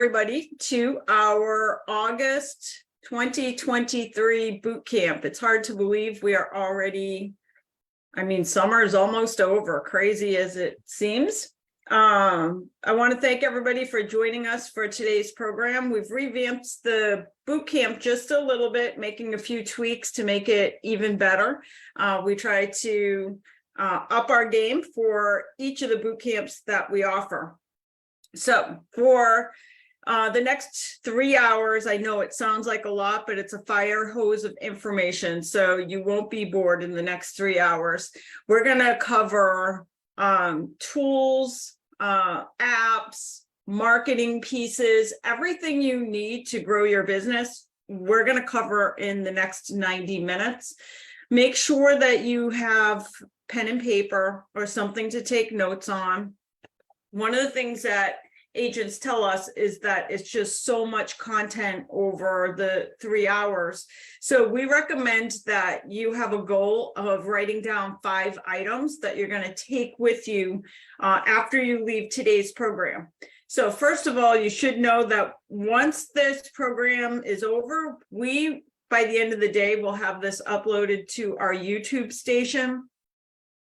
Everybody to our August 2023 boot camp. It's hard to believe we are already, summer is almost over, crazy as it seems. I want to thank everybody for joining us for today's program. We've revamped the boot camp just a little bit, making a few tweaks to make it even better. We try to up our game for each of the boot camps that we offer. So for the next 3 hours, I know it sounds like a lot, but it's a fire hose of information, so you won't be bored in the next 3 hours. We're going to cover tools, apps, marketing pieces, everything you need to grow your business. We're going to cover in the next 90 minutes. Make sure that you have pen and paper or something to take notes on. One of the things that agents tell us is that it's just so much content over the 3 hours. So we recommend that you have a goal of writing down 5 items that you're going to take with you after you leave today's program. So first of all, you should know that once this program is over, by the end of the day, we'll have this uploaded to our YouTube station.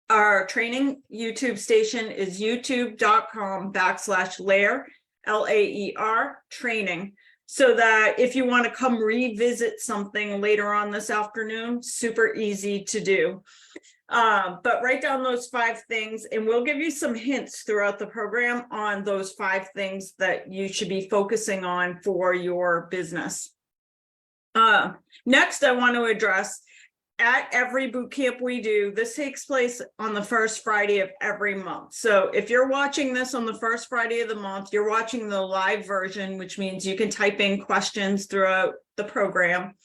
Our training YouTube station is youtube.com/LAER, LAER training. So that if you want to come revisit something later on this afternoon, super easy to do. But write down those 5 things, and we'll give you some hints throughout the program on those 5 things that you should be focusing on for your business. Next, I want to address, at every boot camp we do, this takes place on the first Friday of every month. So if you're watching this on the first Friday of the month, you're watching the live version, which means you can type in questions throughout the program.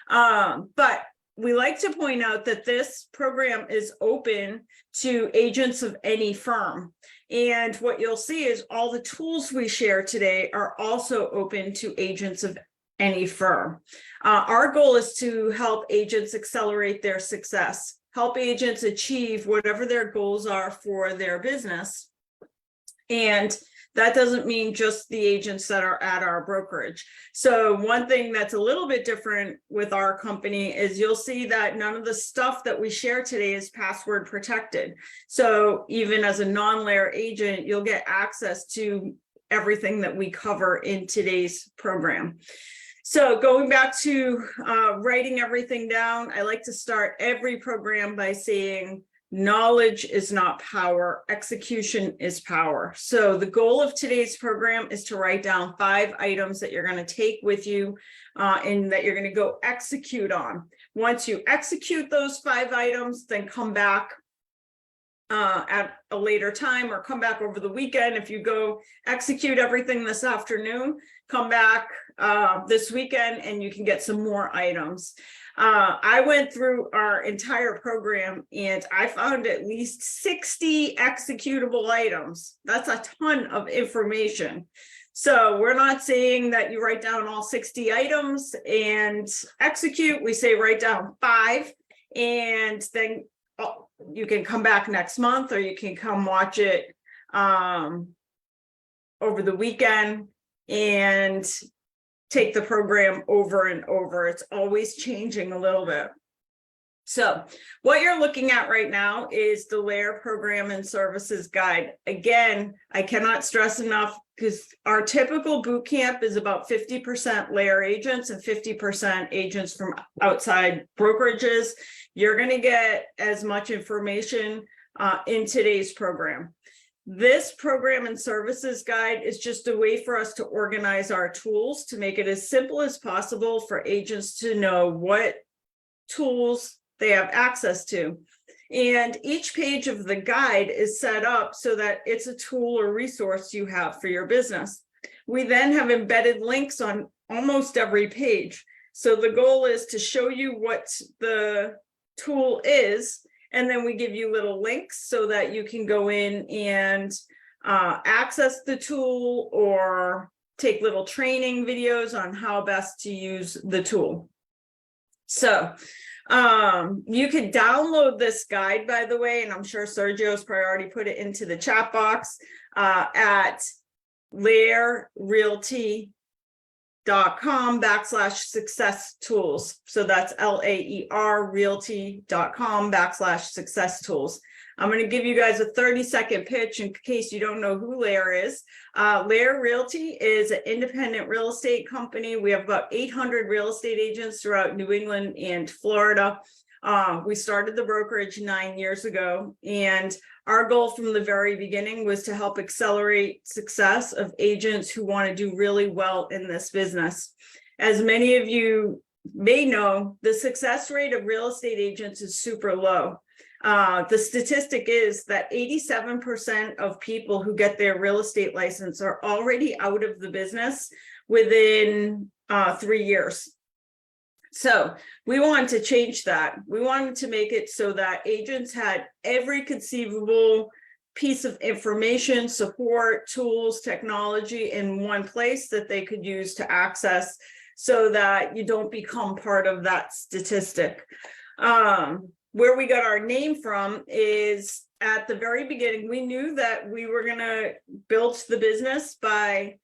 But we like to point out that this program is open to agents of any firm. And what you'll see is all the tools we share today are also open to agents of any firm. Our goal is to help agents accelerate their success, help agents achieve whatever their goals are for their business. And that doesn't mean just the agents that are at our brokerage. So one thing that's a little bit different with our company is you'll see that none of the stuff that we share today is password protected. So even as a non-LAER agent, you'll get access to everything that we cover in today's program. So going back to writing everything down, I like to start every program by saying, knowledge is not power, execution is power. So the goal of today's program is to write down 5 items that you're going to take with you and that you're going to go execute on. Once you execute those 5 items, then come back at a later time, or come back over the weekend. If you go execute everything this afternoon, come back this weekend and you can get some more items. I went through our entire program and I found at least 60 executable items. That's a ton of information. So we're not saying that you write down all 60 items and execute. We say write down 5, and then you can come back next month, or you can come watch it over the weekend and take the program over and over. It's always changing a little bit. So what you're looking at right now is the LAER Program and Services Guide. Again, I cannot stress enough, because our typical boot camp is about 50% LAER agents and 50% agents from outside brokerages. You're going to get as much information in today's program. This Program and Services Guide is just a way for us to organize our tools to make it as simple as possible for agents to know what tools they have access to. And each page of the guide is set up so that it's a tool or resource you have for your business. We then have embedded links on almost every page. So the goal is to show you what the tool is, and then we give you little links so that you can go in and access the tool or take little training videos on how best to use the tool. So you can download this guide, by the way, and I'm sure Sergio's probably already put it into the chat box at LAERrealty.com/success tools. So that's LAER realty.com/success tools. I'm going to give you guys a 30-second pitch in case you don't know who LAER is. LAER Realty is an independent real estate company. We have about 800 real estate agents throughout New England and Florida. We started the brokerage 9 years ago, and our goal from the very beginning was to help accelerate success of agents who want to do really well in this business. As many of you may know, the success rate of real estate agents is super low. The statistic is that 87% of people who get their real estate license are already out of the business within 3 years. So we wanted to change that. We wanted to make it so that agents had every conceivable piece of information, support, tools, technology in one place that they could use to access, so that you don't become part of that statistic. Where we got our name from is, at the very beginning, we knew that we were going to build the business by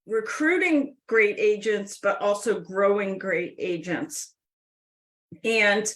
recruiting great agents, but also growing great agents. And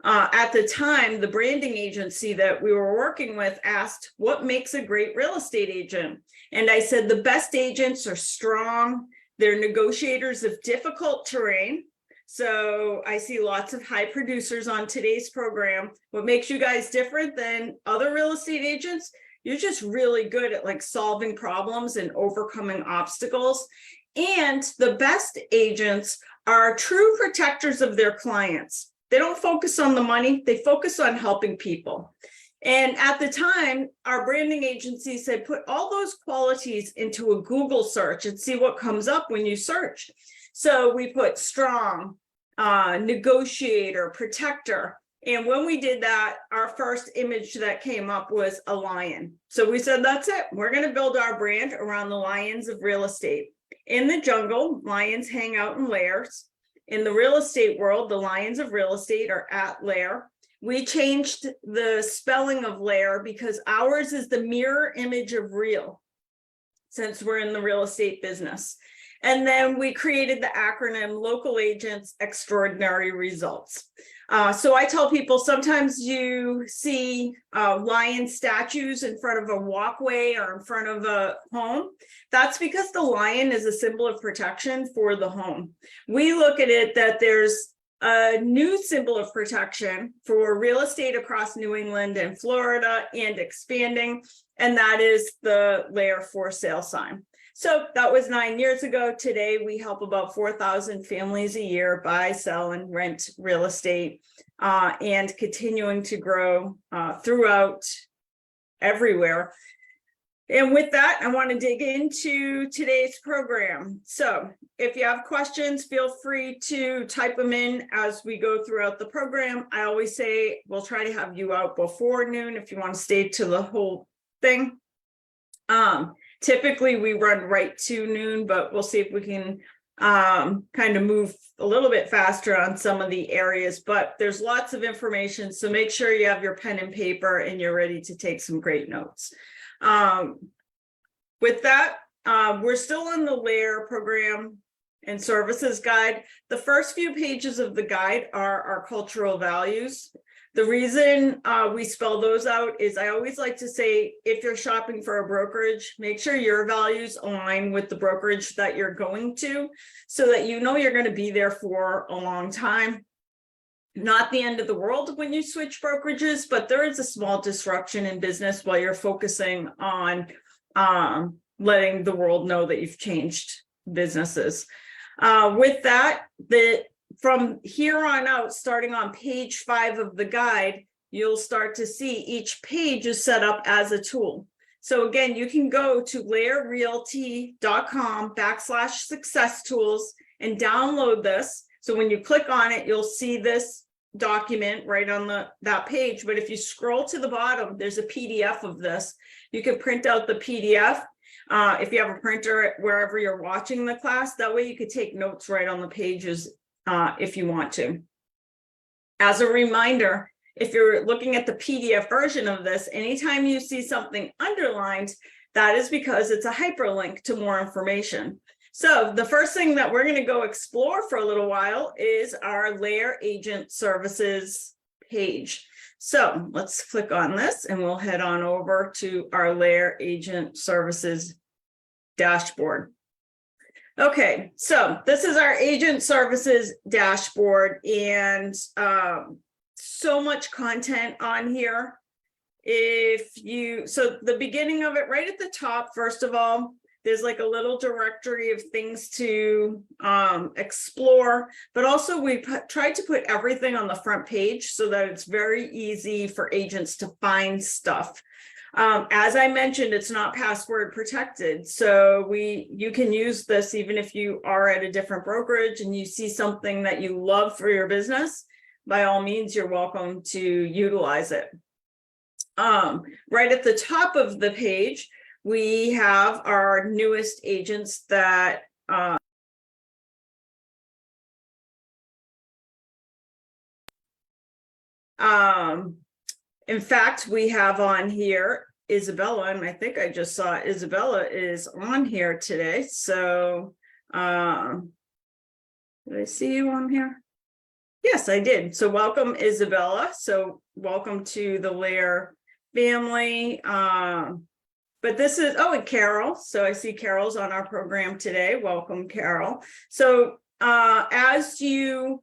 at the time, the branding agency that we were working with asked, what makes a great real estate agent? And I said, the best agents are strong. They're negotiators of difficult terrain. So I see lots of high producers on today's program. What makes you guys different than other real estate agents? You're just really good at like solving problems and overcoming obstacles. And the best agents are true protectors of their clients. They don't focus on the money, they focus on helping people. And at the time, our branding agency said, put all those qualities into a Google search and see what comes up when you search. So we put strong, negotiator, protector. And when we did that, our first image that came up was a lion. So we said, that's it. We're going to build our brand around the lions of real estate. In the jungle, lions hang out in lairs. In the real estate world, the lions of real estate are at LAER. We changed the spelling of LAER because ours is the mirror image of real, since we're in the real estate business. And then we created the acronym Local Agents Extraordinary Results. So I tell people, sometimes you see lion statues in front of a walkway or in front of a home. That's because the lion is a symbol of protection for the home. We look at it that there's a new symbol of protection for real estate across New England and Florida and expanding, and that is the LAER for sale sign. So that was 9 years ago. Today, we help about 4,000 families a year buy, sell, and rent real estate, and continuing to grow throughout everywhere. And with that, I want to dig into today's program. So if you have questions, feel free to type them in as we go throughout the program. I always say we'll try to have you out before noon if you want to stay to the whole thing. Typically, we run right to noon, but we'll see if we can kind of move a little bit faster on some of the areas. But there's lots of information, so make sure you have your pen and paper and you're ready to take some great notes. With that, we're still on the LAER program and services guide. The first few pages of the guide are our cultural values. The reason we spell those out is I always like to say, if you're shopping for a brokerage, make sure your values align with the brokerage that you're going to, so that you know you're going to be there for a long time. Not the end of the world when you switch brokerages, but there is a small disruption in business while you're focusing on letting the world know that you've changed businesses. With that, from here on out, starting on page 5 of the guide, you'll start to see each page is set up as a tool. So again, you can go to laerrealty.com/success tools and download this. So when you click on it, you'll see this document right on that page. But if you scroll to the bottom, there's a PDF of this. You can print out the PDF. If you have a printer wherever you're watching the class, that way you could take notes right on the pages if you want to. As a reminder, if you're looking at the PDF version of this, anytime you see something underlined, That is because it's a hyperlink to more information. So the first thing that we're going to go explore for a little while is our LAER Agent Services page. So let's click on this and we'll head on over to our LAER Agent Services dashboard. Okay, so this is our Agent Services dashboard, and so much content on here. So the beginning of it, right at the top, first of all, there's like a little directory of things to explore, but also we tried to put everything on the front page so that it's very easy for agents to find stuff. As I mentioned, it's not password protected, so you can use this even if you are at a different brokerage and you see something that you love for your business. By all means, you're welcome to utilize it. Right at the top of the page, we have our newest agents that in fact, we have on here Isabella, and I think I just saw Isabella is on here today. So did I see you on here? Yes, I did. So welcome, Isabella. So welcome to the LAER family. But this is, oh, and Carol. So I see Carol's on our program today. Welcome, Carol. So as you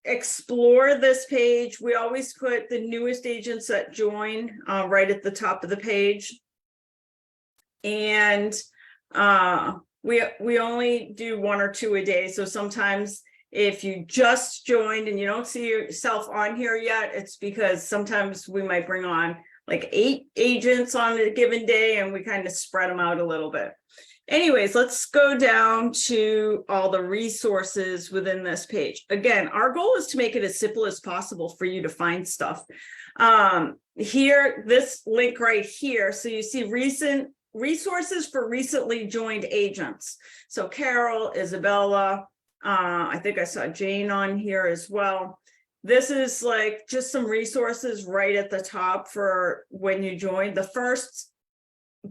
explore this page, we always put the newest agents that join right at the top of the page. And we only do 1 or 2 a day. So sometimes if you just joined and you don't see yourself on here yet, it's because sometimes we might bring on like 8 agents on a given day and we kind of spread them out a little bit. Anyways, let's go down to all the resources within this page. Again, our goal is to make it as simple as possible for you to find stuff. Here, this link right here, so you see recent resources for recently joined agents. So Carol, Isabella, I think I saw Jane on here as well. This is like just some resources right at the top for when you join. The first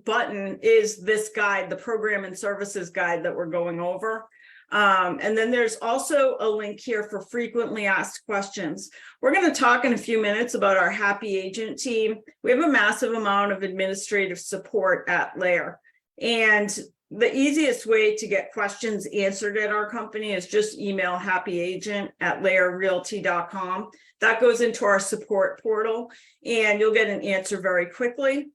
button is this guide, the program and services guide that we're going over. And then there's also a link here for frequently asked questions. We're going to talk in a few minutes about our happy agent team. We have a massive amount of administrative support at LAER. And the easiest way to get questions answered at our company is just email happyagent@laerrealty.com. That goes into our support portal and you'll get an answer very quickly.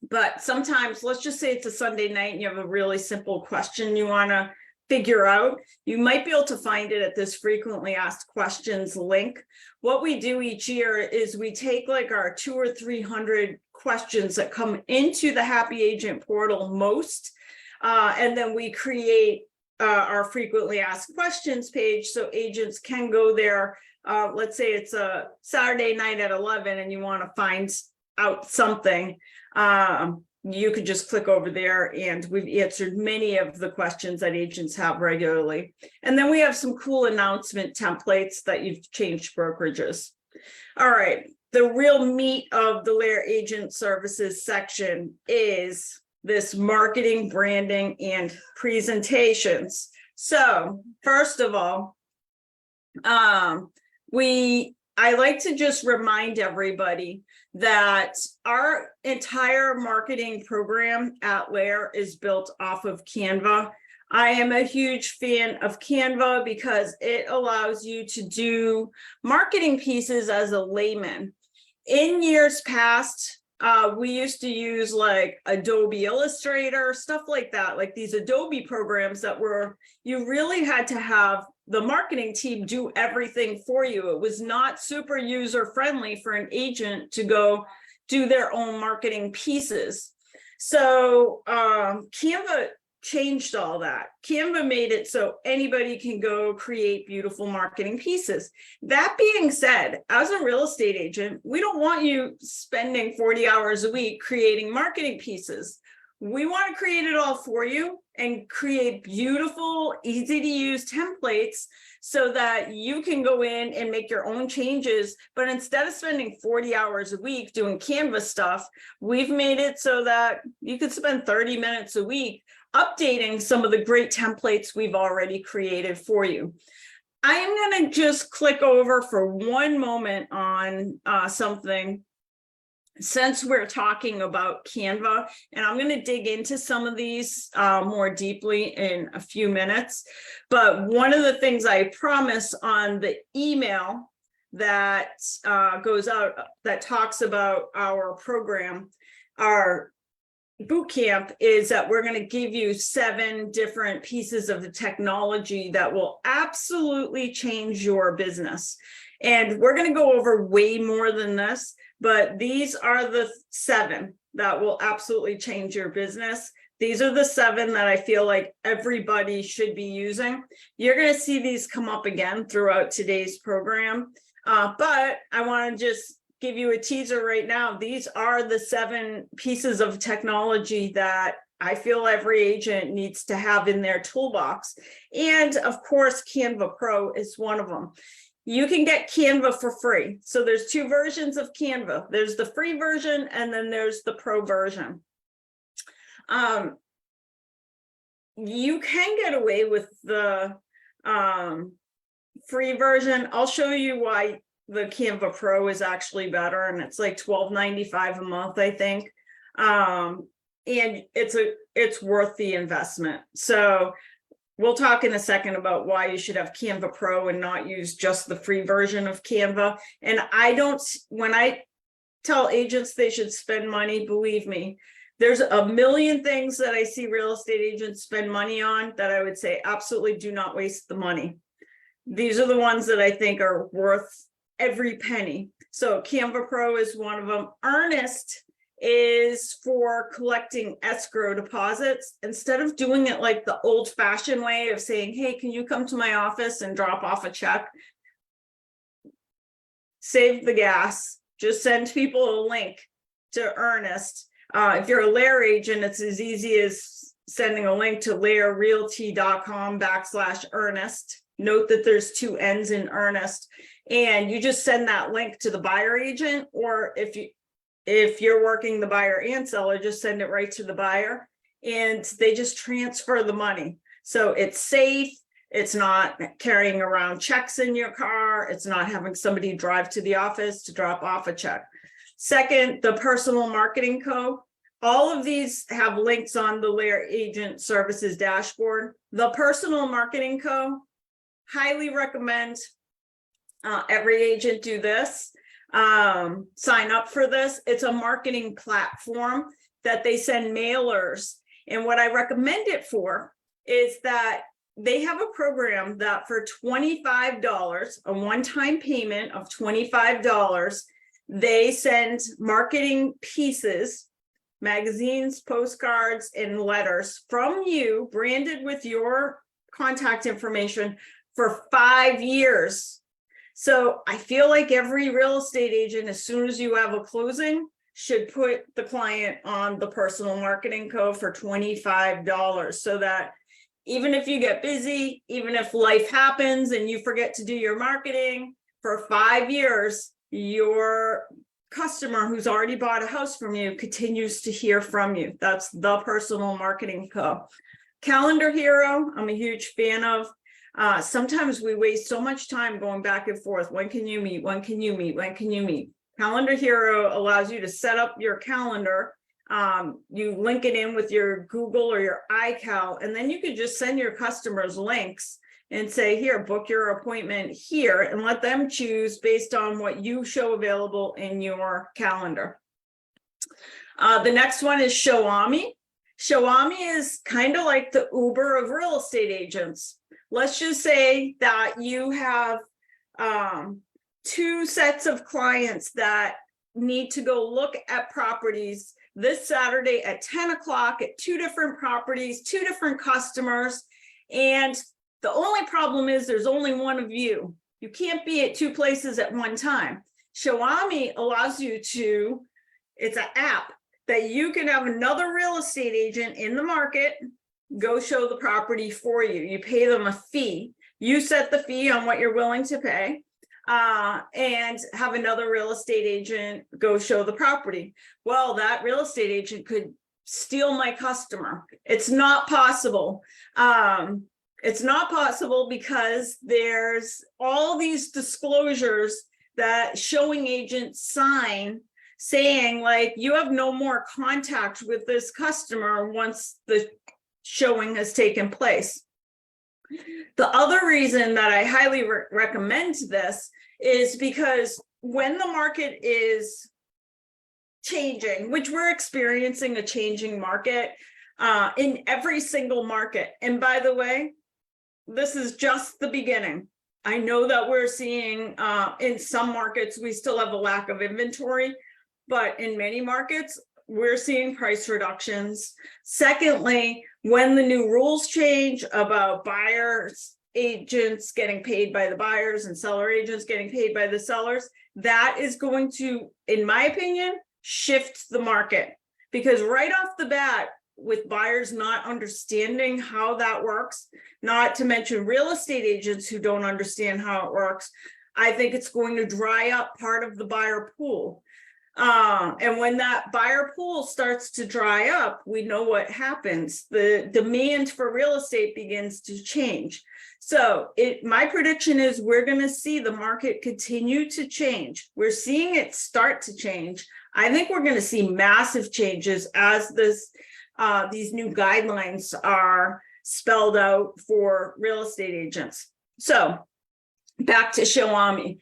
But sometimes, let's just say it's a Sunday night and you have a really simple question you want to figure out, you might be able to find it at this frequently asked questions link. What we do each year is we take like our 200 or 300 questions that come into the Happy Agent portal most, and then we create our frequently asked questions page so agents can go there. Let's say it's a Saturday night at 11 and you want to find out something. You could just click over there and we've answered many of the questions that agents have regularly. And then we have some cool announcement templates that you've changed brokerages. All right, the real meat of the LAER Agent Services section is this marketing, branding, and presentations. So first of all, I like to just remind everybody that our entire marketing program at LAER is built off of Canva. I am a huge fan of Canva because it allows you to do marketing pieces as a layman. In years past, we used to use like Adobe Illustrator, stuff like that, like these Adobe programs that you really had to have the marketing team do everything for you. It was not super user friendly for an agent to go do their own marketing pieces. So Canva changed all that. Canva made it so anybody can go create beautiful marketing pieces. That being said, as a real estate agent, we don't want you spending 40 hours a week creating marketing pieces. We want to create it all for you and create beautiful, easy to use templates so that you can go in and make your own changes. But instead of spending 40 hours a week doing Canva stuff, we've made it so that you could spend 30 minutes a week updating some of the great templates we've already created for you. I am going to just click over for one moment on something, since we're talking about Canva, and I'm going to dig into some of these more deeply in a few minutes. But one of the things I promise on the email that goes out, that talks about our program, our boot camp, is that we're going to give you 7 different pieces of the technology that will absolutely change your business. And we're going to go over way more than this, but these are the 7 that will absolutely change your business. These are the 7 that I feel like everybody should be using. You're going to see these come up again throughout today's program. But I want to just give you a teaser right now. These are the 7 pieces of technology that I feel every agent needs to have in their toolbox. And of course, Canva Pro is one of them. You can get Canva for free. So there's 2 versions of Canva. There's the free version, and then there's the pro version. You can get away with the free version. I'll show you why the Canva Pro is actually better, and it's like $12.95 a month, I think. And it's worth the investment. So we'll talk in a second about why you should have Canva Pro and not use just the free version of Canva. And when I tell agents they should spend money, believe me, there's a million things that I see real estate agents spend money on that I would say absolutely do not waste the money. These are the ones that I think are worth every penny. So Canva Pro is one of them. Earnest is for collecting escrow deposits. Instead of doing it like the old-fashioned way of saying, hey, can you come to my office and drop off a check? Save the gas. Just send people a link to Earnest. If you're a LAER agent, it's as easy as sending a link to laerrealty.com/Earnest. Note that there's 2 N's in Earnest, and you just send that link to the buyer agent, or if you're working the buyer and seller, just send it right to the buyer, and they just transfer the money. So it's safe. It's not carrying around checks in your car. It's not having somebody drive to the office to drop off a check. Second, the Personal Marketing Co. All of these have links on the LAER Agent Services dashboard. The Personal Marketing Co. highly recommend every agent do this. Sign up for this. It's a marketing platform that they send mailers. And what I recommend it for is that they have a program that for $25, a one-time payment of $25, they send marketing pieces, magazines, postcards, and letters from you, branded with your contact information for 5 years. So I feel like every real estate agent, as soon as you have a closing, should put the client on the Personal Marketing Co. for $25, so that even if you get busy, even if life happens and you forget to do your marketing, for 5 years, your customer who's already bought a house from you continues to hear from you. That's the Personal Marketing Co. Calendar Hero, I'm a huge fan of. Sometimes we waste so much time going back and forth. When can you meet? When can you meet? When can you meet? Calendar Hero allows you to set up your calendar. You link it in with your Google or your iCal, and then you could just send your customers links and say, here, book your appointment here, and let them choose based on what you show available in your calendar. The next one is Xiaomi. Xiaomi is kind of like the Uber of real estate agents. Let's just say that you have 2 sets of clients that need to go look at properties this Saturday at 10 o'clock at 2 different properties, 2 different customers. And the only problem is there's only one of you. You can't be at 2 places at one time. Xiaomi allows you to, it's an app that you can have another real estate agent in the market go show the property for you. You pay them a fee. You set the fee on what you're willing to pay, and have another real estate agent go show the property. Well, that real estate agent could steal my customer. It's not possible. It's not possible because there's all these disclosures that showing agents sign saying like, you have no more contact with this customer once the showing has taken place. The other reason that I highly recommend this is because when the market is changing, which we're experiencing a changing market in every single market. And by the way, this is just the beginning. I know that we're seeing in some markets, we still have a lack of inventory, but in many markets, we're seeing price reductions. Secondly, when the new rules change about buyers, agents getting paid by the buyers and seller agents getting paid by the sellers, that is going to, in my opinion, shift the market. Because right off the bat, with buyers not understanding how that works, not to mention real estate agents who don't understand how it works, I think it's going to dry up part of the buyer pool. And when that buyer pool starts to dry up, we know what happens. The demand for real estate begins to change. So my prediction is we're going to see the market continue to change. We're seeing it start to change. I think we're going to see massive changes as these new guidelines are spelled out for real estate agents. So back to Xiaomi.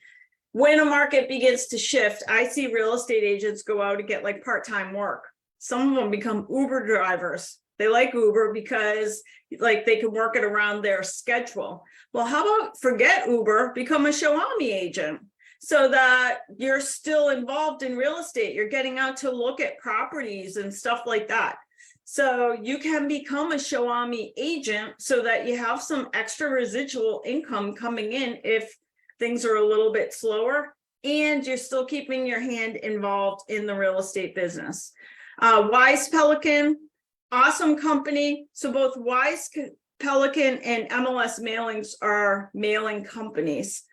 When a market begins to shift, I see real estate agents go out and get like part-time work. Some of them become Uber drivers. They like Uber because like they can work it around their schedule. Well, how about forget Uber, become a Xiaomi agent so that you're still involved in real estate. You're getting out to look at properties and stuff like that. So you can become a Xiaomi agent so that you have some extra residual income coming in if things are a little bit slower, and you're still keeping your hand involved in the real estate business. Wise Pelican, awesome company. So both Wise Pelican and MLS Mailings are mailing companies.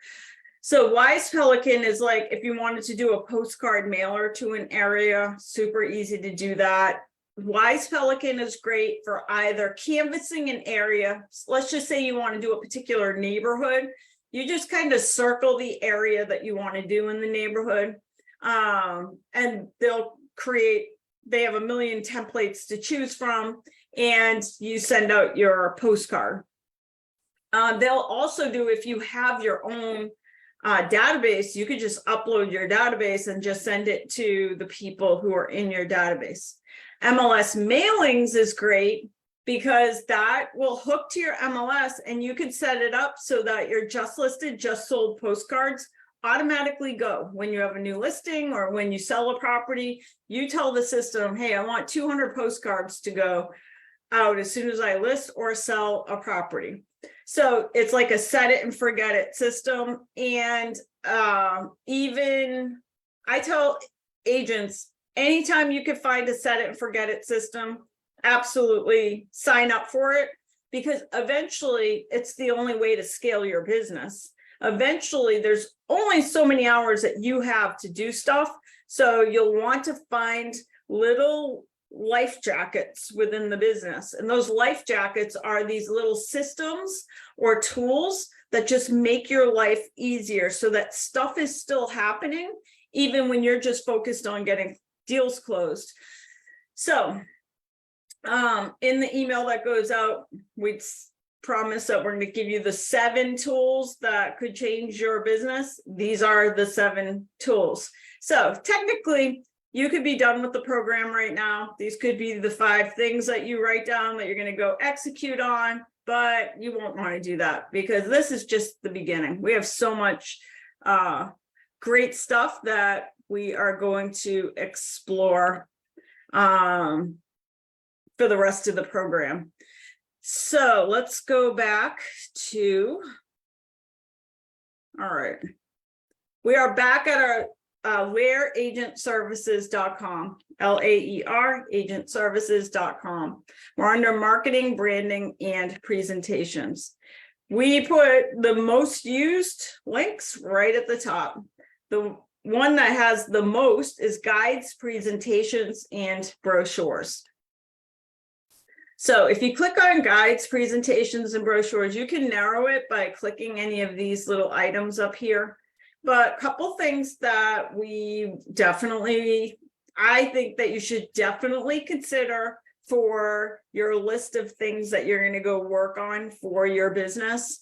So Wise Pelican is like, if you wanted to do a postcard mailer to an area, super easy to do that. Wise Pelican is great for either canvassing an area. Let's just say you want to do a particular neighborhood. You just kind of circle the area that you want to do in the neighborhood, and they have a million templates to choose from, and you send out your postcard. They'll also do, if you have your own database, you could just upload your database and just send it to the people who are in your database. MLS Mailings is great because that will hook to your MLS, and you can set it up so that your just listed, just sold postcards automatically go. When you have a new listing or when you sell a property, you tell the system, hey, I want 200 postcards to go out as soon as I list or sell a property. So it's like a set it and forget it system. And even I tell agents, anytime you can find a set it and forget it system, absolutely sign up for it, because eventually it's the only way to scale your business. Eventually there's only so many hours that you have to do stuff. So you'll want to find little life jackets within the business. And those life jackets are these little systems or tools that just make your life easier so that stuff is still happening, even when you're just focused on getting deals closed. So in the email that goes out, we promise that we're going to give you the 7 tools that could change your business. These are the 7 tools. So technically, you could be done with the program right now. These could be the 5 things that you write down that you're going to go execute on, but you won't want to do that because this is just the beginning. We have so much great stuff that we are going to explore for the rest of the program. So let's go back to, all right. We are back at our LAERagentservices.com, LAER agentservices.com. We're under marketing, branding, and presentations. We put the most used links right at the top. The one that has the most is guides, presentations, and brochures. So if you click on guides, presentations, and brochures, you can narrow it by clicking any of these little items up here. But a couple things that I think that you should definitely consider for your list of things that you're going to go work on for your business.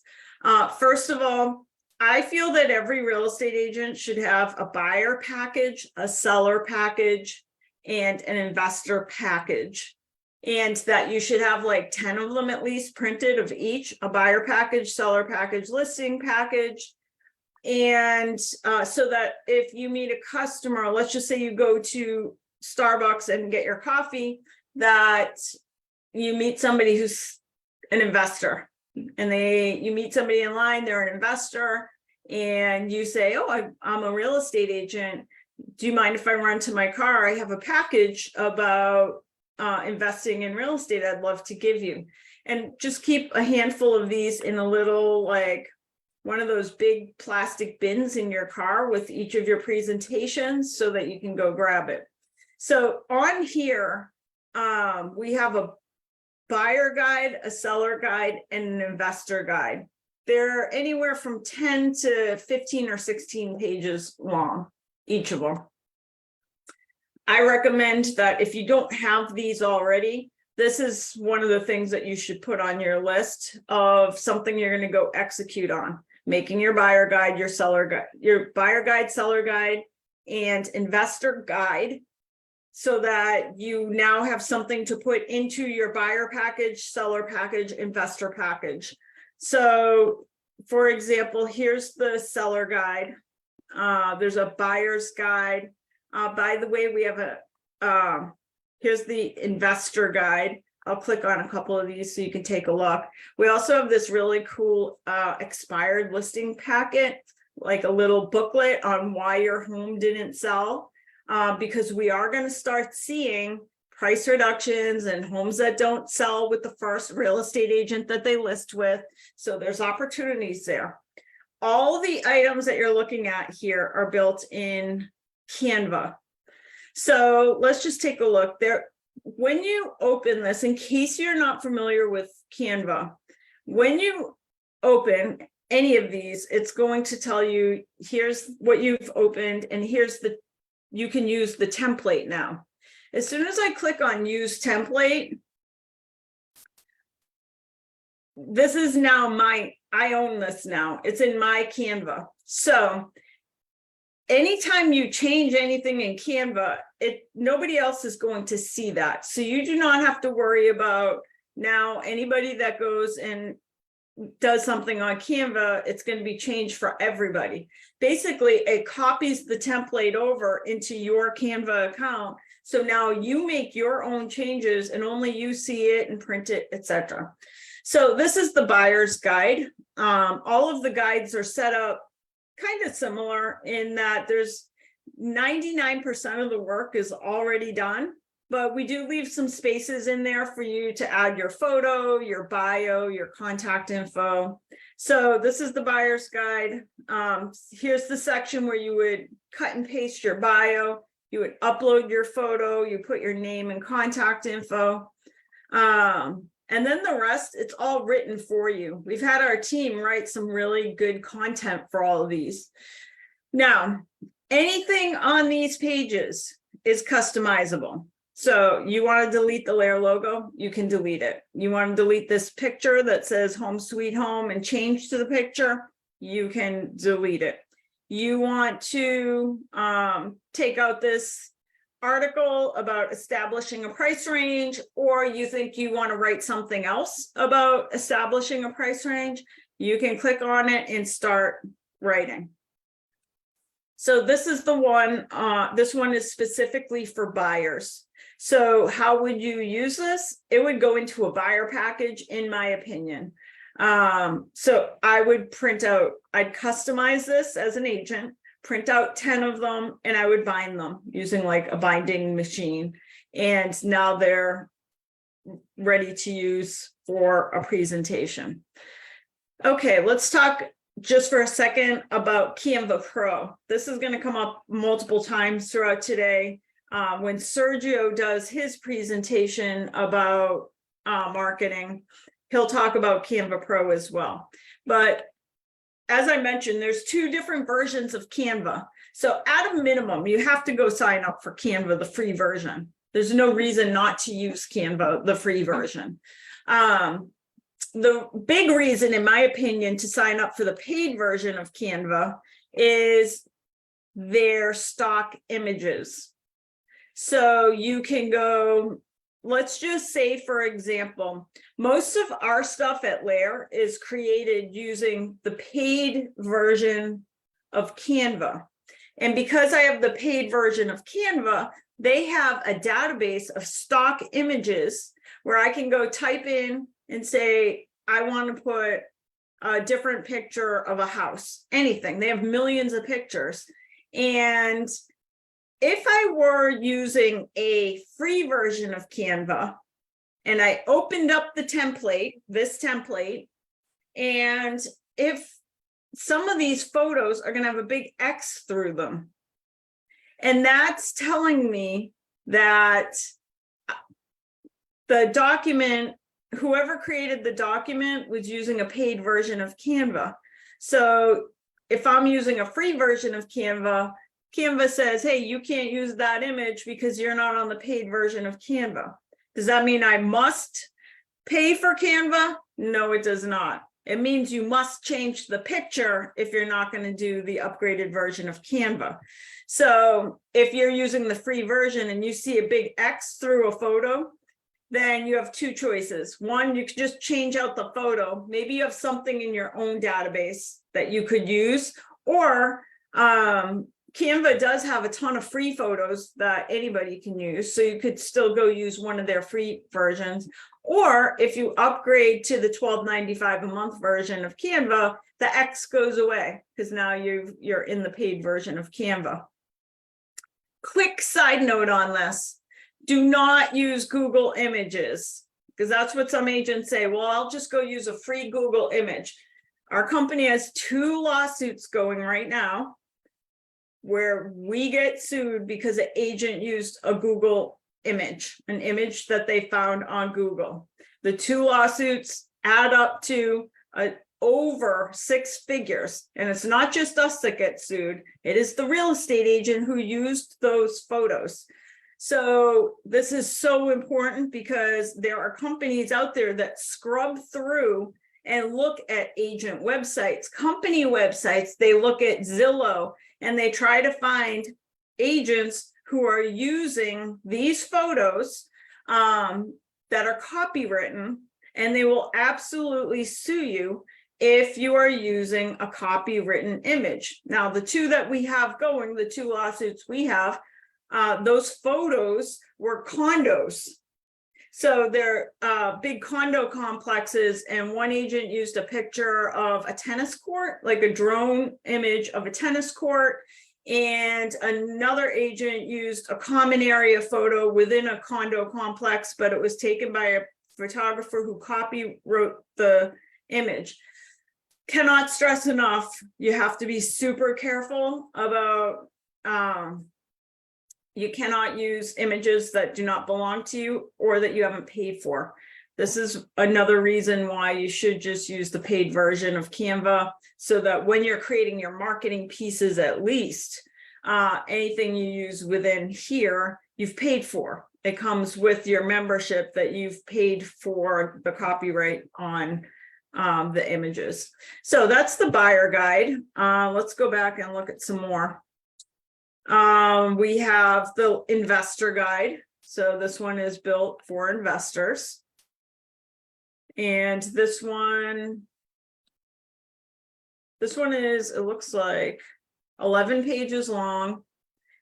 First of all, I feel that every real estate agent should have a buyer package, a seller package, and an investor package. And that you should have like 10 of them at least printed of each, a buyer package, seller package, listing package. And so that if you meet a customer, let's just say you go to Starbucks and get your coffee, that you meet somebody who's an investor, and you meet somebody in line, they're an investor, and you say, oh, I'm a real estate agent. Do you mind if I run to my car? I have a package about investing in real estate I'd love to give you. And just keep a handful of these in a little, like, one of those big plastic bins in your car with each of your presentations so that you can go grab it. So on here, we have a buyer guide, a seller guide, and an investor guide. They're anywhere from 10 to 15 or 16 pages long, each of them. I recommend that if you don't have these already, this is one of the things that you should put on your list of something you're going to go execute on. Making your buyer guide, your seller guide, your buyer guide, seller guide, and investor guide, so that you now have something to put into your buyer package, seller package, investor package. So, for example, here's the seller guide. There's a buyer's guide. By the way, we have here's the investor guide. I'll click on a couple of these so you can take a look. We also have this really cool expired listing packet, like a little booklet on why your home didn't sell, because we are going to start seeing price reductions and homes that don't sell with the first real estate agent that they list with. So there's opportunities there. All the items that you're looking at here are built in Canva. So let's just take a look there. When you open this, in case you're not familiar with Canva, when you open any of these, it's going to tell you, here's what you've opened, and you can use the template now. As soon as I click on use template, this is now I own this now. It's in my Canva. So anytime you change anything in Canva, nobody else is going to see that. So you do not have to worry about now anybody that goes and does something on Canva, it's going to be changed for everybody. Basically, it copies the template over into your Canva account. So now you make your own changes and only you see it and print it, etc. So this is the buyer's guide. All of the guides are set up kind of similar in that there's 99% of the work is already done, but we do leave some spaces in there for you to add your photo, your bio, your contact info. So this is the buyer's guide. Here's the section where you would cut and paste your bio, you would upload your photo, you put your name and contact info. And then the rest, it's all written for you. We've had our team write some really good content for all of these. Now, anything on these pages is customizable. So you want to delete the LAER logo, you can delete it. You want to delete this picture that says Home Sweet Home and change to the picture, you can delete it. You want to take out this article about establishing a price range, or you think you want to write something else about establishing a price range, you can click on it and start writing. So this is the one, this one is specifically for buyers. So how would you use this? It would go into a buyer package, in my opinion. So I would print out, I'd customize this as an agent. print out 10 of them, and I would bind them using like a binding machine. And now they're ready to use for a presentation. Okay, let's talk just for a second about Canva Pro. This is going to come up multiple times throughout today. When Sergio does his presentation about marketing, he'll talk about Canva Pro as well. But as I mentioned, there's two different versions of Canva. So at a minimum, you have to go sign up for Canva, the free version. There's no reason not to use Canva, the free version. The big reason, in my opinion, to sign up for the paid version of Canva is their stock images. So you can go, let's just say, for example, most of our stuff at LAER is created using the paid version of Canva. And because I have the paid version of Canva, they have a database of stock images where I can go type in and say, I want to put a different picture of a house, anything. They have millions of pictures. And if I were using a free version of Canva and I opened up the template, this template, and if some of these photos are going to have a big X through them, and that's telling me that the document, whoever created the document was using a paid version of Canva. So if I'm using a free version of Canva, Canva says, hey, you can't use that image because you're not on the paid version of Canva. Does that mean I must pay for Canva? No, it does not. It means you must change the picture if you're not going to do the upgraded version of Canva. So if you're using the free version and you see a big X through a photo, then you have two choices. One, you could just change out the photo. Maybe you have something in your own database that you could use, or Canva does have a ton of free photos that anybody can use. So you could still go use one of their free versions. Or if you upgrade to the $12.95 a month version of Canva, the X goes away because now you're in the paid version of Canva. Quick side note on this. Do not use Google Images, because that's what some agents say. Well, I'll just go use a free Google image. Our company has 2 lawsuits going right now where we get sued because an agent used a Google image, an image that they found on Google. The 2 lawsuits add up to over 6 figures. And it's not just us that get sued. It is the real estate agent who used those photos. So this is so important because there are companies out there that scrub through and look at agent websites, company websites. They look at Zillow and they try to find agents who are using these photos that are copywritten, and they will absolutely sue you if you are using a copywritten image. Now, the 2 that we have going, the 2 lawsuits we have, those photos were condos. So they're big condo complexes, and one agent used a picture of a tennis court, like a drone image of a tennis court, and another agent used a common area photo within a condo complex, but it was taken by a photographer who copywrote the image. Cannot stress enough, you have to be super careful about you cannot use images that do not belong to you or that you haven't paid for. This is another reason why you should just use the paid version of Canva, so that when you're creating your marketing pieces, at least anything you use within here, you've paid for. It comes with your membership that you've paid for the copyright on the images. So that's the buyer guide. Let's go back and look at some more. We have the investor guide. So this one is built for investors. And this one is, it looks like 11 pages long.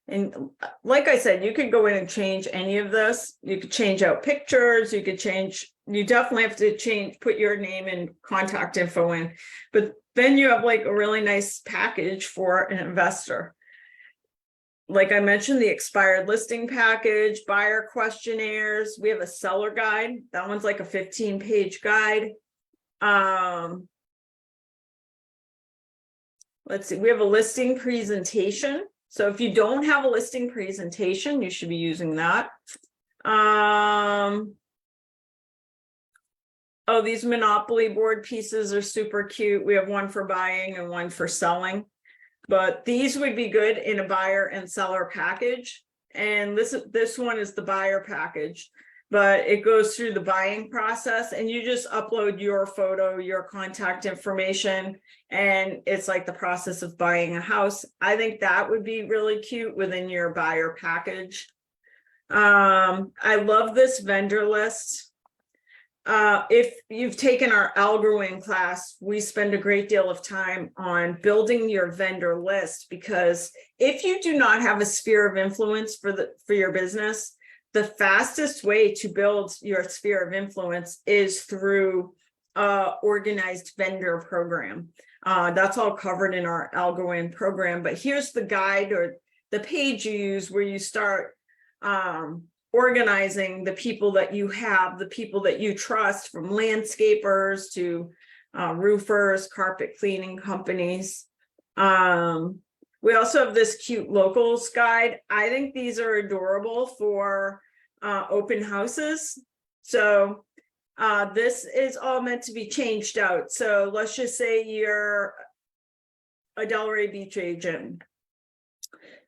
And like I said, you could go in and change any of this. You could change out pictures. You could change you definitely have to put your name and contact info in, but then you have like a really nice package for an investor. Like I mentioned, the expired listing package, buyer questionnaires. We have a seller guide. That one's like a 15-page guide. Let's see, we have a listing presentation. So if you don't have a listing presentation, you should be using that. Oh, these Monopoly board pieces are super cute. We have one for buying and one for selling, but these would be good in a buyer and seller package. And this one is the buyer package, but it goes through the buying process and you just upload your photo, your contact information, and it's like the process of buying a house. I think that would be really cute within your buyer package. I love this vendor list. If you've taken our algoing class, we spend a great deal of time on building your vendor list, because if you do not have a sphere of influence for your business, the fastest way to build your sphere of influence is through organized vendor program. That's all covered in our algoing program, but here's the guide or the page you use where you start organizing the people that you have, the people that you trust, from landscapers to roofers, carpet cleaning companies. We also have this cute locals guide. I think these are adorable for open houses. So this is all meant to be changed out. So let's just say you're a Delray Beach agent.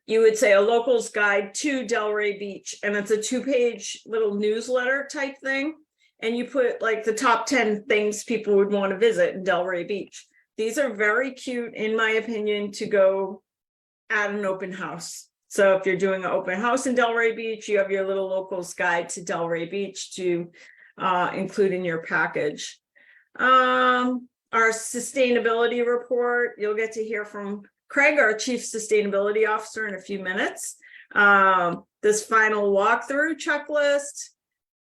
You would say a locals guide to Delray Beach, and it's a 2-page little newsletter type thing. And you put like the top 10 things people would want to visit in Delray Beach. These are very cute, in my opinion, to go at an open house. So if you're doing an open house in Delray Beach, you have your little locals guide to Delray Beach to include in your package. Our sustainability report, you'll get to hear from Craig, our Chief Sustainability Officer, in a few minutes. This final walkthrough checklist.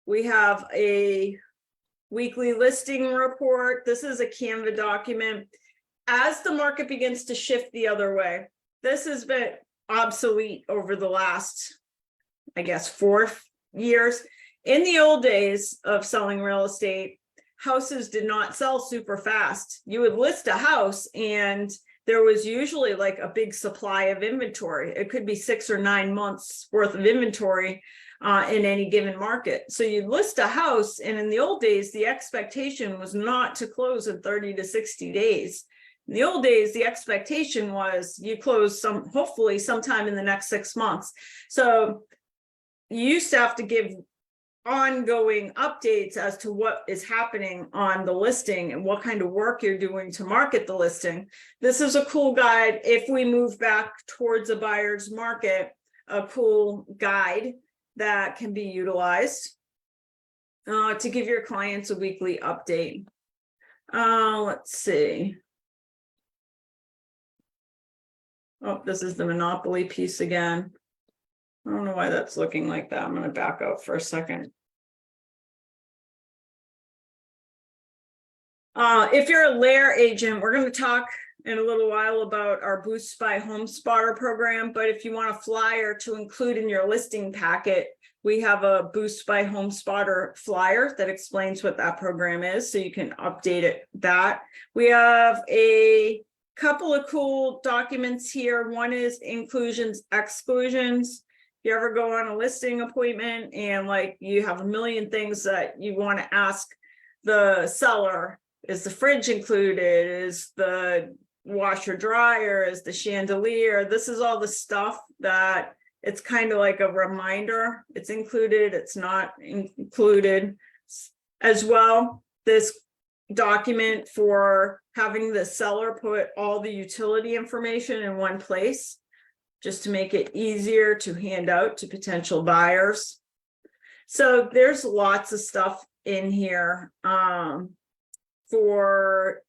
We have a weekly listing report. This is a Canva document. As the market begins to shift the other way, this has been obsolete over the last, I guess, 4 years. In the old days of selling real estate, houses did not sell super fast. You would list a house and there was usually like a big supply of inventory. It could be 6 or 9 months worth of inventory in any given market. So you'd list a house, and in the old days, the expectation was not to close in 30 to 60 days. In the old days, the expectation was you close hopefully sometime in the next 6 months. So you used to have to give ongoing updates as to what is happening on the listing and what kind of work you're doing to market the listing. This is a cool guide. If we move back towards a buyer's market, a cool guide that can be utilized to give your clients a weekly update. Let's see. Oh, this is the Monopoly piece again. I don't know why that's looking like that. I'm going to back up for a second. If you're a LAER agent, we're going to talk in a little while about our Boost by Home Spotter program. But if you want a flyer to include in your listing packet, we have a Boost by Home Spotter flyer that explains what that program is, so you can update that. We have a couple of cool documents here. One is inclusions, exclusions. You ever go on a listing appointment and like you have a million things that you want to ask the seller? Is the fridge included? Is the washer dryer? Is the chandelier? This is all the stuff that it's kind of like a reminder. It's included, it's not included. As well, this document for having the seller put all the utility information in one place, just to make it easier to hand out to potential buyers. So there's lots of stuff in here for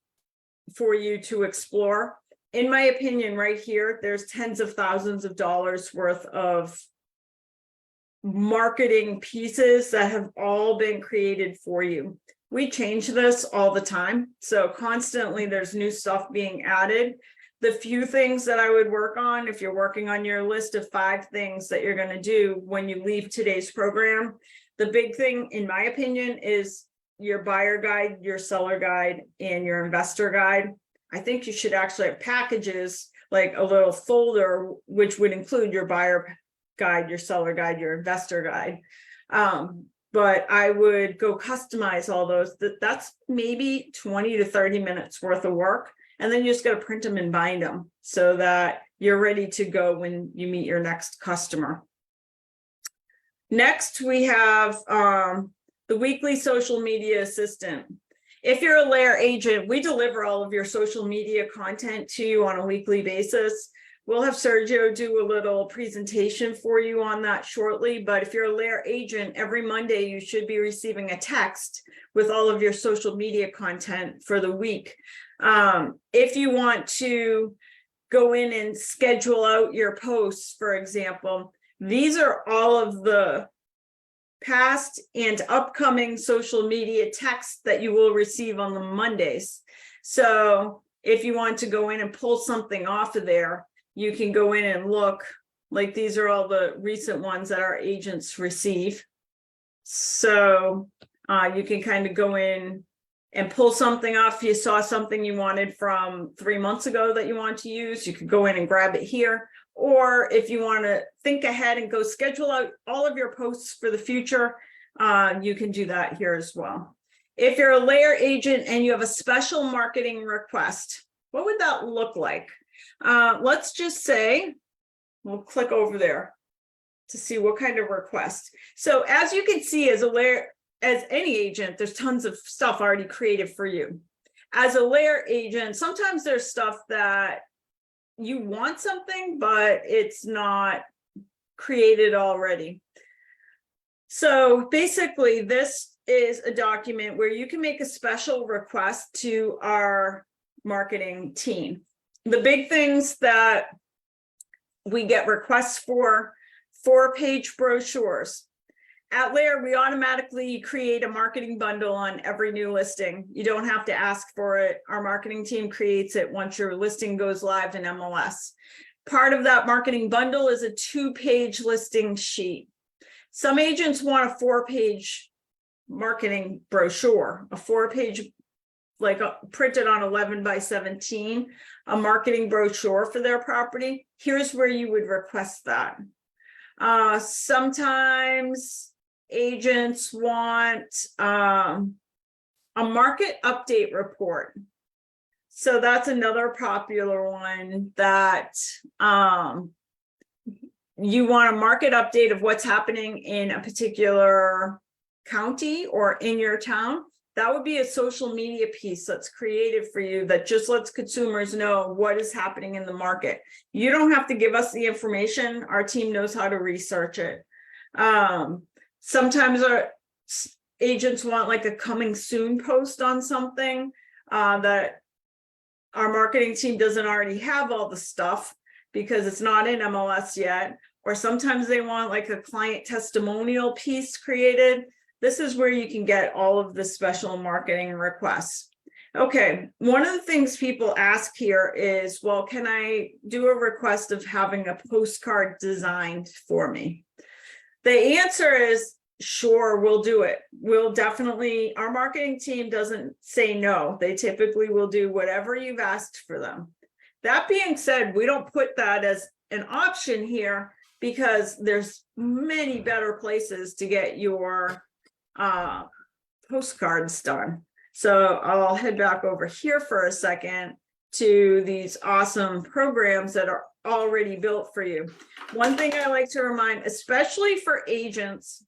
you to explore. In my opinion, right here, there's tens of thousands of dollars worth of marketing pieces that have all been created for you. We change this all the time. So constantly there's new stuff being added. The few things that I would work on, if you're working on your list of 5 things that you're going to do when you leave today's program, the big thing, in my opinion, is your buyer guide, your seller guide, and your investor guide. I think you should actually have packages, like a little folder, which would include your buyer guide, your seller guide, your investor guide. But I would go customize all those. That's maybe 20 to 30 minutes worth of work. And then you just got to print them and bind them so that you're ready to go when you meet your next customer. Next, we have the weekly social media assistant. If you're a LAER agent, we deliver all of your social media content to you on a weekly basis. We'll have Sergio do a little presentation for you on that shortly. But if you're a LAER agent, every Monday you should be receiving a text with all of your social media content for the week. If you want to go in and schedule out your posts, for example, these are all of the past and upcoming social media texts that you will receive on the Mondays. So if you want to go in and pull something off of there, you can go in and look. Like, these are all the recent ones that our agents receive. So you can kind of go in and pull something off. You saw something you wanted from 3 months ago that you want to use, you could go in and grab it here. Or if you want to think ahead and go schedule out all of your posts for the future, you can do that here as well. If you're a LAER agent and you have a special marketing request, what would that look like? Let's just say, we'll click over there to see what kind of request. So as you can see, as a LAER, as any agent, there's tons of stuff already created for you. As a LAER agent, sometimes there's stuff that you want something, but it's not created already. So basically, this is a document where you can make a special request to our marketing team. The big things that we get requests for: 4-page brochures. At LAER, we automatically create a marketing bundle on every new listing. You don't have to ask for it. Our marketing team creates it once your listing goes live in MLS. Part of that marketing bundle is a 2-page listing sheet. Some agents want a 4-page marketing brochure, a 4-page, like printed on 11 by 17, a marketing brochure for their property. Here's where you would request that. Sometimes agents want a market update report. So that's another popular one, that you want a market update of what's happening in a particular county or in your town. That would be a social media piece that's created for you that just lets consumers know what is happening in the market. You don't have to give us the information. Our team knows how to research it. Sometimes our agents want like a coming soon post on something that our marketing team doesn't already have all the stuff because it's not in MLS yet. Or sometimes they want like a client testimonial piece created. This is where you can get all of the special marketing requests. Okay, one of the things people ask here is, well, can I do a request of having a postcard designed for me? The answer is, sure, we'll do it. We'll definitely, our marketing team doesn't say no. They typically will do whatever you've asked for them. That being said, we don't put that as an option here because there's many better places to get your postcards done. So I'll head back over here for a second to these awesome programs that are already built for you. One thing I like to remind, especially for agents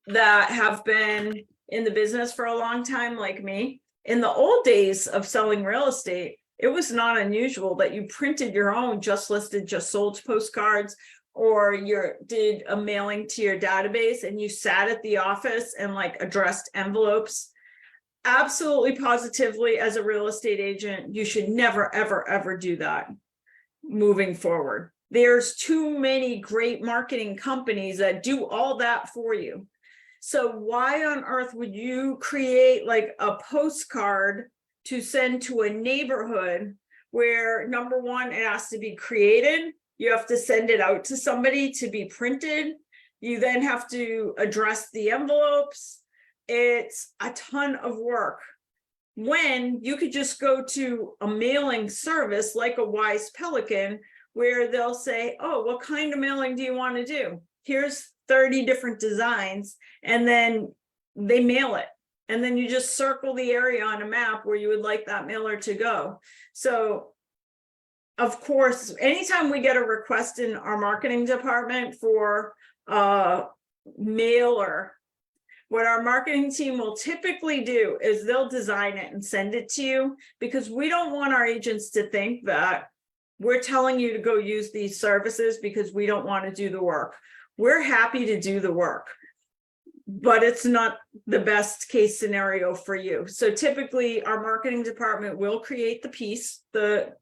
that have been in the business for a long time like me, in the old days of selling real estate, it was not unusual that you printed your own just listed, just sold postcards, or you did a mailing to your database and you sat at the office and like addressed envelopes. Absolutely, positively, as a real estate agent, you should never, ever, ever do that moving forward. There's too many great marketing companies that do all that for you. So why on earth would you create like a postcard to send to a neighborhood where, number one, it has to be created, you have to send it out to somebody to be printed, you then have to address the envelopes. It's a ton of work, when you could just go to a mailing service like a Wise Pelican, where they'll say, oh, what kind of mailing do you want to do? Here's 30 different designs, and then they mail it. And then you just circle the area on a map where you would like that mailer to go. So of course, anytime we get a request in our marketing department for a mailer, what our marketing team will typically do is they'll design it and send it to you, because we don't want our agents to think that we're telling you to go use these services because we don't want to do the work. We're happy to do the work, but it's not the best case scenario for you. So typically our marketing department will create the piece, the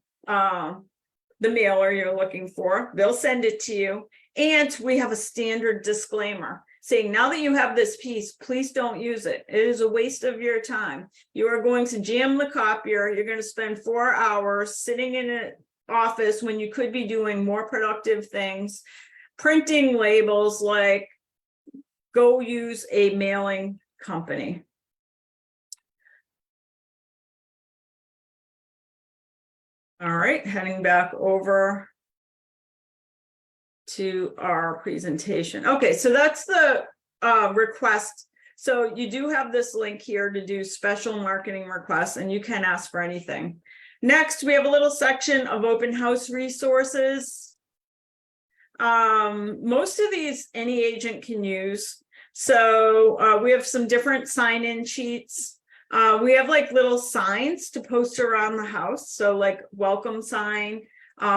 mailer you're looking for. They'll send it to you. And we have a standard disclaimer saying, now that you have this piece, please don't use it. It is a waste of your time. You are going to jam the copier. You're going to spend 4 hours sitting in an office when you could be doing more productive things, printing labels. Like, go use a mailing company. All right, heading back over to our presentation. Okay, so that's the request. So you do have this link here to do special marketing requests, and you can ask for anything. Next, we have a little section of open house resources. Most of these any agent can use. So we have some different sign-in sheets. We have like little signs to post around the house. So like welcome sign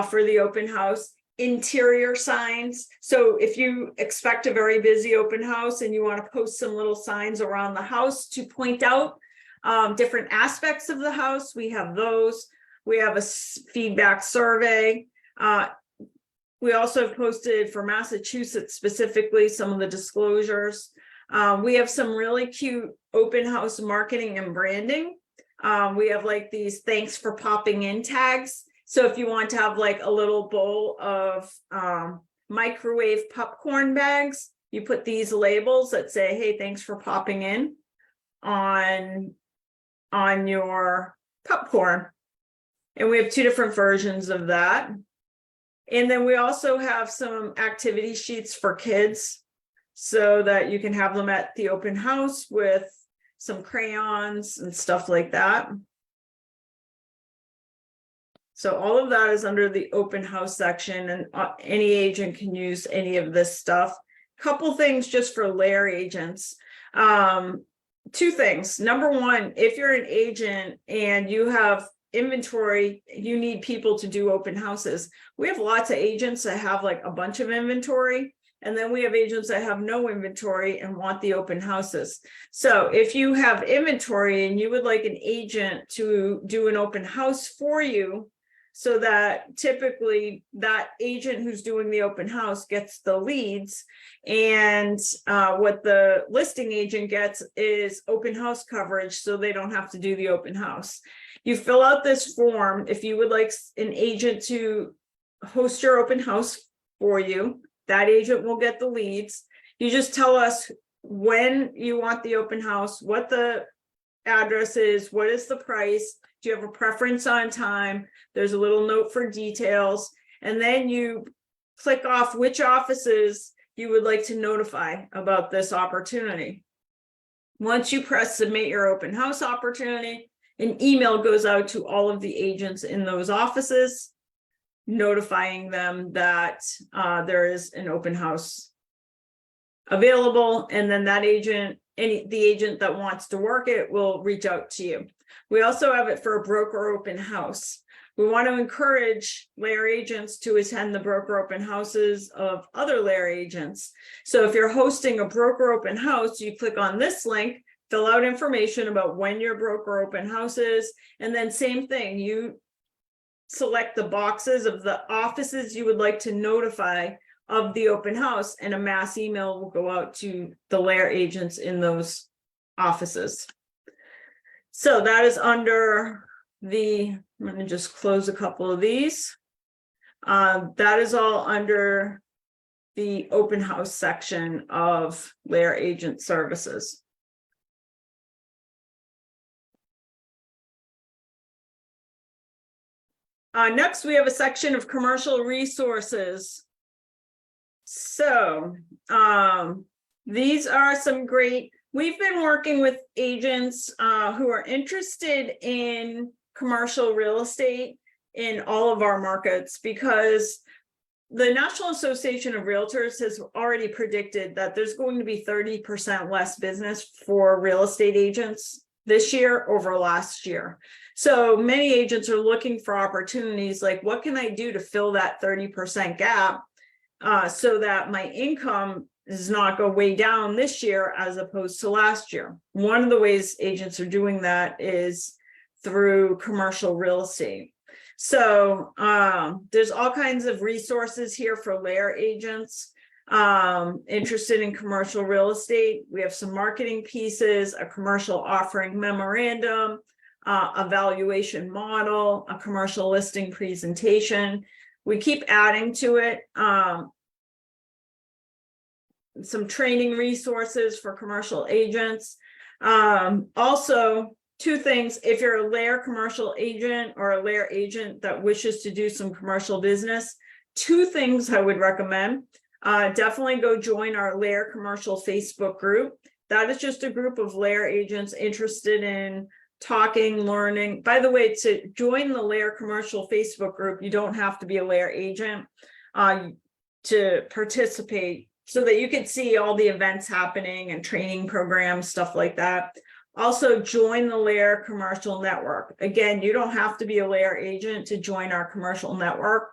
for the open house, interior signs. So if you expect a very busy open house and you want to post some little signs around the house to point out different aspects of the house, we have those. We have a feedback survey. We also have posted for Massachusetts specifically some of the disclosures. We have some really cute open house marketing and branding. We have like these thanks for popping in tags. So if you want to have like a little bowl of microwave popcorn bags, you put these labels that say, hey, thanks for popping in on your popcorn. And we have 2 different versions of that. And then we also have some activity sheets for kids so that you can have them at the open house with some crayons and stuff like that. So all of that is under the open house section, and any agent can use any of this stuff. Couple things just for LAER agents. 2 things. Number one, if you're an agent and you have inventory, you need people to do open houses. We have lots of agents that have like a bunch of inventory, and then we have agents that have no inventory and want the open houses. So if you have inventory and you would like an agent to do an open house for you, so that typically that agent who's doing the open house gets the leads, and what the listing agent gets is open house coverage, so they don't have to do the open house. You fill out this form if you would like an agent to host your open house for you. That agent will get the leads. You just tell us when you want the open house, what the address is, what is the price, do you have a preference on time? There's a little note for details, and then you click off which offices you would like to notify about this opportunity. Once you press submit your open house opportunity, an email goes out to all of the agents in those offices, notifying them that there is an open house available, and then that agent, the agent that wants to work it, will reach out to you. We also have it for a broker open house. We want to encourage LAER agents to attend the broker open houses of other LAER agents. So if you're hosting a broker open house, you click on this link, fill out information about when your broker open house is, and then same thing, you select the boxes of the offices you would like to notify of the open house, and a mass email will go out to the LAER agents in those offices. So that is under the, I'm going to just close a couple of these. That is all under the open house section of LAER agent services. Next, we have a section of commercial resources. So these are some great, we've been working with agents who are interested in commercial real estate in all of our markets, because the National Association of Realtors has already predicted that there's going to be 30% less business for real estate agents this year over last year. So many agents are looking for opportunities like, what can I do to fill that 30% gap so that my income does not go way down this year as opposed to last year? One of the ways agents are doing that is through commercial real estate. So there's all kinds of resources here for LAER agents interested in commercial real estate. We have some marketing pieces, a commercial offering memorandum, a valuation model, a commercial listing presentation. We keep adding to it. Some training resources for commercial agents. Also, two things: if you're a LAER commercial agent or a LAER agent that wishes to do some commercial business, two things I would recommend. Definitely go join our LAER commercial Facebook group. That is just a group of LAER agents interested in talking, learning. By the way, to join the LAER commercial Facebook group, you don't have to be a LAER agent to participate, so that you can see all the events happening and training programs, stuff like that. Also, join the LAER commercial network. Again, you don't have to be a LAER agent to join our commercial network.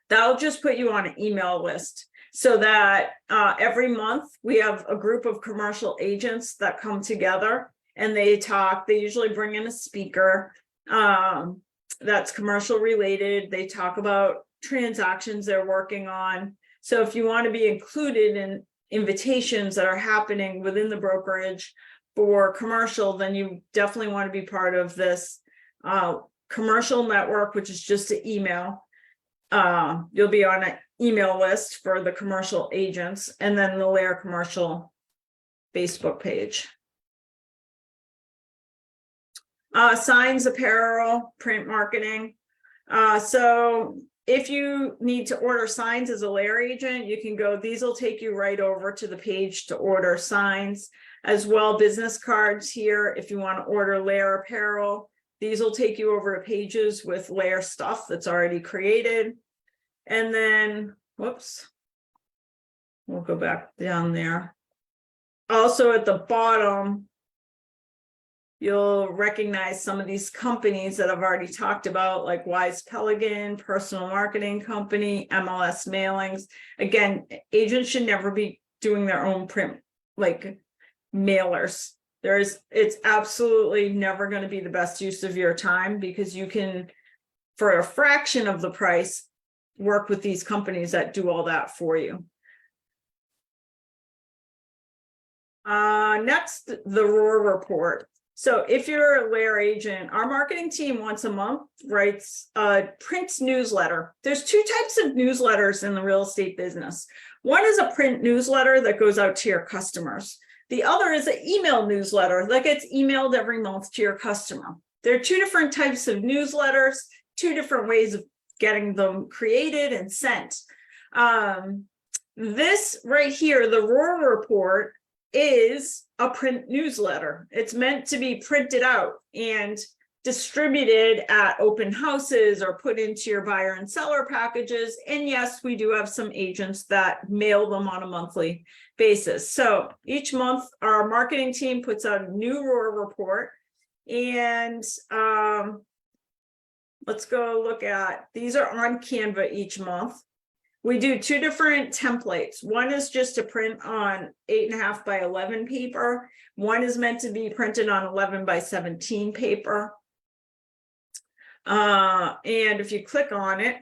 That'll just put you on an email list, so that every month we have a group of commercial agents that come together and they talk. They usually bring in a speaker that's commercial related. They talk about transactions they're working on. So if you want to be included in invitations that are happening within the brokerage for commercial, then you definitely want to be part of this commercial network, which is just an email. You'll be on an email list for the commercial agents, and then the LAER commercial Facebook page. Signs, apparel, print marketing. So if you need to order signs as a LAER agent, you can go, these will take you right over to the page to order signs. As well, business cards here. If you want to order LAER apparel, these will take you over to pages with LAER stuff that's already created. And then, whoops, we'll go back down there. Also at the bottom, you'll recognize some of these companies that I've already talked about, like Wise Pelican, Personal Marketing Company, MLS Mailings. Again, agents should never be doing their own print, like mailers. It's absolutely never going to be the best use of your time, because you can, for a fraction of the price, work with these companies that do all that for you. Next, the ROAR report. So if you're a LAER agent, our marketing team once a month writes a print newsletter. There's two types of newsletters in the real estate business. One is a print newsletter that goes out to your customers. The other is an email newsletter that gets emailed every month to your customer. There are two different types of newsletters, two different ways of getting them created and sent. This right here, the ROAR report, is a print newsletter. It's meant to be printed out and distributed at open houses or put into your buyer and seller packages. And yes, we do have some agents that mail them on a monthly basis. So each month, our marketing team puts out a new ROAR report. And let's go look at, these are on Canva each month. We do two different templates. One is just to print on 8.5 by 11 paper. One is meant to be printed on 11 by 17 paper. And if you click on it,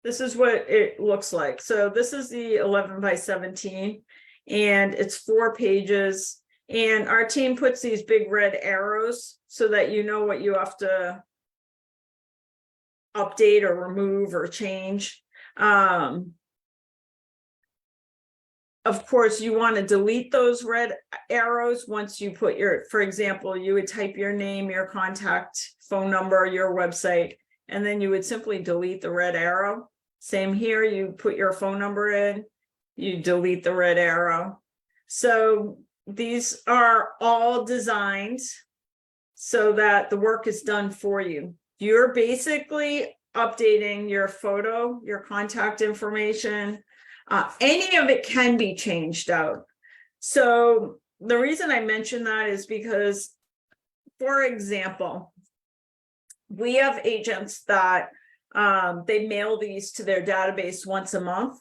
this is what it looks like. So this is the 11 by 17, and it's 4 pages. And our team puts these big red arrows so that you know what you have to update or remove or change. Of course, you want to delete those red arrows once you put your, for example, you would type your name, your contact phone number, your website, and then you would simply delete the red arrow. Same here, you put your phone number in, you delete the red arrow. So these are all designed so that the work is done for you. You're basically updating your photo, your contact information. Any of it can be changed out. So the reason I mention that is because, for example, we have agents that they mail these to their database once a month.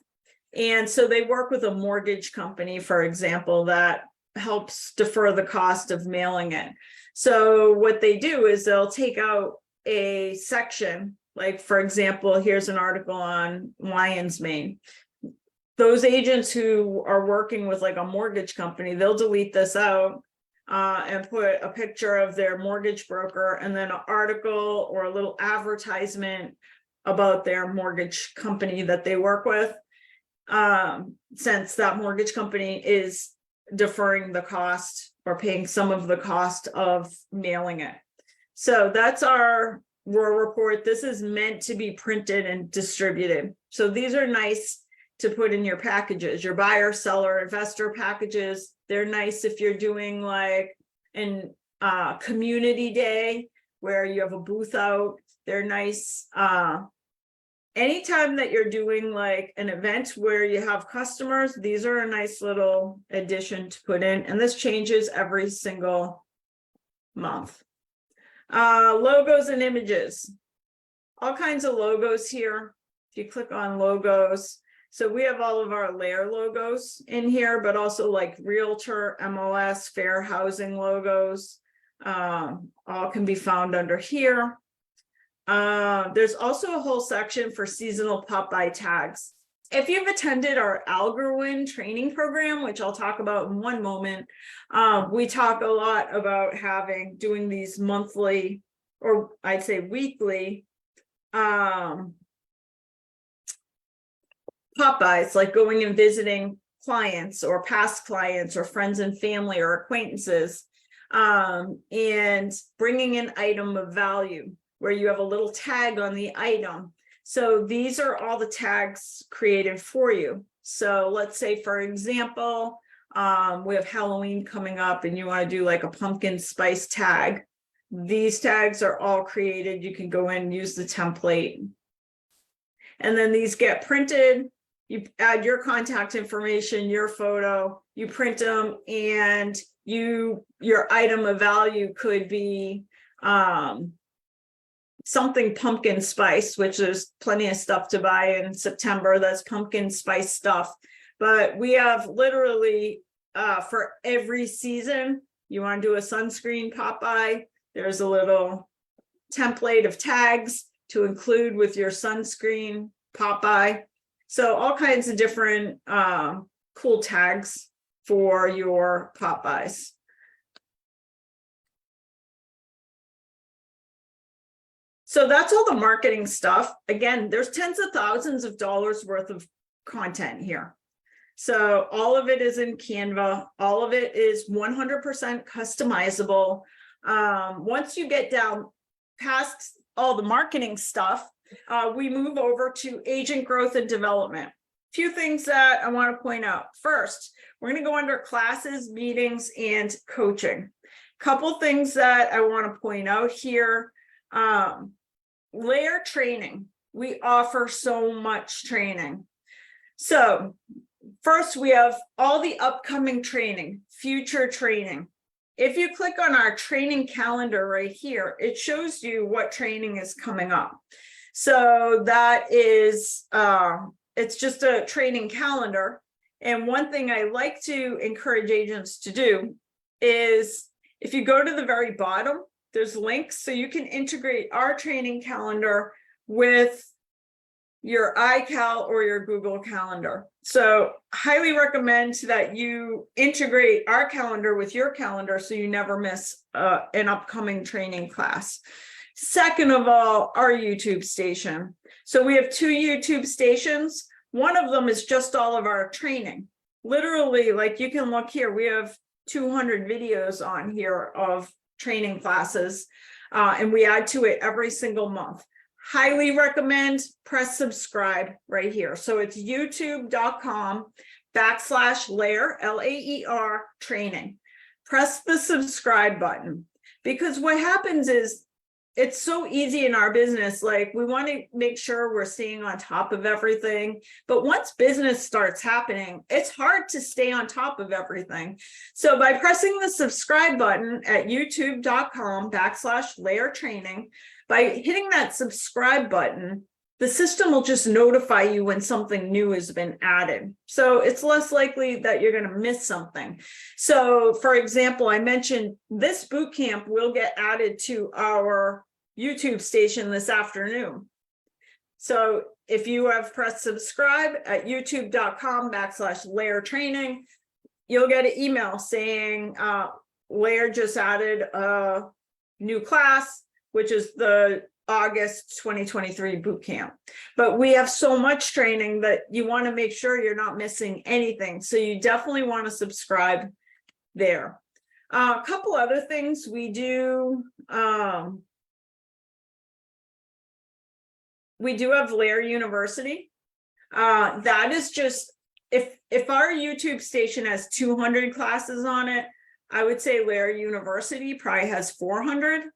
And so they work with a mortgage company, for example, that helps defer the cost of mailing it. So what they do is they'll take out a section, like, for example, here's an article on Lions Mane. Those agents who are working with like a mortgage company, they'll delete this out and put a picture of their mortgage broker and then an article or a little advertisement about their mortgage company that they work with, since that mortgage company is deferring the cost or paying some of the cost of mailing it. So that's our ROAR report. This is meant to be printed and distributed. So these are nice to put in your packages, your buyer, seller, investor packages. They're nice if you're doing like an community day where you have a booth out. They're nice. Anytime that you're doing like an event where you have customers, these are a nice little addition to put in. And this changes every single month. Logos and images, all kinds of logos here. If you click on logos, so we have all of our LAER logos in here, but also like Realtor, MLS, Fair Housing logos, all can be found under here. There's also a whole section for seasonal pop-by tags. If you've attended our Algorwin training program, which I'll talk about in one moment, we talk a lot about doing these monthly, or I'd say weekly, pop-bys, like going and visiting clients or past clients or friends and family or acquaintances, and bringing an item of value where you have a little tag on the item. So these are all the tags created for you. So let's say, for example, we have Halloween coming up and you want to do like a pumpkin spice tag. These tags are all created. You can go in and use the template. And then these get printed. You add your contact information, your photo, you print them, and your item of value could be something pumpkin spice, which there's plenty of stuff to buy in September. That's pumpkin spice stuff. But we have literally for every season, you want to do a sunscreen pop-by, there's a little template of tags to include with your sunscreen pop-by. So all kinds of different cool tags for your pop-bys. So that's all the marketing stuff. Again, there's tens of thousands of dollars worth of content here. So all of it is in Canva. All of it is 100% customizable. Once you get down past all the marketing stuff, we move over to agent growth and development. A few things that I want to point out. First, we're going to go under classes, meetings, and coaching. Couple things that I want to point out here. LAER training. We offer so much training. So first, we have all the upcoming training, future training. If you click on our training calendar right here, it shows you what training is coming up. So that is, it's just a training calendar. And one thing I like to encourage agents to do is if you go to the very bottom, there's links so you can integrate our training calendar with your iCal or your Google Calendar. So highly recommend that you integrate our calendar with your calendar so you never miss an upcoming training class. Second of all, our YouTube station. So we have 2 YouTube stations. One of them is just all of our training. Literally, like you can look here, we have 200 videos on here of training classes, and we add to it every single month. Highly recommend press subscribe right here. So it's youtube.com/LAER, LAER training. Press the subscribe button, because what happens is it's so easy in our business. Like, we want to make sure we're staying on top of everything. But once business starts happening, it's hard to stay on top of everything. So by pressing the subscribe button at youtube.com/LAER training, by hitting that subscribe button, the system will just notify you when something new has been added. So it's less likely that you're going to miss something. So for example, I mentioned this boot camp will get added to our YouTube station this afternoon. So if you have pressed subscribe at youtube.com/LAER training, you'll get an email saying LAER just added a new class, which is the August 2023 boot camp. But we have so much training that you want to make sure you're not missing anything. So you definitely want to subscribe there. A couple other things we do. We do have LAER University. That is just, if our YouTube station has 200 classes on it, I would say LAER University probably has 400.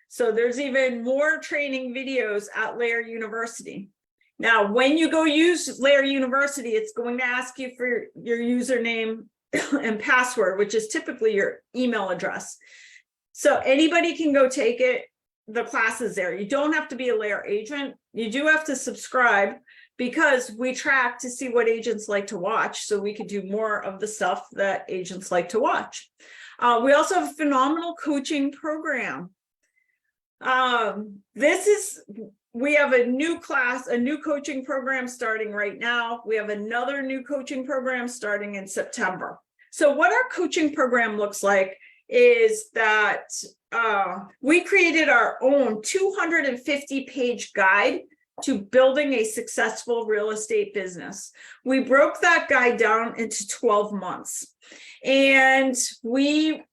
So there's even more training videos at LAER University. Now, when you go use LAER University, it's going to ask you for your username and password, which is typically your email address. So anybody can go take it. The classes there. You don't have to be a LAER agent. You do have to subscribe, because we track to see what agents like to watch, so we could do more of the stuff that agents like to watch. We also have a phenomenal coaching program. We have a new class, a new coaching program starting right now. We have another new coaching program starting in September. So what our coaching program looks like is that we created our own 250-page guide to building a successful real estate business. We broke that guide down into 12 months. And we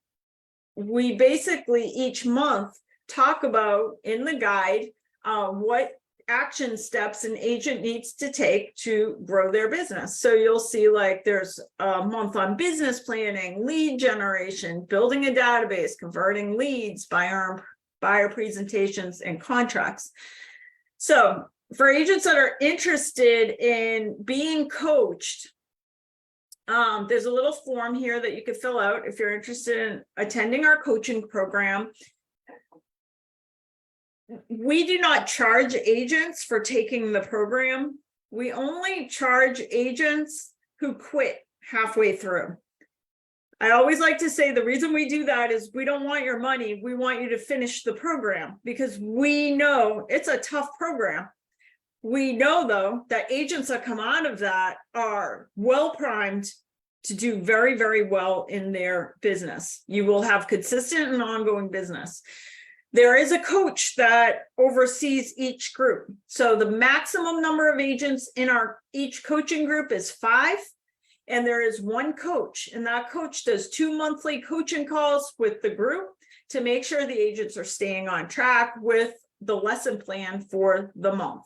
basically each month talk about in the guide what action steps an agent needs to take to grow their business. So you'll see, like, there's a month on business planning, lead generation, building a database, converting leads, buyer presentations, and contracts. So for agents that are interested in being coached, there's a little form here that you could fill out if you're interested in attending our coaching program. We do not charge agents for taking the program. We only charge agents who quit halfway through. I always like to say the reason we do that is we don't want your money. We want you to finish the program, because we know it's a tough program. We know, though, that agents that come out of that are well primed to do very, very well in their business. You will have consistent and ongoing business. There is a coach that oversees each group. So the maximum number of agents in each coaching group is 5. And there is one coach, and that coach does 2 monthly coaching calls with the group to make sure the agents are staying on track with the lesson plan for the month.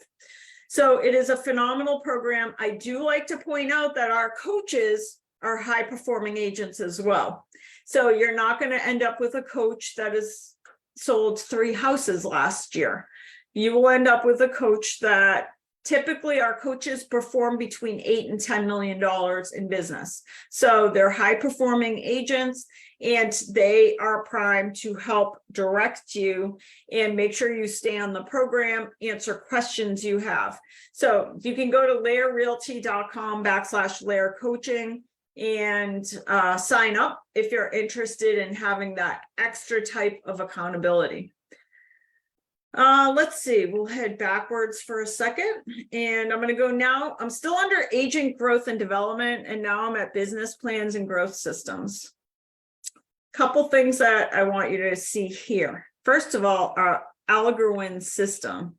So it is a phenomenal program. I do like to point out that our coaches are high performing agents as well. So you're not going to end up with a coach that is sold 3 houses last year. You will end up with a coach that typically our coaches perform between $8 and $10 million in business. So they're high performing agents, and they are primed to help direct you and make sure you stay on the program, answer questions you have. So you can go to laerrealty.com/LAER coaching and sign up if you're interested in having that extra type of accountability. Let's see, we'll head backwards for a second, and I'm going to go now. I'm still under agent growth and development, and now I'm at business plans and growth systems. Couple things that I want you to see here. First of all, our Algorand system.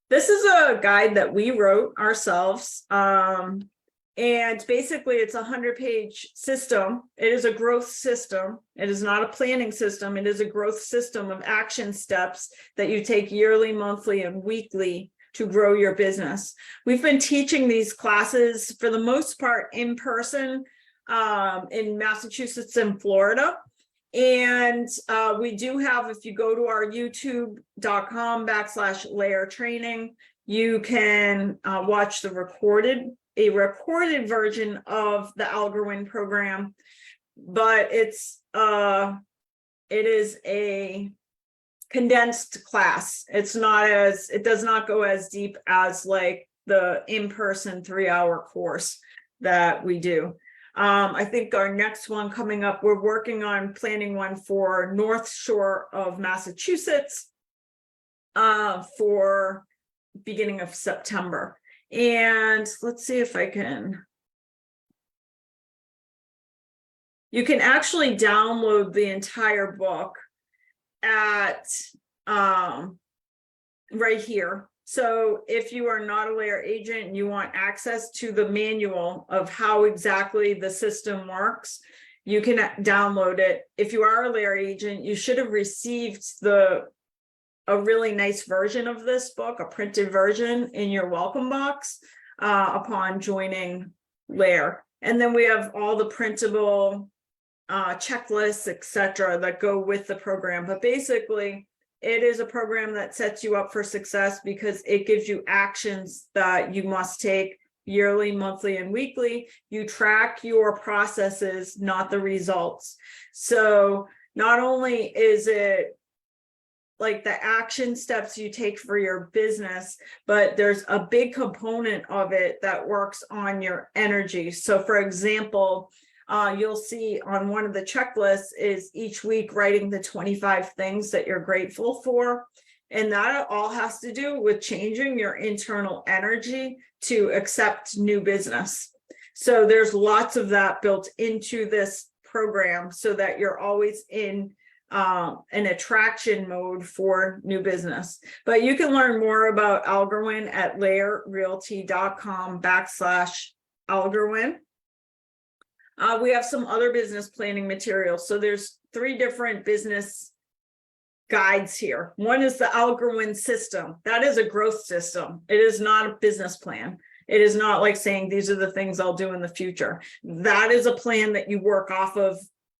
This is a guide that we wrote ourselves. And basically it's a 100-page system. It is a growth system. It is not a planning system. It is a growth system of action steps that you take yearly, monthly, and weekly to grow your business. We've been teaching these classes for the most part in person in Massachusetts and Florida. And we do have, if you go to our youtube.com/LAER training, you can watch the recorded version of the Algorand program, but it is a condensed class. It does not go as deep as like the in-person 3-hour course that we do. I think our next one coming up, we're working on planning one for North Shore of Massachusetts for beginning of September. And let's see if I can. You can actually download the entire book at right here. So if you are not a LAER agent and you want access to the manual of how exactly the system works, you can download it. If you are a LAER agent, you should have received a really nice version of this book, a printed version in your welcome box upon joining LAER. And then we have all the printable checklists, etc., that go with the program. But basically, it is a program that sets you up for success because it gives you actions that you must take yearly, monthly, and weekly. You track your processes, not the results. So not only is it like the action steps you take for your business, but there's a big component of it that works on your energy. So for example, you'll see on one of the checklists is each week writing the 25 things that you're grateful for. And that all has to do with changing your internal energy to accept new business. So there's lots of that built into this program so that you're always in an attraction mode for new business. But you can learn more about Algorand at laerrealty.com/Algorand. We have some other business planning materials. So there's 3 different business guides here. One is the Algorand system. That is a growth system. It is not a business plan. It is not like saying these are the things I'll do in the future. That is a plan that you work off of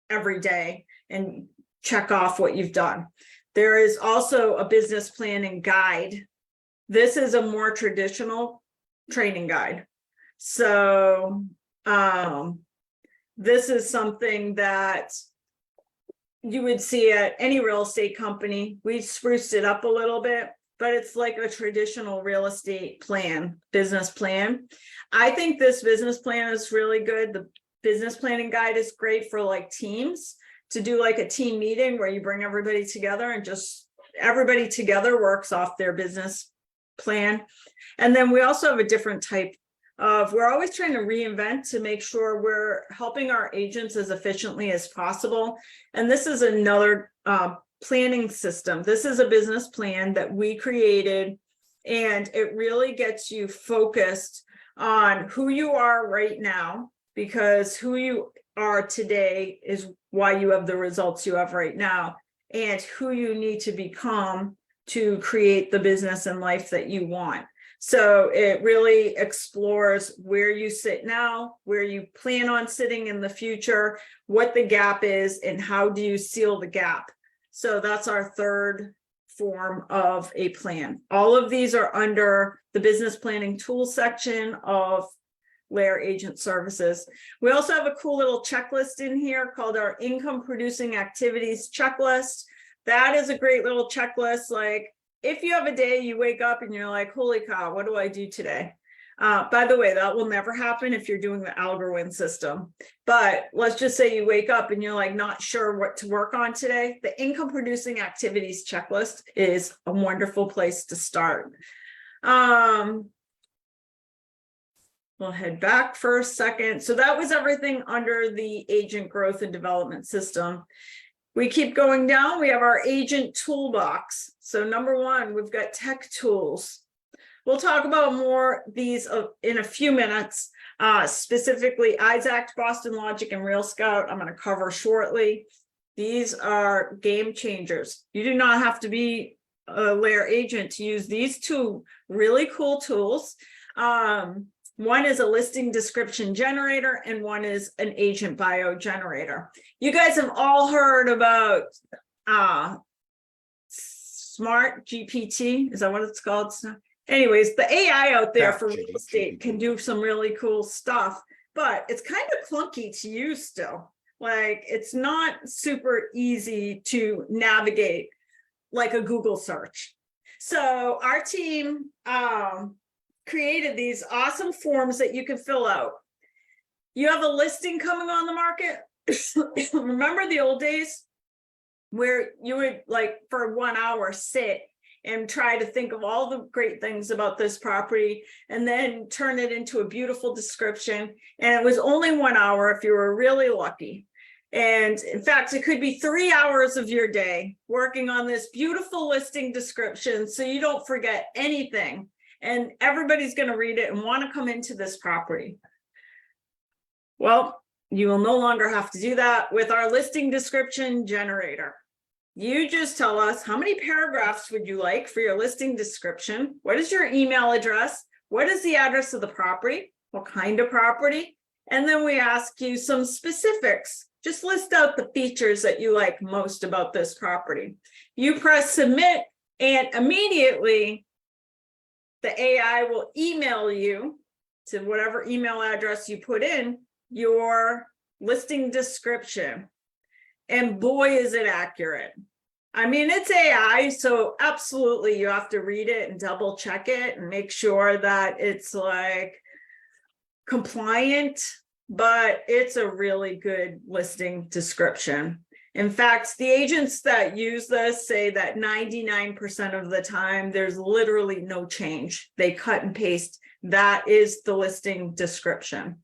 every day and check off what you've done. There is also a business planning guide. This is a more traditional training guide. So this is something that you would see at any real estate company. We spruced it up a little bit, but it's like a traditional real estate plan, business plan. I think this business plan is really good. The business planning guide is great for like teams, to do like a team meeting where you bring everybody together and just everybody together works off their business plan. And then we also have a different type of, we're always trying to reinvent to make sure we're helping our agents as efficiently as possible. And this is another planning system. This is a business plan that we created, and it really gets you focused on who you are right now, because who you are today is why you have the results you have right now, and who you need to become to create the business and life that you want. So it really explores where you sit now, where you plan on sitting in the future, what the gap is, and how do you seal the gap. So that's our third form of a plan. All of these are under the business planning tools section of LAER Agent Services. We also have a cool little checklist in here called our income producing activities checklist. That is a great little checklist. Like if you have a day you wake up and you're like, holy cow, what do I do today? By the way, that will never happen if you're doing the Algorand system. But let's just say you wake up and you're like not sure what to work on today. The income producing activities checklist is a wonderful place to start. We'll head back for a second. So that was everything under the agent growth and development system. We keep going down. We have our agent toolbox. So number one, we've got tech tools. We'll talk about more these in a few minutes, specifically ISAC, Boston Logic, and Real Scout. I'm going to cover shortly. These are game changers. You do not have to be a LAER agent to use these two really cool tools. One is a listing description generator and one is an agent bio generator. You guys have all heard about Smart GPT. Is that what it's called? Anyways, the AI out there for real estate can do some really cool stuff, but it's kind of clunky to use still. Like, it's not super easy to navigate like a Google search. So our team created these awesome forms that you can fill out. You have a listing coming on the market. Remember the old days where you would, like, for 1 hour sit and try to think of all the great things about this property and then turn it into a beautiful description. And it was only 1 hour if you were really lucky. And in fact, it could be 3 hours of your day working on this beautiful listing description so you don't forget anything. And everybody's going to read it and want to come into this property. Well, you will no longer have to do that with our listing description generator. You just tell us how many paragraphs would you like for your listing description? What is your email address? What is the address of the property? What kind of property? And then we ask you some specifics. Just list out the features that you like most about this property. You press submit and immediately the AI will email you to whatever email address you put in your listing description. And boy, is it accurate. I mean, it's AI, so absolutely you have to read it and double check it and make sure that it's like compliant, but it's a really good listing description. In fact, the agents that use this say that 99% of the time, there's literally no change. They cut and paste. That is the listing description.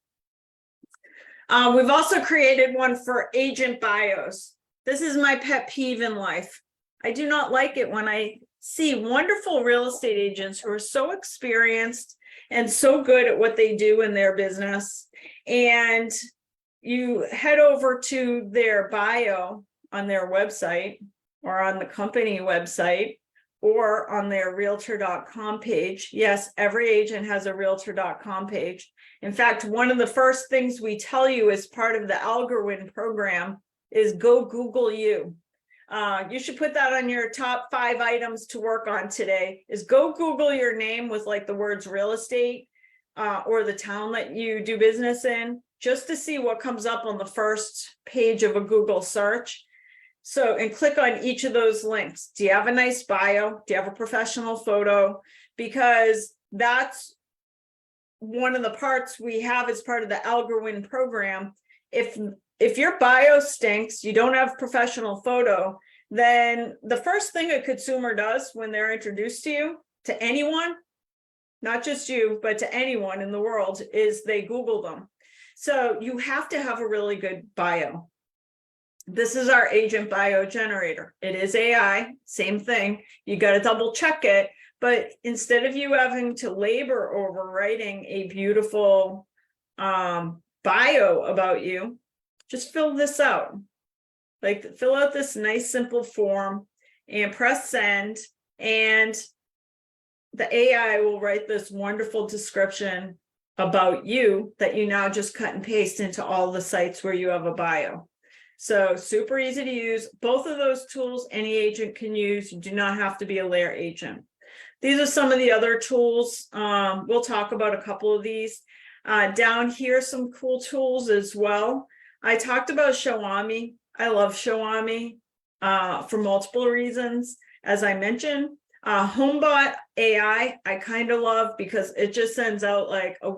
We've also created one for agent bios. This is my pet peeve in life. I do not like it when I see wonderful real estate agents who are so experienced and so good at what they do in their business. And you head over to their bio on their website or on the company website or on their realtor.com page. Yes, every agent has a realtor.com page. In fact, one of the first things we tell you as part of the Algorand program is go Google you. You should put that on your top 5 items to work on today, is go Google your name with like the words real estate or the town that you do business in, just to see what comes up on the first page of a Google search. So, and click on each of those links. Do you have a nice bio? Do you have a professional photo? Because that's one of the parts we have as part of the Algorand program. If your bio stinks, you don't have professional photo, then the first thing a consumer does when they're introduced to you, to anyone, not just you, but to anyone in the world, is they Google them. So you have to have a really good bio. This is our agent bio generator. It is AI, same thing. You got to double check it. But instead of you having to labor over writing a beautiful bio about you, just fill this out. Like, fill out this nice, simple form and press send. And the AI will write this wonderful description about you that you now just cut and paste into all the sites where you have a bio. So super easy to use. Both of those tools any agent can use. You do not have to be a LAER agent. These are some of the other tools. We'll talk about a couple of these. Down here, some cool tools as well. I talked about Xiaomi. I love Xiaomi for multiple reasons. As I mentioned, HomeBot AI, I kind of love because it just sends out like a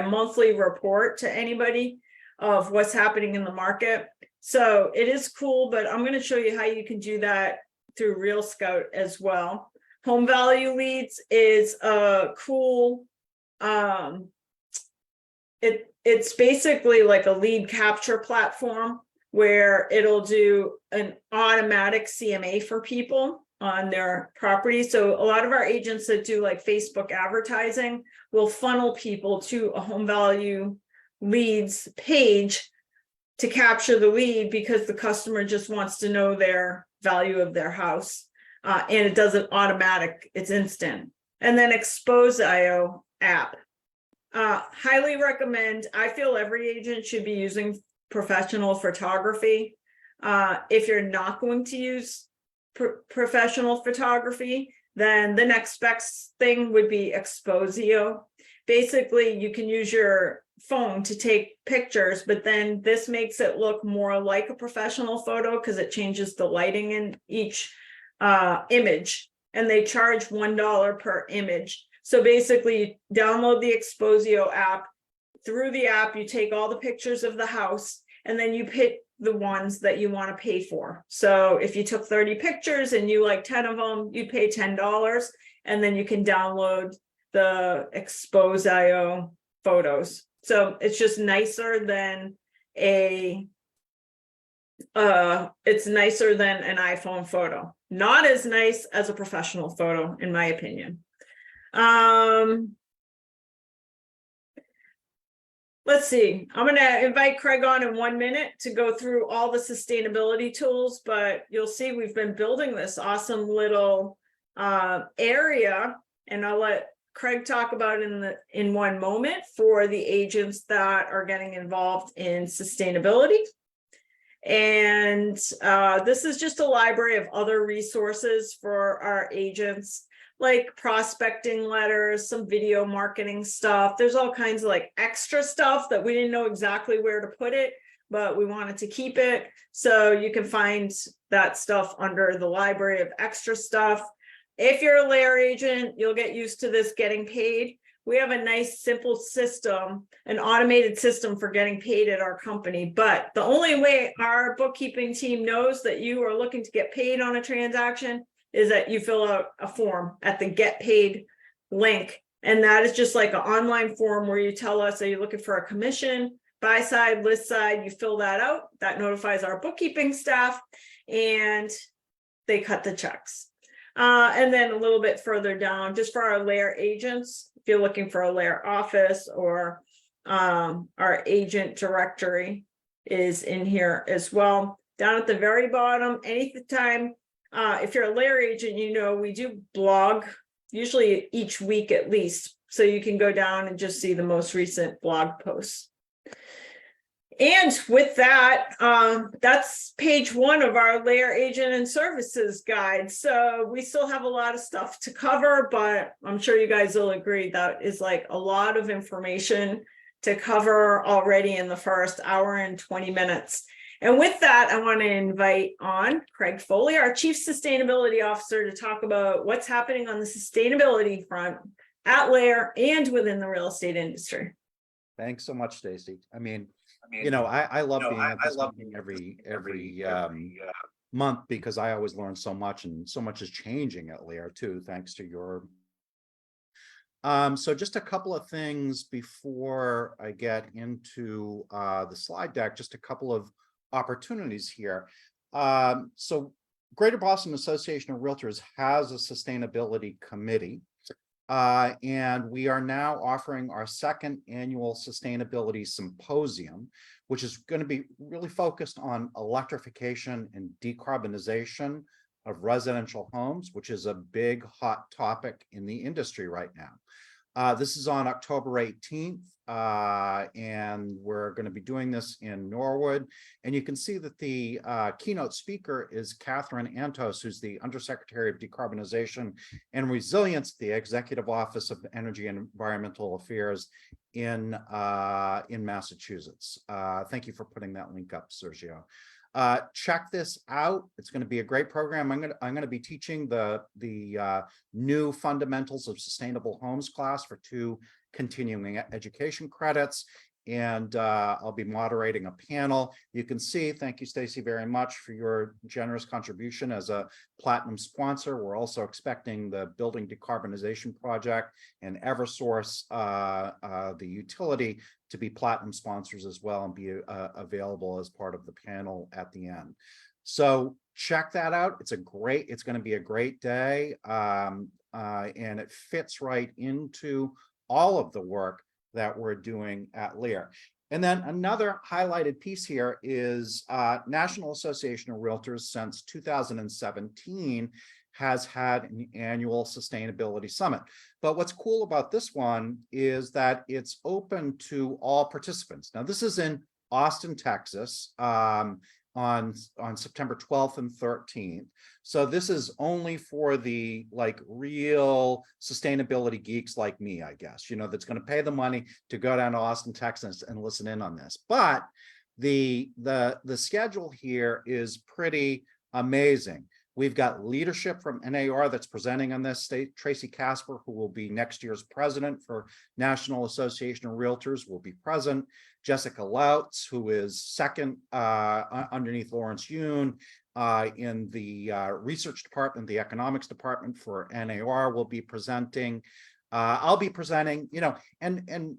monthly report to anybody of what's happening in the market. So it is cool, but I'm going to show you how you can do that through Real Scout as well. Home Value Leads is a cool, it's basically like a lead capture platform where it'll do an automatic CMA for people on their property. So a lot of our agents that do like Facebook advertising will funnel people to a Home Value Leads page to capture the lead because the customer just wants to know their value of their house. And it does it automatic, it's instant. And then Expose.io app. Highly recommend. I feel every agent should be using professional photography. If you're not going to use professional photography, then the next best thing would be Exposio. Basically, you can use your phone to take pictures, but then this makes it look more like a professional photo because it changes the lighting in each image, and they charge $1 per image. So basically, you download the Exposio app. Through the app, you take all the pictures of the house, and then you pick the ones that you want to pay for. So if you took 30 pictures and you like 10 of them, you pay $10, and then you can download the Expose.io photos. So it's just nicer than it's nicer than an iPhone photo. Not as nice as a professional photo, in my opinion. Let's see. I'm going to invite Craig on in 1 minute to go through all the sustainability tools, but you'll see we've been building this awesome little area, and I'll let Craig talk about it in one moment for the agents that are getting involved in sustainability. And this is just a library of other resources for our agents, like prospecting letters, some video marketing stuff. There's all kinds of like extra stuff that we didn't know exactly where to put it, but we wanted to keep it. So you can find that stuff under the library of extra stuff. If you're a LAER agent, you'll get used to this getting paid. We have a nice, simple system, an automated system for getting paid at our company. But the only way our bookkeeping team knows that you are looking to get paid on a transaction is that you fill out a form at the Get Paid link. And that is just like an online form where you tell us, are you looking for a commission, buy side, list side? You fill that out. That notifies our bookkeeping staff, and they cut the checks. And then a little bit further down, just for our LAER agents, if you're looking for a LAER office, or our agent directory is in here as well. Down at the very bottom, anytime, if you're a LAER agent, you know we do blog, usually each week at least. So you can go down and just see the most recent blog posts. And with that, that's page 1 of our LAER agent and services guide. So we still have a lot of stuff to cover, but I'm sure you guys will agree that is like a lot of information to cover already in the first hour and 20 minutes. And with that, I want to invite on Craig Foley, our Chief Sustainability Officer, to talk about what's happening on the sustainability front at LAER and within the real estate industry. Thanks so much, Stacy. I mean, you know, I love being at this meeting every month, because I always learn so much, and so much is changing at LAER too, thanks to your. So just a couple of things before I get into the slide deck, just a couple of opportunities here. So Greater Boston Association of Realtors has a sustainability committee. And we are now offering our second annual sustainability symposium, which is going to be really focused on electrification and decarbonization of residential homes, which is a big hot topic in the industry right now. This is on October 18th, and we're going to be doing this in Norwood. And you can see that the keynote speaker is Catherine Antos, who's the Undersecretary of Decarbonization and Resilience, the Executive Office of Energy and Environmental Affairs in Massachusetts. Thank you for putting that link up, Sergio. Check this out. It's going to be a great program. I'm going to be teaching the new fundamentals of sustainable homes class for 2 continuing education credits. And I'll be moderating a panel. You can see, thank you, Stacy, very much for your generous contribution as a platinum sponsor. We're also expecting the Building Decarbonization Project and Eversource, the utility, to be platinum sponsors as well and be available as part of the panel at the end. So check that out. It's going to be a great day. And it fits right into all of the work that we're doing at LAER. And then another highlighted piece here is National Association of Realtors since 2017 has had an annual sustainability summit. But what's cool about this one is that it's open to all participants. Now, this is in Austin, Texas, on September 12th and 13th. So this is only for the real sustainability geeks like me, I guess, that's going to pay the money to go down to Austin, Texas and listen in on this. But the schedule here is pretty amazing. We've got leadership from LAER that's presenting on this. Tracy Casper, who will be next year's president for National Association of Realtors, will be present. Jessica Lautz, who is second underneath Lawrence Yoon in the research department, the economics department for LAER, will be presenting. I'll be presenting, and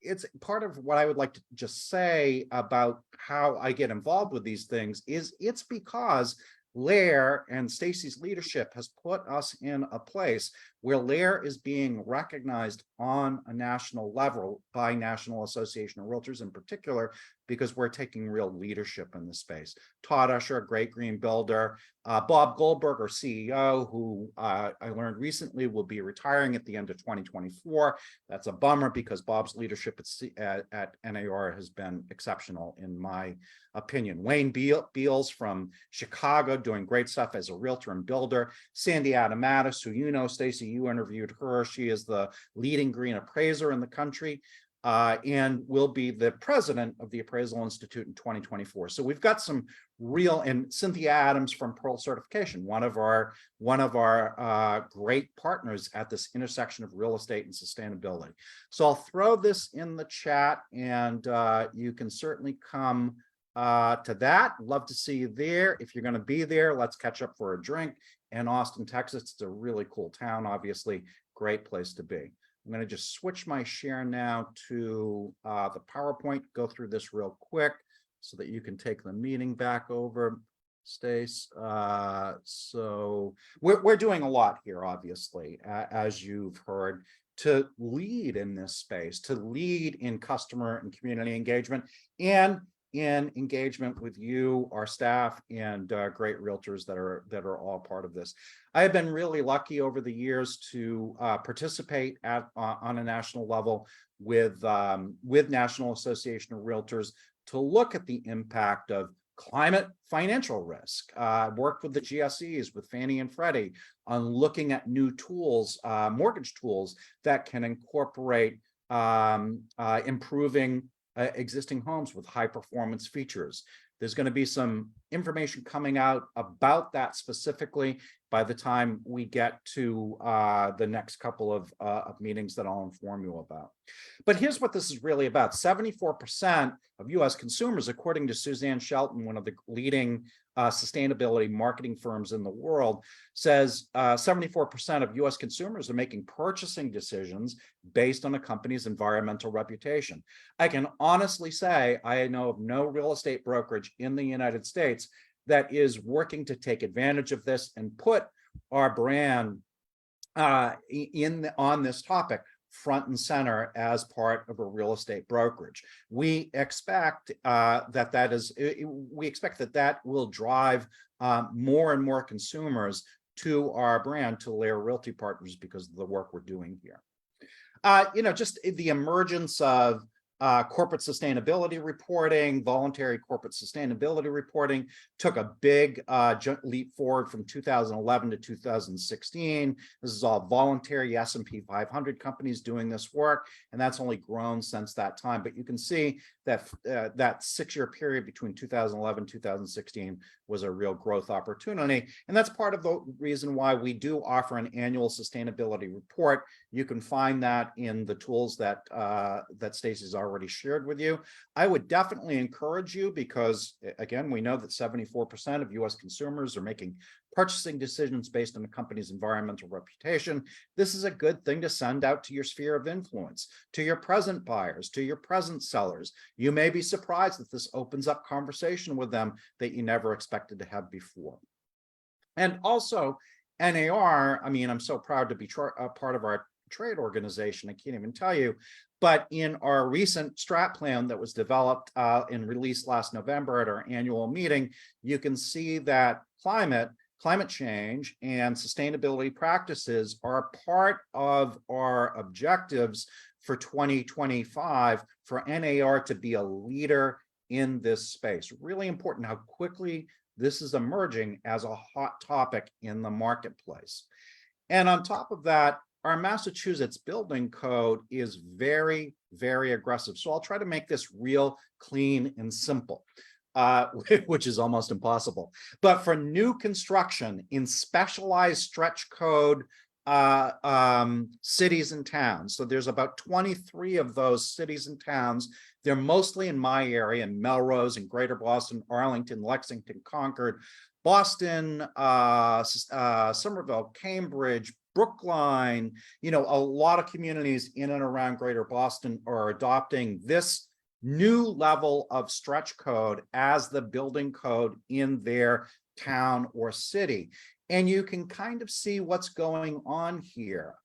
it's part of what I would like to just say about how I get involved with these things is it's because LAER and Stacy's leadership has put us in a place where LAER is being recognized on a national level by National Association of Realtors in particular, because we're taking real leadership in this space. Todd Usher, a great green builder, Bob Goldberg, our CEO, who I learned recently will be retiring at the end of 2024. That's a bummer because Bob's leadership at LAER has been exceptional in my opinion. Wayne Beals from Chicago doing great stuff as a realtor and builder. Sandy Adamatis, who Stacy, you interviewed her. She is the leading green appraiser in the country. And will be the president of the Appraisal Institute in 2024. So we've got some real, and Cynthia Adams from Pearl Certification, one of our great partners at this intersection of real estate and sustainability. So I'll throw this in the chat, and you can certainly come to that. Love to see you there. If you're going to be there, let's catch up for a drink. And Austin, Texas, it's a really cool town, obviously, great place to be. I'm going to just switch my share now to the PowerPoint, go through this real quick so that you can take the meeting back over, Stace. So we're doing a lot here, obviously, as you've heard, to lead in this space, to lead in customer and community engagement, and in engagement with you, our staff, and great realtors that are all part of this. I have been really lucky over the years to participate on a national level with National Association of Realtors to look at the impact of climate financial risk. Worked with the GSEs, with Fannie and Freddie, on looking at new tools, mortgage tools that can incorporate improving existing homes with high performance features. There's going to be some information coming out about that specifically by the time we get to the next couple of meetings that I'll inform you about. But here's what this is really about. 74% of US consumers, according to Suzanne Shelton, one of the leading sustainability marketing firms in the world, says 74% of US consumers are making purchasing decisions based on a company's environmental reputation. I can honestly say I know of no real estate brokerage in the United States that is working to take advantage of this and put our brand on this topic front and center as part of a real estate brokerage. We expect that will drive more and more consumers to our brand, to LAER Realty Partners, because of the work we're doing here. Just the emergence of corporate sustainability reporting, voluntary corporate sustainability reporting took a big leap forward from 2011 to 2016. This is all voluntary S&P 500 companies doing this work, and that's only grown since that time. But you can see that that 6-year period between 2011 and 2016 was a real growth opportunity. And that's part of the reason why we do offer an annual sustainability report. You can find that in the tools that that Stacey's already shared with you. I would definitely encourage you, because again, we know that 74% of US consumers are making purchasing decisions based on the company's environmental reputation. This is a good thing to send out to your sphere of influence, to your present buyers, to your present sellers. You may be surprised that this opens up conversation with them that you never expected to have before. And also, NAR, I mean, I'm so proud to be a part of our trade organization, I can't even tell you, but in our recent strat plan that was developed and released last November at our annual meeting, you can see that climate change and sustainability practices are part of our objectives for 2025 for NAR to be a leader in this space. Really important how quickly this is emerging as a hot topic in the marketplace. And on top of that, our Massachusetts building code is very, very aggressive. So I'll try to make this real clean and simple, which is almost impossible. But for new construction in specialized stretch code cities and towns, so there's about 23 of those cities and towns. They're mostly in my area, in Melrose and Greater Boston, Arlington, Lexington, Concord, Boston, Somerville, Cambridge, Brookline, you know, a lot of communities in and around Greater Boston are adopting this new level of stretch code as the building code in their town or city. And you can kind of see what's going on here.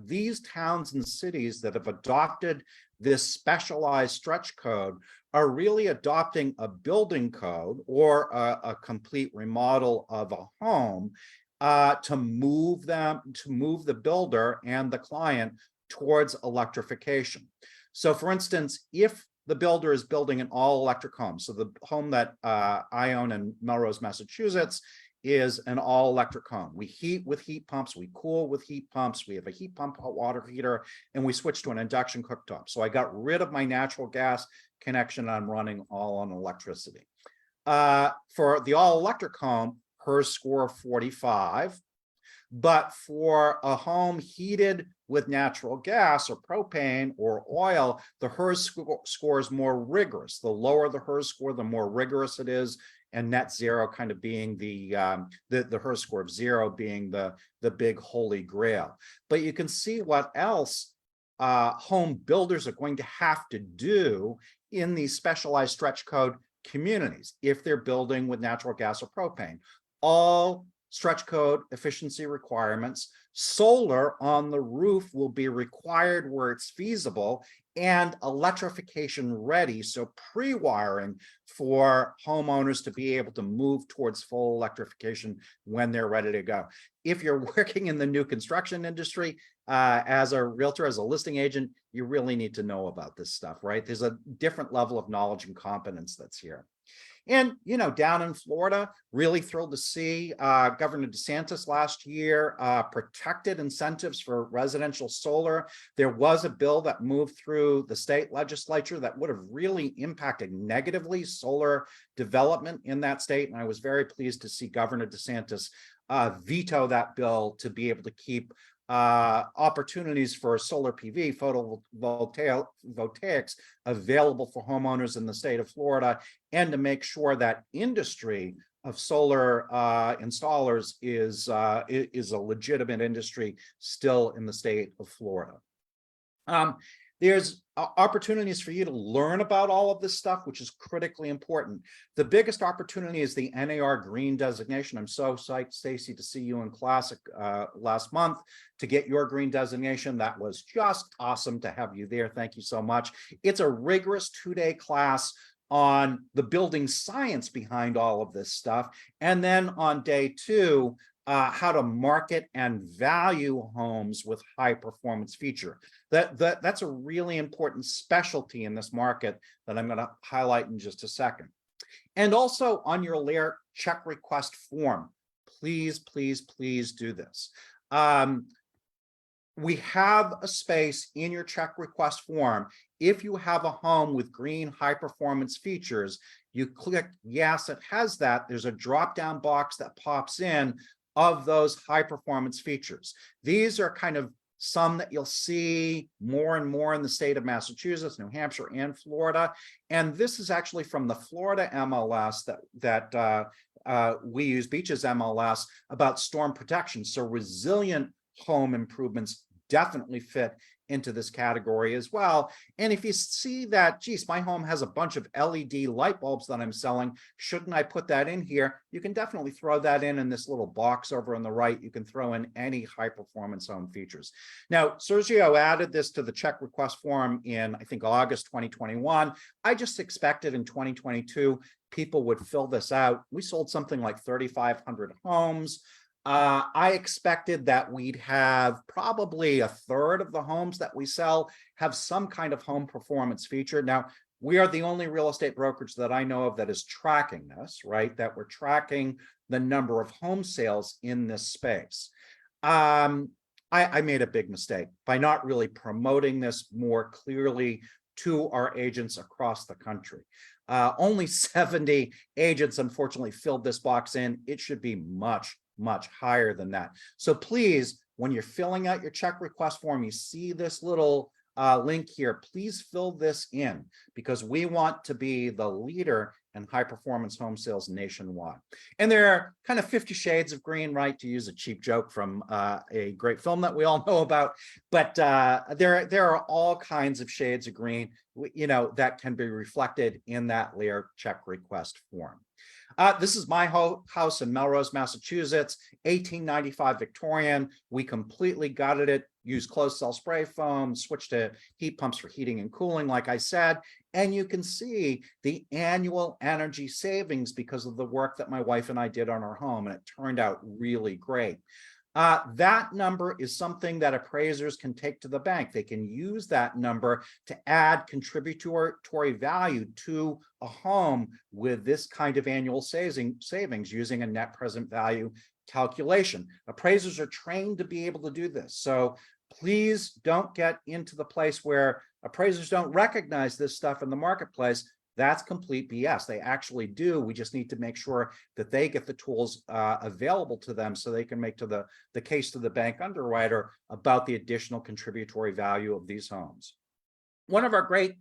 These towns and cities that have adopted this specialized stretch code are really adopting a building code or a complete remodel of a home to move the builder and the client towards electrification. So for instance, if the builder is building an all-electric home, so the home that I own in Melrose, Massachusetts, is an all-electric home. We heat with heat pumps, we cool with heat pumps, we have a heat pump hot water heater, and we switch to an induction cooktop. So I got rid of my natural gas connection. I'm running all on electricity. For the all-electric home, HERS score 45. But for a home heated with natural gas or propane or oil, the HERS score is more rigorous. The lower the HERS score, the more rigorous it is, and net zero kind of being the HERS score of 0 being the big holy grail. But you can see what else home builders are going to have to do in these specialized stretch code communities if they're building with natural gas or propane. All stretch code efficiency requirements. Solar on the roof will be required where it's feasible, and electrification ready, so pre-wiring for homeowners to be able to move towards full electrification when they're ready to go. If you're working in the new construction industry, as a realtor, as a listing agent, you really need to know about this stuff, right? There's a different level of knowledge and competence that's here. And, you know, down in Florida, really thrilled to see Governor DeSantis last year protected incentives for residential solar. There was a bill that moved through the state legislature that would have really impacted negatively solar development in that state. And I was very pleased to see Governor DeSantis veto that bill to be able to keep opportunities for solar PV, photovoltaics available for homeowners in the state of Florida, and to make sure that industry of solar installers is a legitimate industry still in the state of Florida. There's opportunities for you to learn about all of this stuff, which is critically important. The biggest opportunity is the NAR green designation. I'm so psyched, Stacey, to see you in class last month to get your green designation. That was just awesome to have you there. Thank you so much. It's a rigorous 2-day class on the building science behind all of this stuff. And then on day 2, how to market and value homes with high performance feature. That's a really important specialty in this market that I'm going to highlight in just a second. And also on your LAER check request form, please, please, please do this. We have a space in your check request form. If you have a home with green high performance features, you click yes, it has that. There's a drop down box that pops in of those high performance features. These are kind of some that you'll see more and more in the state of Massachusetts, New Hampshire, and Florida. And this is actually from the Florida MLS that we use, Beaches MLS, about storm protection. So resilient home improvements definitely fit into this category as well. And if you see that, geez, my home has a bunch of LED light bulbs that I'm selling, shouldn't I put that in here? You can definitely throw that in this little box over on the right. You can throw in any high performance home features. Now, Sergio added this to the check request form in, I think, August 2021. I just expected in 2022, people would fill this out. We sold something like 3,500 homes. I expected that we'd have probably a third of the homes that we sell have some kind of home performance feature. Now, we are the only real estate brokerage that I know of that is tracking this, right? That we're tracking the number of home sales in this space. I made a big mistake by not really promoting this more clearly to our agents across the country. Only 70 agents, unfortunately, filled this box in. It should be much higher than that. So please, when you're filling out your check request form, you see this little link here, please fill this in because we want to be the leader in high performance home sales nationwide. And there are kind of 50 shades of green, right? To use a cheap joke from a great film that we all know about, but there are all kinds of shades of green, you know, that can be reflected in that LAER check request form. This is my house in Melrose, Massachusetts, 1895 Victorian. We completely gutted it, used closed cell spray foam, switched to heat pumps for heating and cooling, like I said. And you can see the annual energy savings because of the work that my wife and I did on our home, and it turned out really great. That number is something that appraisers can take to the bank. They can use that number to add contributory value to a home with this kind of annual savings using a net present value calculation. Appraisers are trained to be able to do this. So please don't get into the place where appraisers don't recognize this stuff in the marketplace. That's complete BS. They actually do. We just need to make sure that they get the tools available to them so they can make to the case to the bank underwriter about the additional contributory value of these homes. One of our great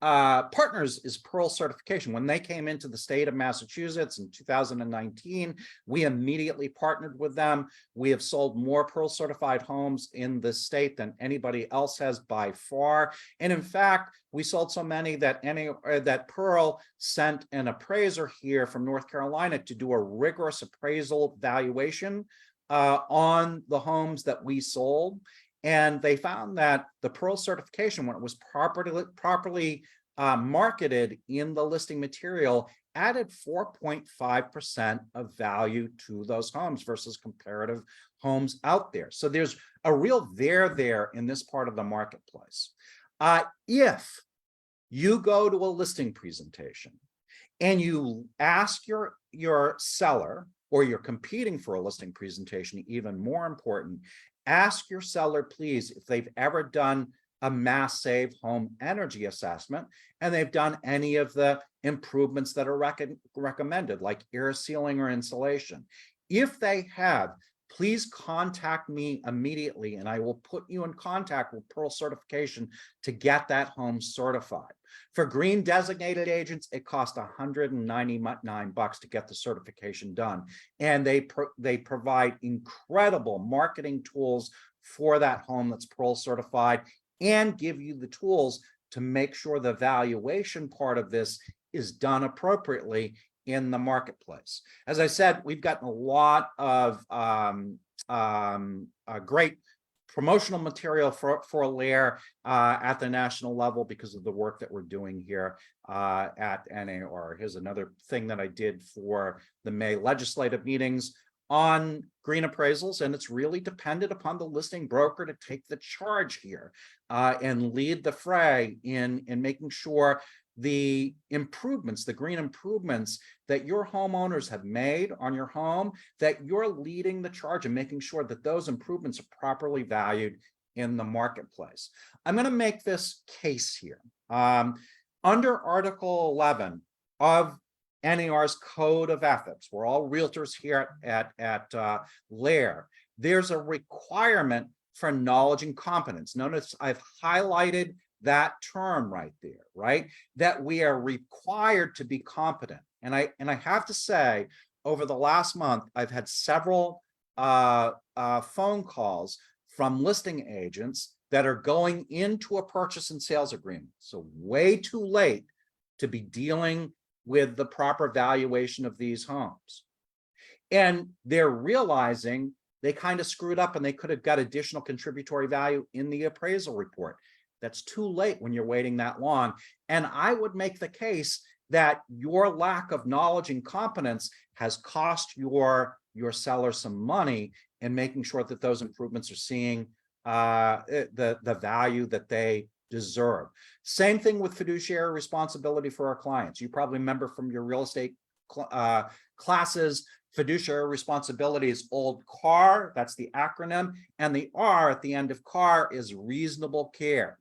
partners is Pearl Certification. When they came into the state of Massachusetts in 2019, we immediately partnered with them. We have sold more Pearl certified homes in the state than anybody else has by far. And in fact, we sold so many that Pearl sent an appraiser here from North Carolina to do a rigorous appraisal valuation on the homes that we sold. And they found that the Pearl certification, when it was properly marketed in the listing material, added 4.5% of value to those homes versus comparative homes out there. So there's a real there in this part of the marketplace. If you go to a listing presentation and you ask your seller, or you're competing for a listing presentation, even more important, ask your seller, please, if they've ever done a mass save home energy assessment and they've done any of the improvements that are recommended, like air sealing or insulation. If they have, please contact me immediately and I will put you in contact with Pearl Certification to get that home certified. For green designated agents, it costs $199 to get the certification done. And they provide incredible marketing tools for that home that's Pearl certified and give you the tools to make sure the valuation part of this is done appropriately in the marketplace. As I said, we've gotten a lot of great promotional material for LAER at the national level because of the work that we're doing here at LAER. Here's another thing that I did for the May legislative meetings. on green appraisals, and it's really dependent upon the listing broker to take the charge here and lead the fray in making sure the improvements, the green improvements that your homeowners have made on your home, that you're leading the charge and making sure that those improvements are properly valued in the marketplace. I'm going to make this case here. Under Article 11 of NAR's Code of Ethics, we're all realtors here at LAER, there's a requirement for knowledge and competence. Notice I've highlighted that term right there, right? That we are required to be competent. And I have to say, over the last month, I've had several phone calls from listing agents that are going into a purchase and sales agreement. So way too late to be dealing with the proper valuation of these homes. And they're realizing they kind of screwed up and they could have got additional contributory value in the appraisal report. That's too late when you're waiting that long. And I would make the case that your lack of knowledge and competence has cost your seller some money in making sure that those improvements are seeing the value that they deserve. Same thing with fiduciary responsibility for our clients. You probably remember from your real estate classes, fiduciary responsibility is old CAR, that's the acronym, and the R at the end of CAR is reasonable care.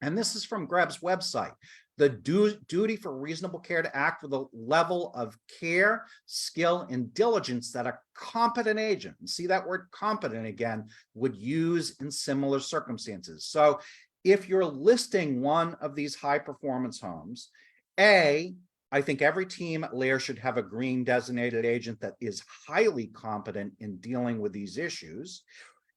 And this is from Greb's website. The duty for reasonable care to act with a level of care, skill, and diligence that a competent agent, and see that word competent again, would use in similar circumstances. So if you're listing one of these high performance homes, I think every team at LAER should have a green designated agent that is highly competent in dealing with these issues.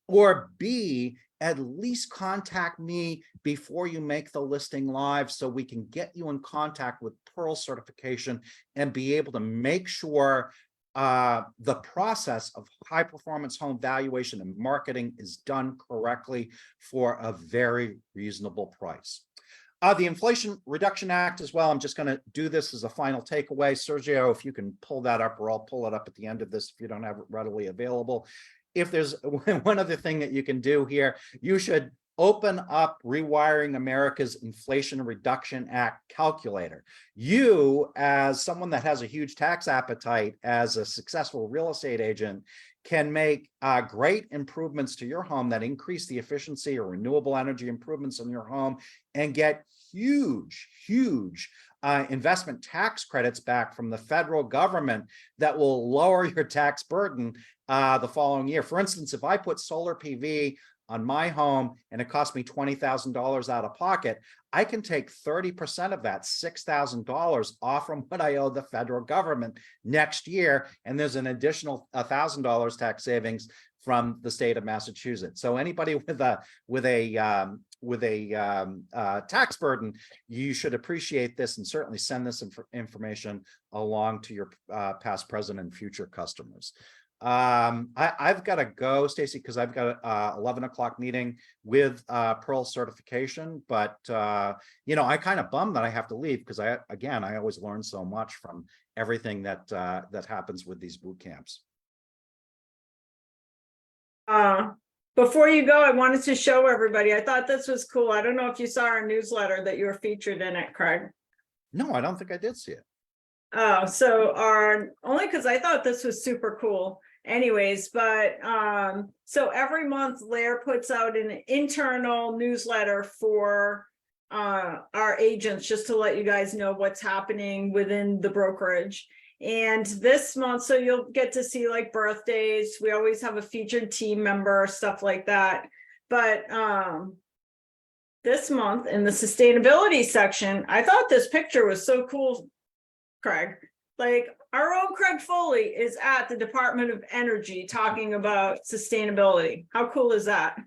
Or B, at least contact me before you make the listing live so we can get you in contact with Pearl certification and be able to make sure the process of high performance home valuation and marketing is done correctly for a very reasonable price. The Inflation Reduction Act as well, I'm just going to do this as a final takeaway. Sergio, if you can pull that up, or I'll pull it up at the end of this if you don't have it readily available. If there's one other thing that you can do here, you should open up Rewiring America's Inflation Reduction Act calculator. You, as someone that has a huge tax appetite, as a successful real estate agent, can make great improvements to your home that increase the efficiency or renewable energy improvements in your home and get huge investment tax credits back from the federal government that will lower your tax burden the following year. For instance, if I put solar PV on my home and it cost me $20,000 out of pocket, I can take 30% of that, $6,000 off from what I owe the federal government next year. And there's an additional $1,000 tax savings from the state of Massachusetts. So anybody with a tax burden, you should appreciate this and certainly send this information along to your past, present, and future customers. I've got to go, Stacy, because I've got a 11 o'clock meeting with Pearl certification, but you know, I kind of bummed that I have to leave because I always learn so much from everything that happens with these boot camps. Before you go, I wanted to show everybody, I thought this was cool. I don't know if you saw our newsletter that you were featured in it, Craig. No, I don't think I did see it. Oh, so only because I thought this was super cool. Anyways, but so every month LAER puts out an internal newsletter for our agents, just to let you guys know what's happening within the brokerage. And this month, so you'll get to see like birthdays. We always have a featured team member, stuff like that. But this month in the sustainability section, I thought this picture was so cool, Craig. Like, our own Craig Foley is at the Department of Energy talking about sustainability. How cool is that?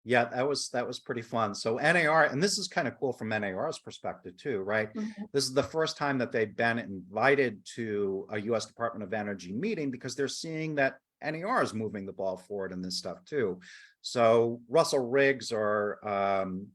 Yeah, that was pretty fun. So NAR, and this is kind of cool from NAR's perspective too, right? Mm-hmm. This is the first time that they've been invited to a US Department of Energy meeting because they're seeing that NAR is moving the ball forward in this stuff too. So Russell Riggs, our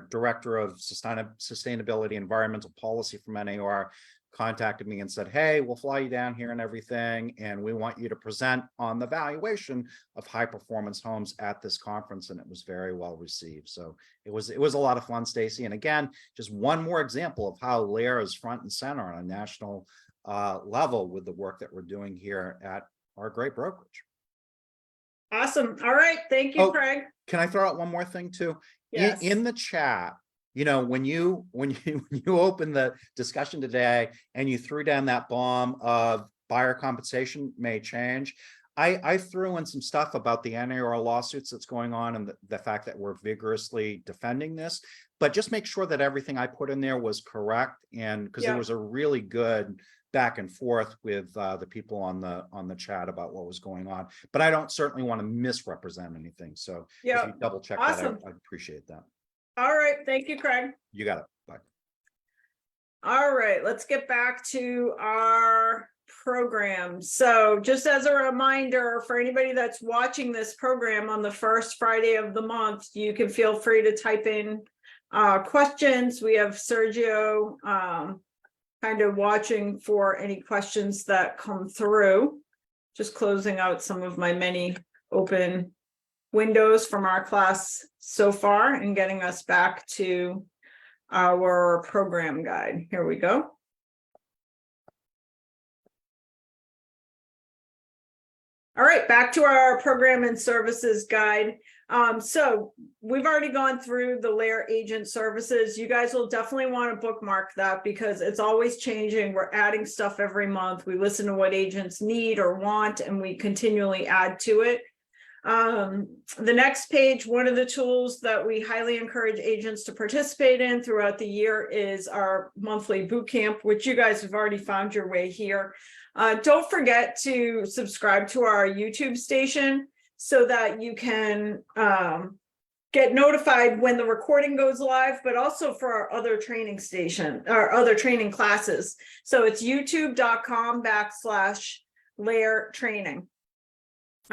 director of sustainability environmental policy from NAR, contacted me and said, hey, we'll fly you down here and everything, and we want you to present on the valuation of high performance homes at this conference. And it was very well received. So it was a lot of fun, Stacy. And again, just one more example of how LAER is front and center on a national level with the work that we're doing here at our great brokerage. Awesome. All right. Thank you, Craig. Can I throw out one more thing too? Yes. In the chat, when you open the discussion today and you threw down that bomb of buyer compensation may change, I threw in some stuff about the NAR lawsuits that's going on and the fact that we're vigorously defending this, but just make sure that everything I put in there was correct. And because there was a really good back and forth with the people on the chat about what was going on, but I don't certainly want to misrepresent anything. So if you double check that, I'd appreciate that. All right. Thank you, Craig. You got it. Bye. All right. Let's get back to our program. So just as a reminder for anybody that's watching this program on the first Friday of the month, you can feel free to type in questions. We have Sergio kind of watching for any questions that come through. Just closing out some of my many open windows from our class so far and getting us back to our program guide. Here we go. All right, back to our program and services guide. So we've already gone through the LAER agent services. You guys will definitely want to bookmark that because it's always changing. We're adding stuff every month. We listen to what agents need or want, and we continually add to it. The next page, one of the tools that we highly encourage agents to participate in throughout the year is our monthly boot camp, which you guys have already found your way here. Don't forget to subscribe to our YouTube station so that you can get notified when the recording goes live, but also for our other training station or other training classes. So it's youtube.com/LAER training.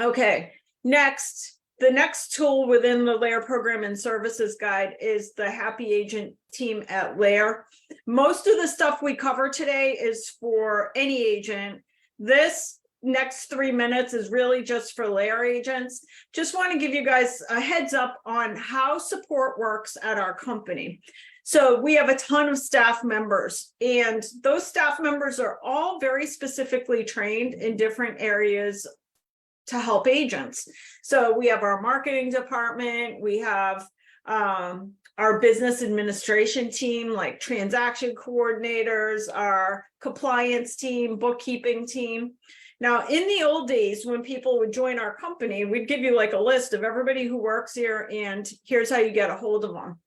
Okay. Next, the next tool within the LAER program and services guide is the Happy Agent team at LAER. Most of the stuff we cover today is for any agent. This next 3 minutes is really just for LAER agents. Just want to give you guys a heads up on how support works at our company. So we have a ton of staff members, and those staff members are all very specifically trained in different areas to help agents. So we have our marketing department, we have our business administration team, like transaction coordinators, our compliance team, bookkeeping team. Now, in the old days, when people would join our company, we'd give you like a list of everybody who works here, and here's how you get a hold of them.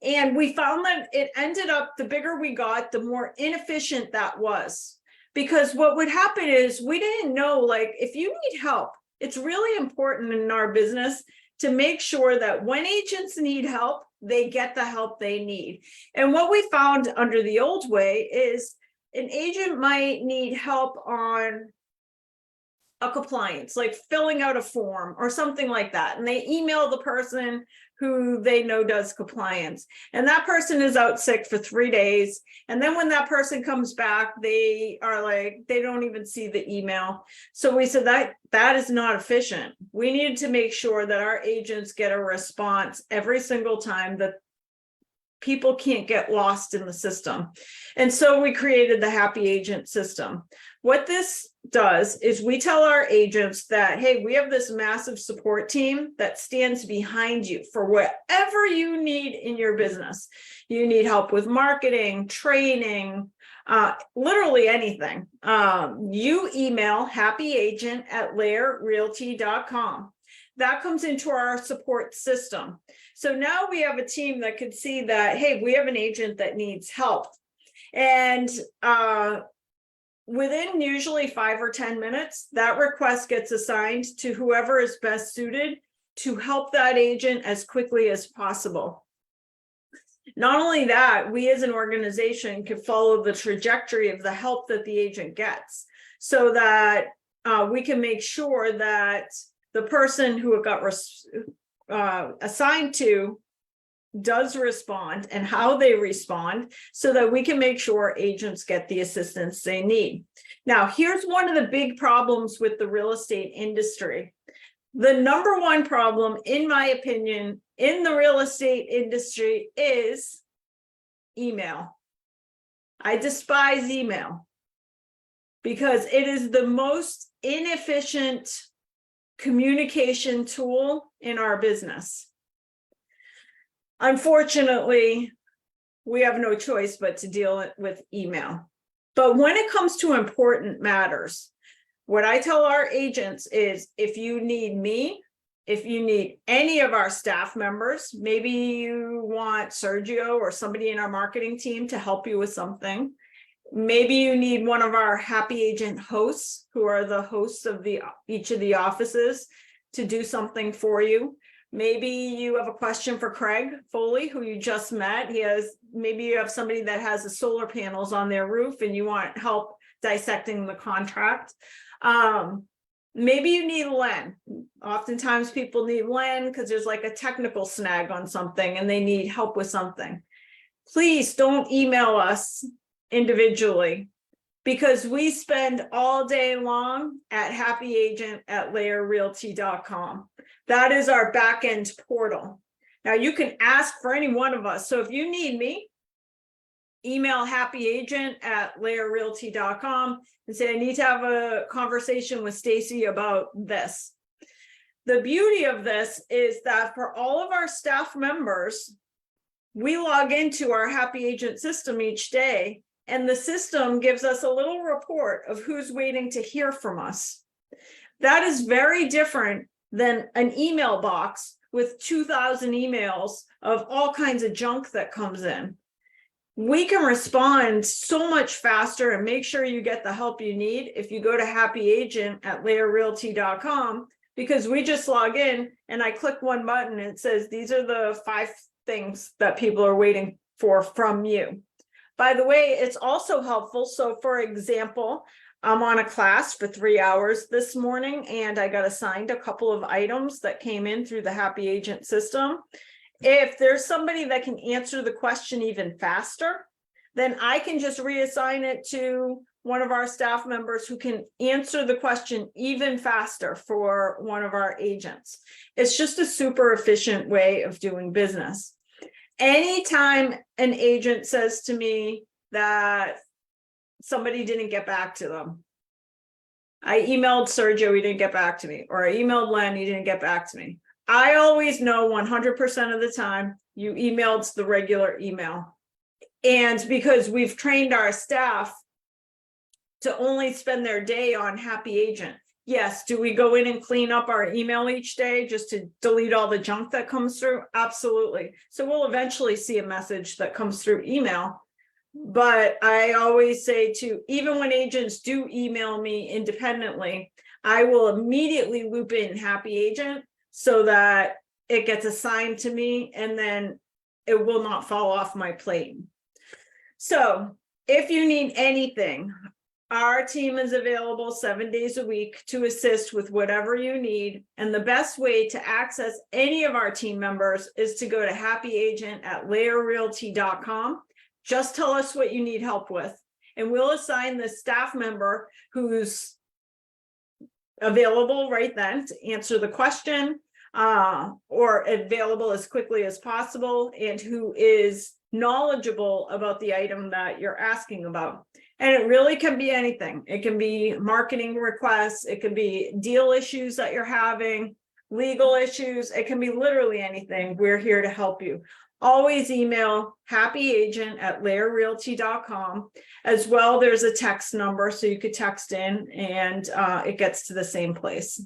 And we found that it ended up, the bigger we got, the more inefficient that was. Because what would happen is we didn't know, like, if you need help, it's really important in our business to make sure that when agents need help, they get the help they need. And what we found under the old way is an agent might need help on a compliance, like filling out a form or something like that. And they email the person who they know does compliance. And that person is out sick for 3 days. And then when that person comes back, they are like, they don't even see the email. So we said that is not efficient. We needed to make sure that our agents get a response every single time, that people can't get lost in the system. And so we created the Happy Agent system. What this does is we tell our agents that, hey, we have this massive support team that stands behind you for whatever you need in your business. You need help with marketing, training, literally anything. You email happyagent@laerrealty.com. That comes into our support system. So now we have a team that can see that, hey, we have an agent that needs help. And within usually 5 or 10 minutes, that request gets assigned to whoever is best suited to help that agent as quickly as possible. Not only that, we as an organization can follow the trajectory of the help that the agent gets, so that we can make sure that the person who it got assigned to does respond and how they respond, so that we can make sure agents get the assistance they need. Now, here's one of the big problems with the real estate industry. The number one problem, in my opinion, in the real estate industry is email. I despise email because it is the most inefficient communication tool in our business. Unfortunately, we have no choice but to deal with email. But when it comes to important matters, what I tell our agents is, if you need me, if you need any of our staff members, maybe you want Sergio or somebody in our marketing team to help you with something. Maybe you need one of our happy agent hosts, who are the hosts of each of the offices, to do something for you. Maybe you have a question for Craig Foley, who you just met. Maybe you have somebody that has the solar panels on their roof and you want help dissecting the contract. Maybe you need Len. Oftentimes people need Len because there's like a technical snag on something and they need help with something. Please don't email us individually, because we spend all day long at happyagent@laerrealty.com. That is our back-end portal. Now you can ask for any one of us. So if you need me, email happyagent@laerrealty.com and say, I need to have a conversation with Stacy about this. The beauty of this is that for all of our staff members, we log into our Happy Agent system each day, and the system gives us a little report of who's waiting to hear from us. That is very different than an email box with 2,000 emails of all kinds of junk that comes in. We can respond so much faster and make sure you get the help you need if you go to happyagent@laerrealty.com, because we just log in and I click one button and it says, these are the 5 things that people are waiting for from you. By the way, it's also helpful. So for example, I'm on a class for 3 hours this morning and I got assigned a couple of items that came in through the Happy Agent system. If there's somebody that can answer the question even faster, then I can just reassign it to one of our staff members who can answer the question even faster for one of our agents. It's just a super efficient way of doing business. Anytime an agent says to me that somebody didn't get back to them, I emailed Sergio, he didn't get back to me, or I emailed Len, he didn't get back to me. I always know 100% of the time you emailed the regular email. And because we've trained our staff to only spend their day on Happy Agent. Yes, do we go in and clean up our email each day just to delete all the junk that comes through? Absolutely. So we'll eventually see a message that comes through email. But I always say even when agents do email me independently, I will immediately loop in Happy Agent so that it gets assigned to me and then it will not fall off my plate. So if you need anything, our team is available 7 days a week to assist with whatever you need. And the best way to access any of our team members is to go to happyagent@laerrealty.com. Just tell us what you need help with, and we'll assign the staff member who's available right then to answer the question, or available as quickly as possible, and who is knowledgeable about the item that you're asking about. And it really can be anything. It can be marketing requests, it can be deal issues that you're having, legal issues, it can be literally anything. We're here to help you. Always email happyagent@laerrealty.com. As well, there's a text number, so you could text in and it gets to the same place.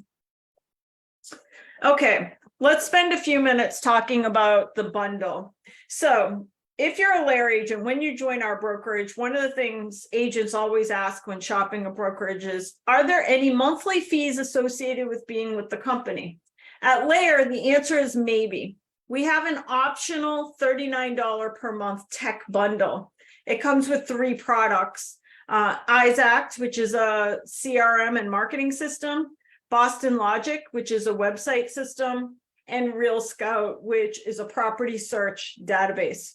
Okay, let's spend a few minutes talking about the bundle. So if you're a LAER agent, when you join our brokerage, one of the things agents always ask when shopping a brokerage is, are there any monthly fees associated with being with the company? At LAER, the answer is maybe. We have an optional $39 per month tech bundle. It comes with 3 products. Isact, which is a CRM and marketing system, Boston Logic, which is a website system, and Real Scout, which is a property search database.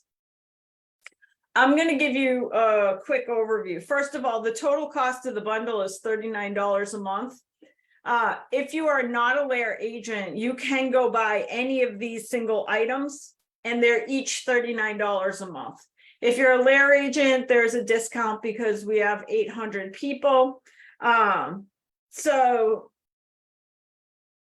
I'm going to give you a quick overview. First of all, the total cost of the bundle is $39 a month. If you are not a LAER agent, you can go buy any of these single items, and they're each $39 a month. If you're a LAER agent, there's a discount because we have 800 people. So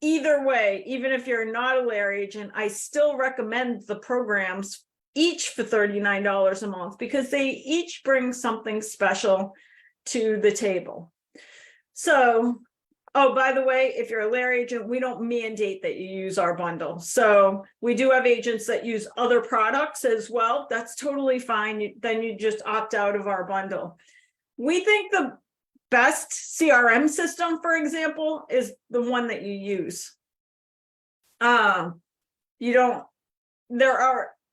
either way, even if you're not a LAER agent, I still recommend the programs each for $39 a month because they each bring something special to the table. So, oh, by the way, if you're a LAER agent, we don't mandate that you use our bundle. So we do have agents that use other products as well. That's totally fine. Then you just opt out of our bundle. We think the best CRM system, for example, is the one that you use.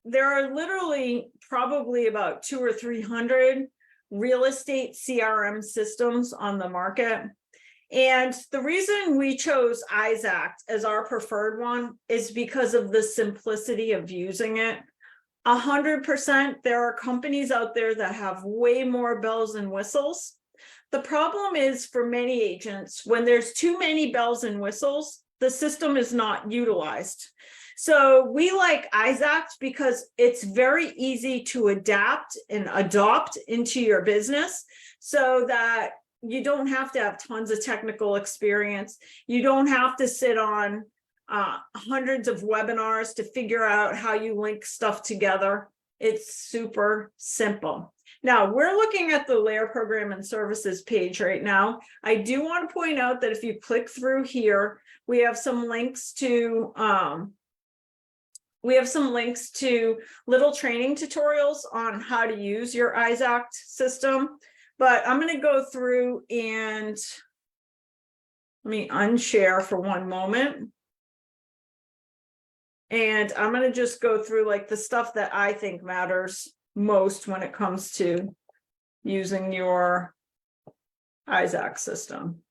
There are literally probably about 200 or 300 real estate CRM systems on the market. And the reason we chose Isact as our preferred one is because of the simplicity of using it. 100%, there are companies out there that have way more bells and whistles. The problem is for many agents, when there's too many bells and whistles, the system is not utilized. So we like Isact because it's very easy to adapt and adopt into your business so that you don't have to have tons of technical experience. You don't have to sit on hundreds of webinars to figure out how you link stuff together. It's super simple. Now we're looking at the LAER program and services page right now. I do want to point out that if you click through here, we have some links to little training tutorials on how to use your Isact system. But I'm going to go through and let me unshare for one moment. And I'm going to just go through like the stuff that I think matters most when it comes to using your Isact system.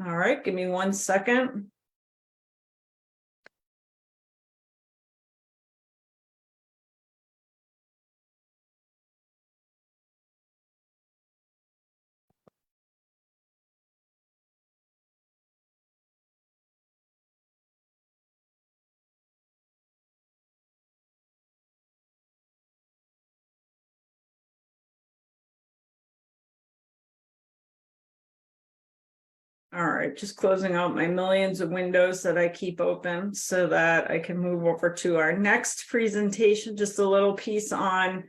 All right, give me 1 second. All right, just closing out my millions of windows that I keep open so that I can move over to our next presentation, just a little piece on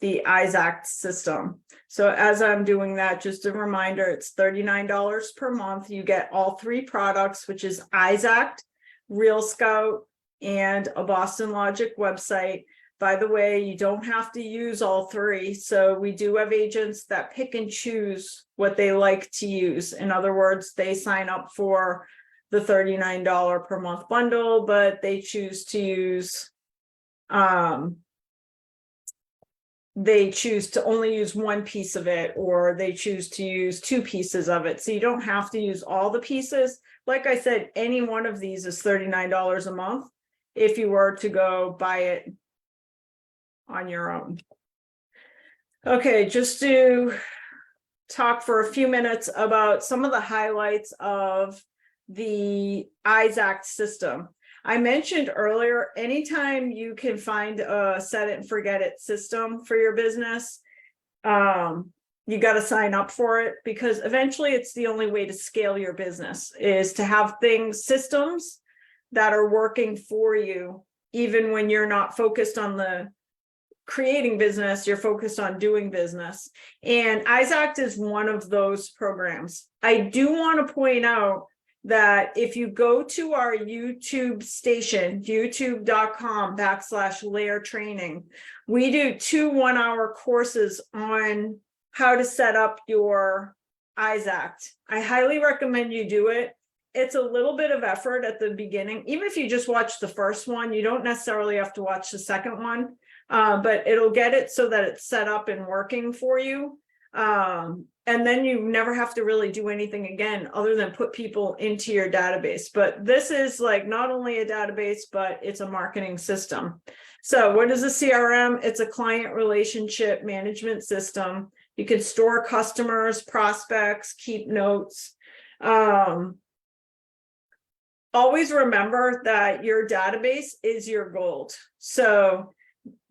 the Isact system. So as I'm doing that, just a reminder, it's $39 per month. You get all 3 products, which is Isact, Real Scout, and a Boston Logic website. By the way, you don't have to use all 3. So we do have agents that pick and choose what they like to use. In other words, they sign up for the $39 per month bundle, but they choose to use, they choose to only use one piece of it, or they choose to use 2 pieces of it. So you don't have to use all the pieces. Like I said, any one of these is $39 a month if you were to go buy it on your own. Okay, just to talk for a few minutes about some of the highlights of the Isact system. I mentioned earlier, anytime you can find a set it and forget it system for your business, you got to sign up for it, because eventually it's the only way to scale your business, is to have systems that are working for you, even when you're not focused on the creating business, you're focused on doing business. And Isact is one of those programs. I do want to point out that if you go to our YouTube station, youtube.com/LAER training, we do 2 one-hour courses on how to set up your Isact. I highly recommend you do it. It's a little bit of effort at the beginning. Even if you just watch the first one, you don't necessarily have to watch the second one. But it'll get it so that it's set up and working for you. And then you never have to really do anything again other than put people into your database. But this is like not only a database, but it's a marketing system. So what is a CRM? It's a client relationship management system. You can store customers, prospects, keep notes. Always remember that your database is your gold. So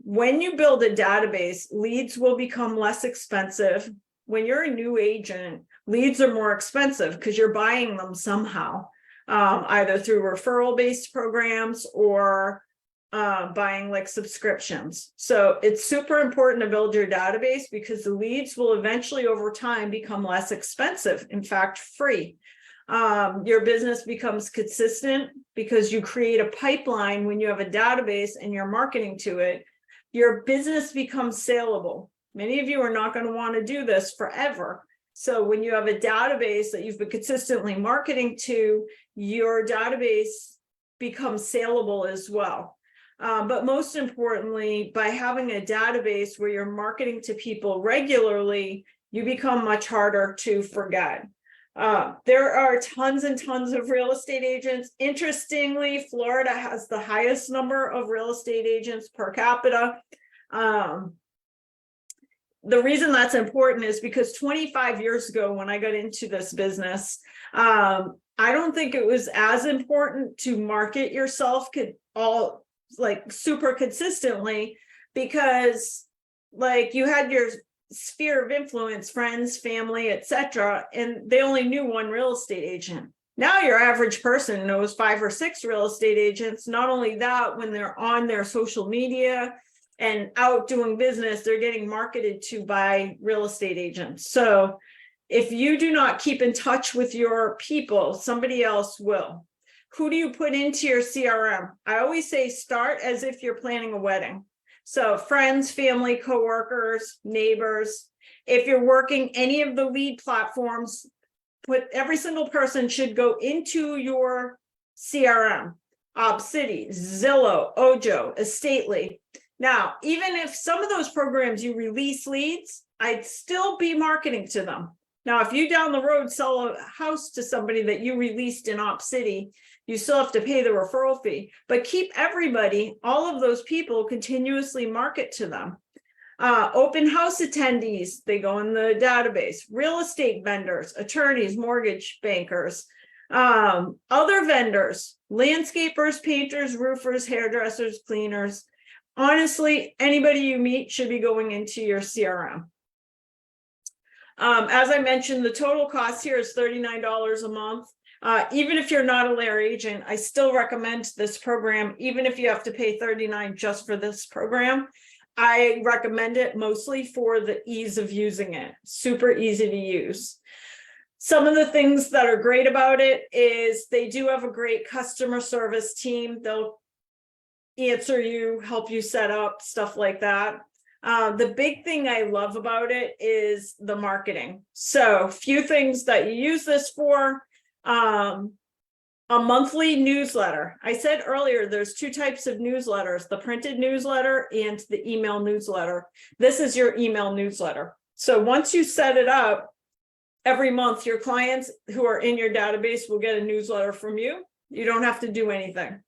when you build a database, leads will become less expensive. When you're a new agent, leads are more expensive because you're buying them somehow, either through referral-based programs or buying like subscriptions. So it's super important to build your database because the leads will eventually over time become less expensive, in fact, free. Your business becomes consistent because you create a pipeline when you have a database and you're marketing to it. Your business becomes saleable. Many of you are not going to want to do this forever. So when you have a database that you've been consistently marketing to, your database becomes saleable as well. But most importantly, by having a database where you're marketing to people regularly, you become much harder to forget. There are tons and tons of real estate agents. Interestingly, Florida has the highest number of real estate agents per capita. The reason that's important is because 25 years ago, when I got into this business, I don't think it was as important to market yourself all like super consistently, because like you had your sphere of influence, friends, family, etc., and they only knew one real estate agent. Now your average person knows 5 or 6 real estate agents. Not only that, when they're on their social media and out doing business, they're getting marketed to by real estate agents. So if you do not keep in touch with your people, somebody else will. Who do you put into your CRM? I always say start as if you're planning a wedding. So friends, family, coworkers, neighbors. If you're working any of the lead platforms, every single person should go into your CRM. Obsidy, Zillow, Ojo, Estately. Now, even if some of those programs you release leads, I'd still be marketing to them. Now, if you down the road sell a house to somebody that you released in Opcity, you still have to pay the referral fee, but keep everybody, all of those people, continuously market to them. Open house attendees, they go in the database. Real estate vendors, attorneys, mortgage bankers, other vendors, landscapers, painters, roofers, hairdressers, cleaners. Honestly, anybody you meet should be going into your CRM. As I mentioned, the total cost here is $39 a month. Even if you're not a LAER agent, I still recommend this program, even if you have to pay $39 just for this program. I recommend it mostly for the ease of using it. Super easy to use. Some of the things that are great about it is they do have a great customer service team. They'll answer you, help you set up, stuff like that. The big thing I love about it is the marketing. So few things that you use this for. A monthly newsletter. I said earlier, there's 2 types of newsletters, the printed newsletter and the email newsletter. This is your email newsletter. So once you set it up, every month your clients who are in your database will get a newsletter from you. You don't have to do anything.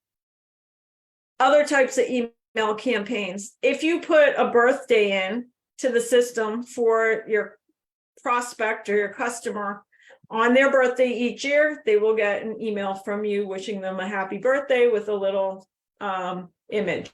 Other types of email campaigns. If you put a birthday in to the system for your prospect or your customer, on their birthday each year, they will get an email from you wishing them a happy birthday with a little image.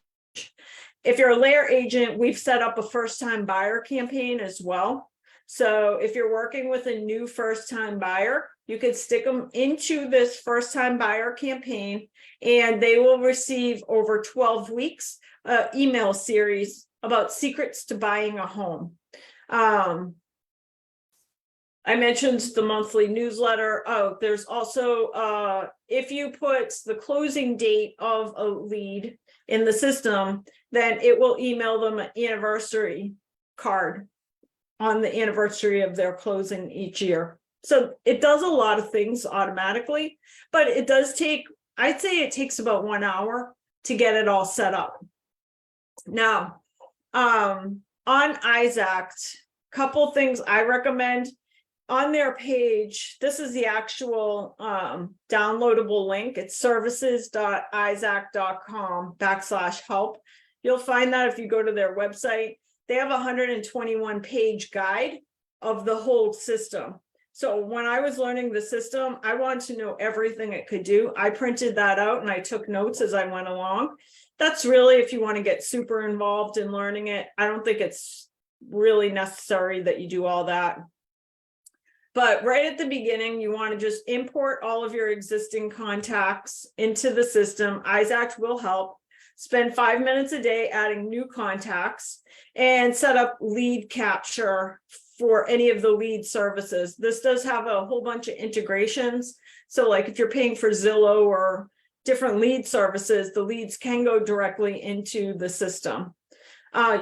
If you're a LAER agent, we've set up a first-time buyer campaign as well. So if you're working with a new first-time buyer, you could stick them into this first-time buyer campaign, and they will receive over 12 weeks email series about secrets to buying a home. I mentioned the monthly newsletter. Oh, there's also, if you put the closing date of a lead in the system, then it will email them an anniversary card on the anniversary of their closing each year. So it does a lot of things automatically, but it does take, I'd say it takes about 1 hour to get it all set up. Now, on Isaac, couple things I recommend. On their page, this is the actual downloadable link. It's services.isaac.com/help. You'll find that if you go to their website. They have a 121 page guide of the whole system. So when I was learning the system, I wanted to know everything it could do. I printed that out and I took notes as I went along. That's really if you want to get super involved in learning it. I don't think it's really necessary that you do all that. But right at the beginning, you want to just import all of your existing contacts into the system. Isaac will help. Spend 5 minutes a day adding new contacts and set up lead capture for any of the lead services. This does have a whole bunch of integrations. So like if you're paying for Zillow or different lead services, the leads can go directly into the system.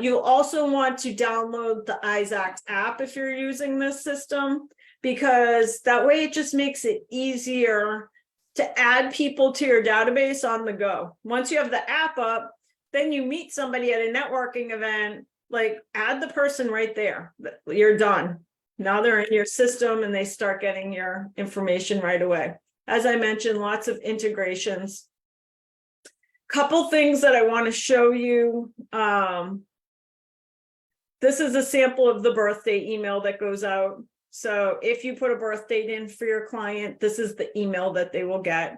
You'll also want to download the Isaac app if you're using this system, because that way it just makes it easier to add people to your database on the go. Once you have the app up, then you meet somebody at a networking event, like add the person right there. You're done. Now they're in your system and they start getting your information right away. As I mentioned, lots of integrations. Couple things that I want to show you. This is a sample of the birthday email that goes out. So if you put a birth date in for your client, this is the email that they will get.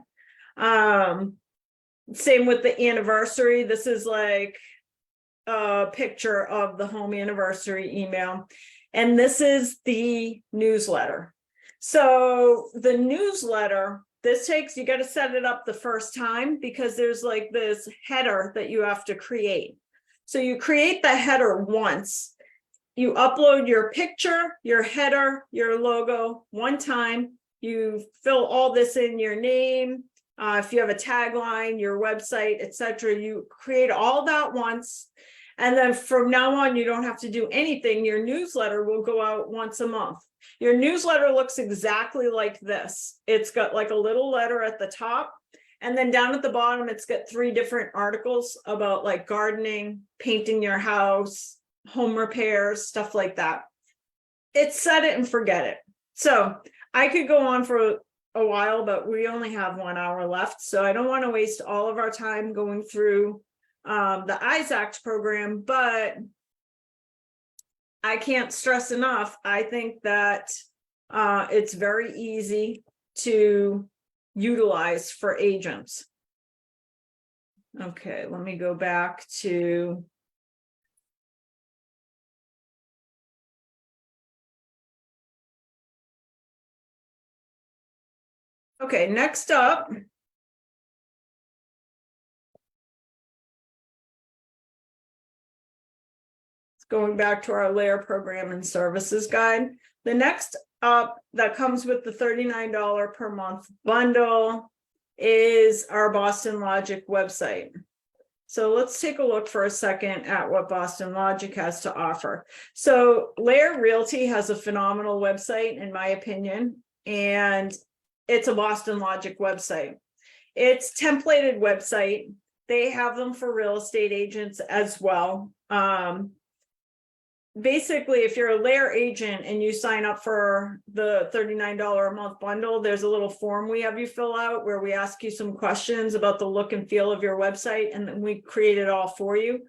Same with the anniversary. This is like a picture of the home anniversary email. And this is the newsletter. So the newsletter, you got to set it up the first time because there's like this header that you have to create. So you create the header once. You upload your picture, your header, your logo one time. You fill all this in, your name, if you have a tagline, your website, etc. You create all that once. And then from now on, you don't have to do anything. Your newsletter will go out once a month. Your newsletter looks exactly like this. It's got like a little letter at the top. And then down at the bottom, it's got 3 different articles about like gardening, painting your house, home repairs, stuff like that. It's set it and forget it. So I could go on for a while, but we only have 1 hour left. So I don't want to waste all of our time going through the Isaac program, but I can't stress enough. I think that it's very easy to utilize for agents. Okay, let me go back to okay, next up, going back to our LAER program and services guide. The next up that comes with the $39 per month bundle is our Boston Logic website. So let's take a look for a second at what Boston Logic has to offer. So LAER Realty has a phenomenal website, in my opinion, and it's a Boston Logic website. It's templated website. They have them for real estate agents as well. Basically, if you're a LAER agent and you sign up for the $39 a month bundle, there's a little form we have you fill out where we ask you some questions about the look and feel of your website, and then we create it all for you.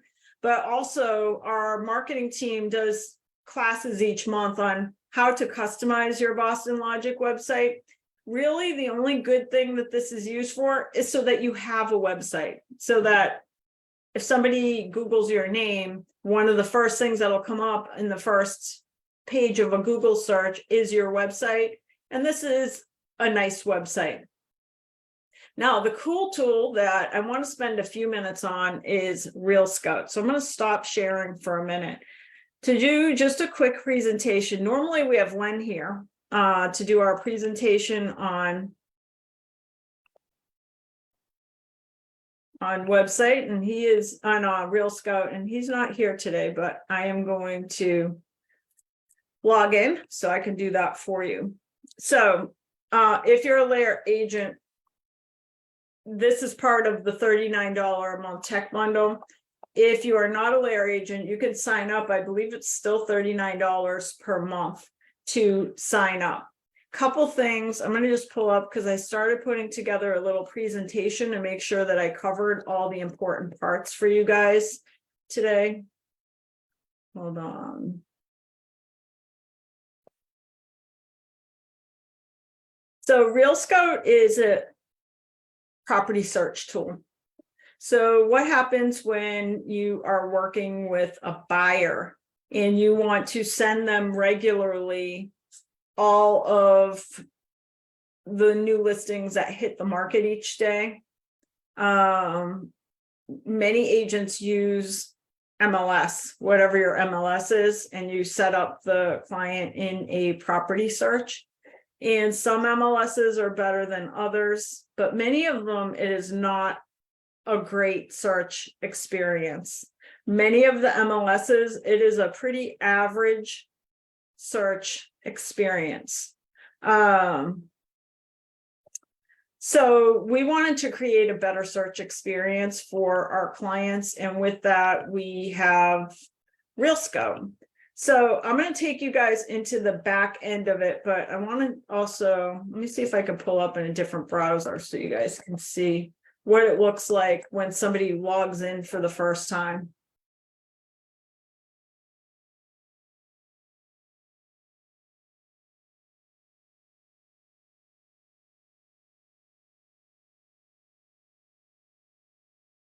But also our marketing team does classes each month on how to customize your Boston Logic website. Really, the only good thing that this is used for is so that you have a website, so that if somebody Googles your name, one of the first things that'll come up in the first page of a Google search is your website. And this is a nice website. Now, the cool tool that I want to spend a few minutes on is Real Scout. So I'm going to stop sharing for a minute to do just a quick presentation. Normally we have Len here to do our presentation on website, and he is on Real Scout, and he's not here today, but I am going to log in so I can do that for you. So if you're a LAER agent, this is part of the $39 a month tech bundle. if you are not a LAER agent, you can sign up. I believe it's still $39 per month to sign up. Couple things I'm going to just pull up because I started putting together a little presentation to make sure that I covered all the important parts for you guys today. Hold on. So Real Scout is a property search tool. So what happens when you are working with a buyer and you want to send them regularly all of the new listings that hit the market each day? Many agents use MLS, whatever your MLS is, and you set up the client in a property search. And some MLSs are better than others, but many of them, it is not a great search experience. Many of the MLSs, it is a pretty average search experience. So we wanted to create a better search experience for our clients, and with that we have Real Scout. So I'm going to take you guys into the back end of it, but I want to also, let me see if I can pull up in a different browser so you guys can see what it looks like when somebody logs in for the first time.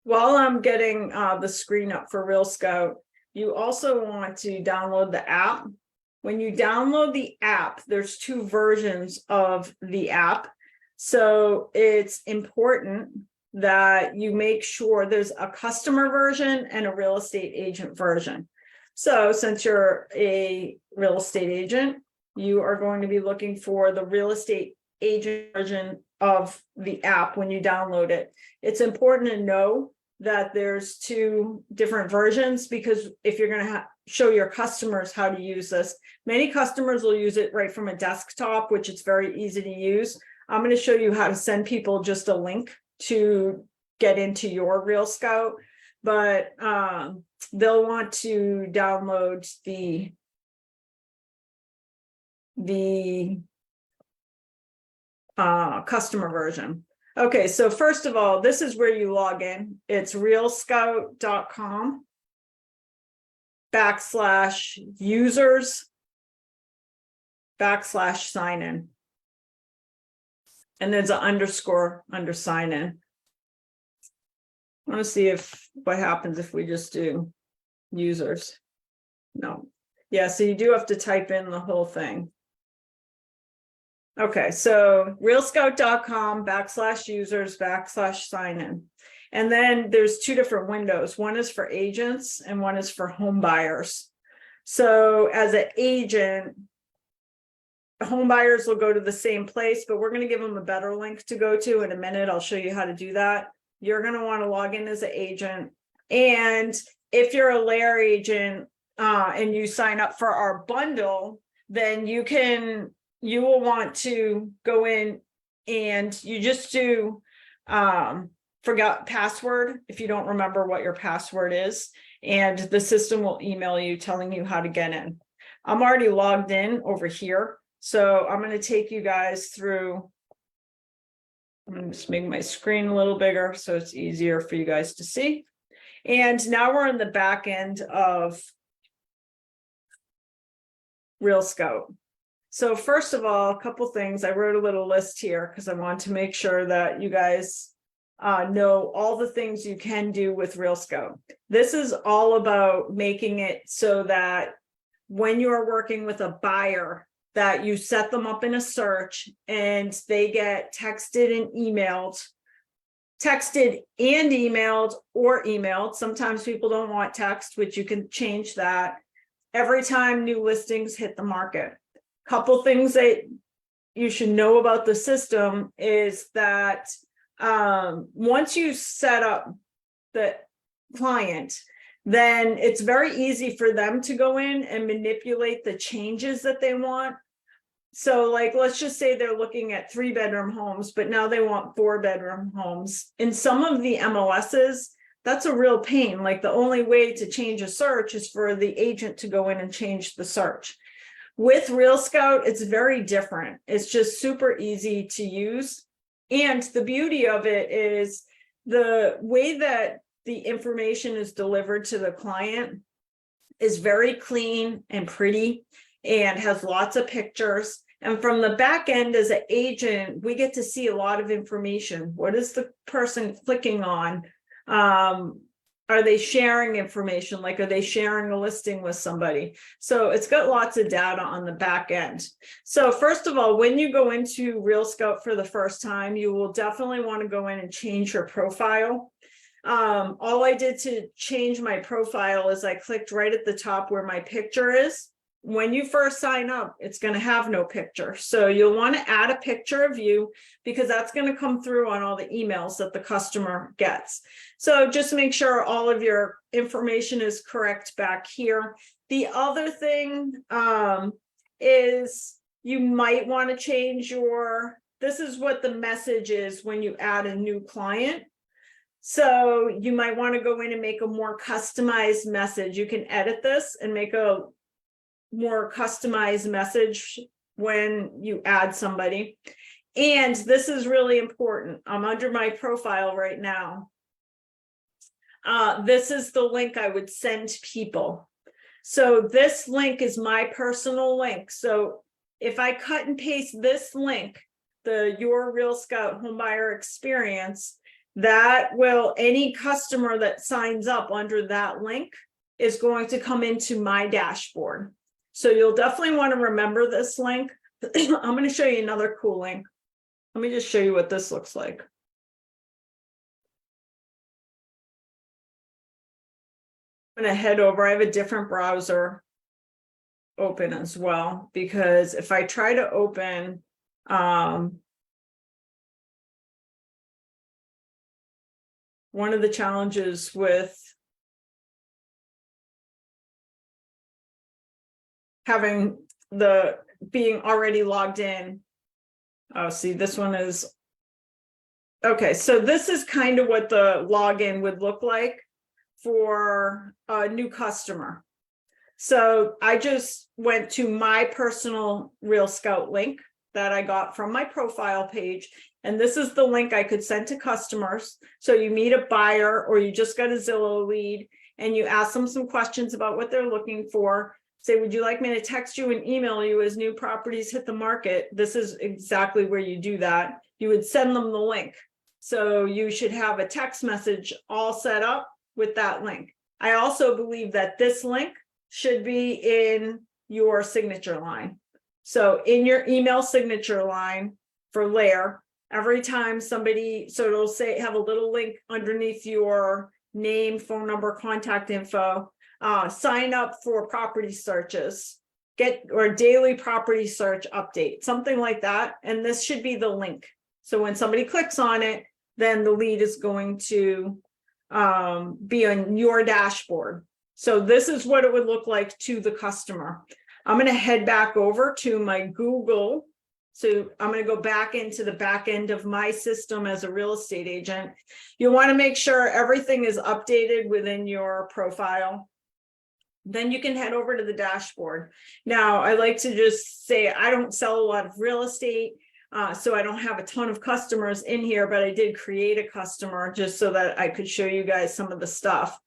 While I'm getting the screen up for Real Scout, you also want to download the app. When you download the app, there's two versions of the app. So it's important that you make sure there's a customer version and a real estate agent version. So since you're a real estate agent, you are going to be looking for the real estate agent version of the app when you download it. It's important to know that there's two different versions, because if you're going to show your customers how to use this, many customers will use it right from a desktop, which it's very easy to use. I'm going to show you how to send people just a link to get into your Real Scout, but they'll want to download the customer version. Okay, so first of all, this is where you log in. It's realscout.com/users/sign-in. And there's an underscore under sign-in. I want to see what happens if we just do users. No. Yeah, so you do have to type in the whole thing. Okay, so realscout.com/users/sign-in. And then there's two different windows. One is for agents and one is for home buyers. So as an agent, home buyers will go to the same place, but we're going to give them a better link to go to in a minute. I'll show you how to do that. You're going to want to log in as an agent. And if you're a LAER agent and you sign up for our bundle, then you will want to go in and you just do forgot password if you don't remember what your password is, and the system will email you telling you how to get in. I'm already logged in over here, so I'm going to take you guys through. I'm going to just make my screen a little bigger so it's easier for you guys to see. And now we're in the back end of Real Scout. So first of all, a couple things. I wrote a little list here because I want to make sure that you guys know all the things you can do with Real Scout. This is all about making it so that when you're working with a buyer, that you set them up in a search and they get texted and emailed, or emailed. Sometimes people don't want text, which you can change that every time new listings hit the market. Couple things that you should know about the system is that once you set up the client, then it's very easy for them to go in and manipulate the changes that they want. So like, let's just say they're looking at 3-bedroom homes, but now they want 4-bedroom homes. In some of the MLSs, that's a real pain. Like the only way to change a search is for the agent to go in and change the search. With Real Scout, it's very different. It's just super easy to use. And the beauty of it is the way that the information is delivered to the client is very clean and pretty and has lots of pictures. And from the back end as an agent, we get to see a lot of information. What is the person clicking on? Are they sharing information? Like, are they sharing a listing with somebody? So it's got lots of data on the back end. So first of all, when you go into Real Scout for the first time, you will definitely want to go in and change your profile. All I did to change my profile is I clicked right at the top where my picture is. When you first sign up, it's going to have no picture. So you'll want to add a picture of you because that's going to come through on all the emails that the customer gets. So just make sure all of your information is correct back here. The other thing is you might want to change this is what the message is when you add a new client. So you might want to go in and make a more customized message. You can edit this and make a more customized message when you add somebody. And this is really important. I'm under my profile right now. This is the link I would send people. So this link is my personal link. So if I cut and paste this link, your Real Scout Homebuyer Experience, that will, any customer that signs up under that link is going to come into my dashboard. So you'll definitely want to remember this link. I'm going to show you another cool link. Let me just show you what this looks like. I'm going to head over. I have a different browser open as well, because if I try to open one of the challenges with having being already logged in. Oh, see, this one is, okay. So this is kind of what the login would look like for a new customer. So I just went to my personal Real Scout link that I got from my profile page. And this is the link I could send to customers. So you meet a buyer or you just got a Zillow lead and you ask them some questions about what they're looking for. Say, would you like me to text you and email you as new properties hit the market? This is exactly where you do that. You would send them the link. So you should have a text message all set up with that link. I also believe that this link should be in your signature line. So in your email signature line for LAER, every time somebody, so it'll say, have a little link underneath your name, phone number, contact info. Sign up for property searches, or daily property search update, something like that. And this should be the link. So when somebody clicks on it, then the lead is going to be on your dashboard. So this is what it would look like to the customer. I'm going to head back over to my Google. So I'm going to go back into the back end of my system as a real estate agent. You want to make sure everything is updated within your profile. Then you can head over to the dashboard. Now, I like to just say I don't sell a lot of real estate, so I don't have a ton of customers in here, but I did create a customer just so that I could show you guys some of the stuff.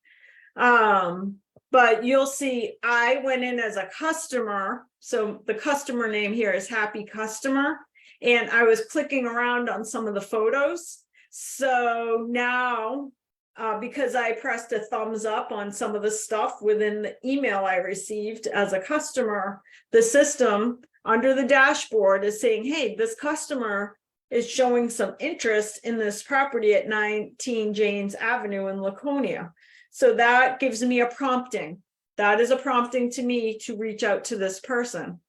But you'll see I went in as a customer. So the customer name here is Happy Customer. And I was clicking around on some of the photos. So now, because I pressed a thumbs up on some of the stuff within the email I received as a customer, the system under the dashboard is saying, hey, this customer is showing some interest in this property at 19 Janes Avenue in Laconia. So that gives me a prompting. That is a prompting to me to reach out to this person.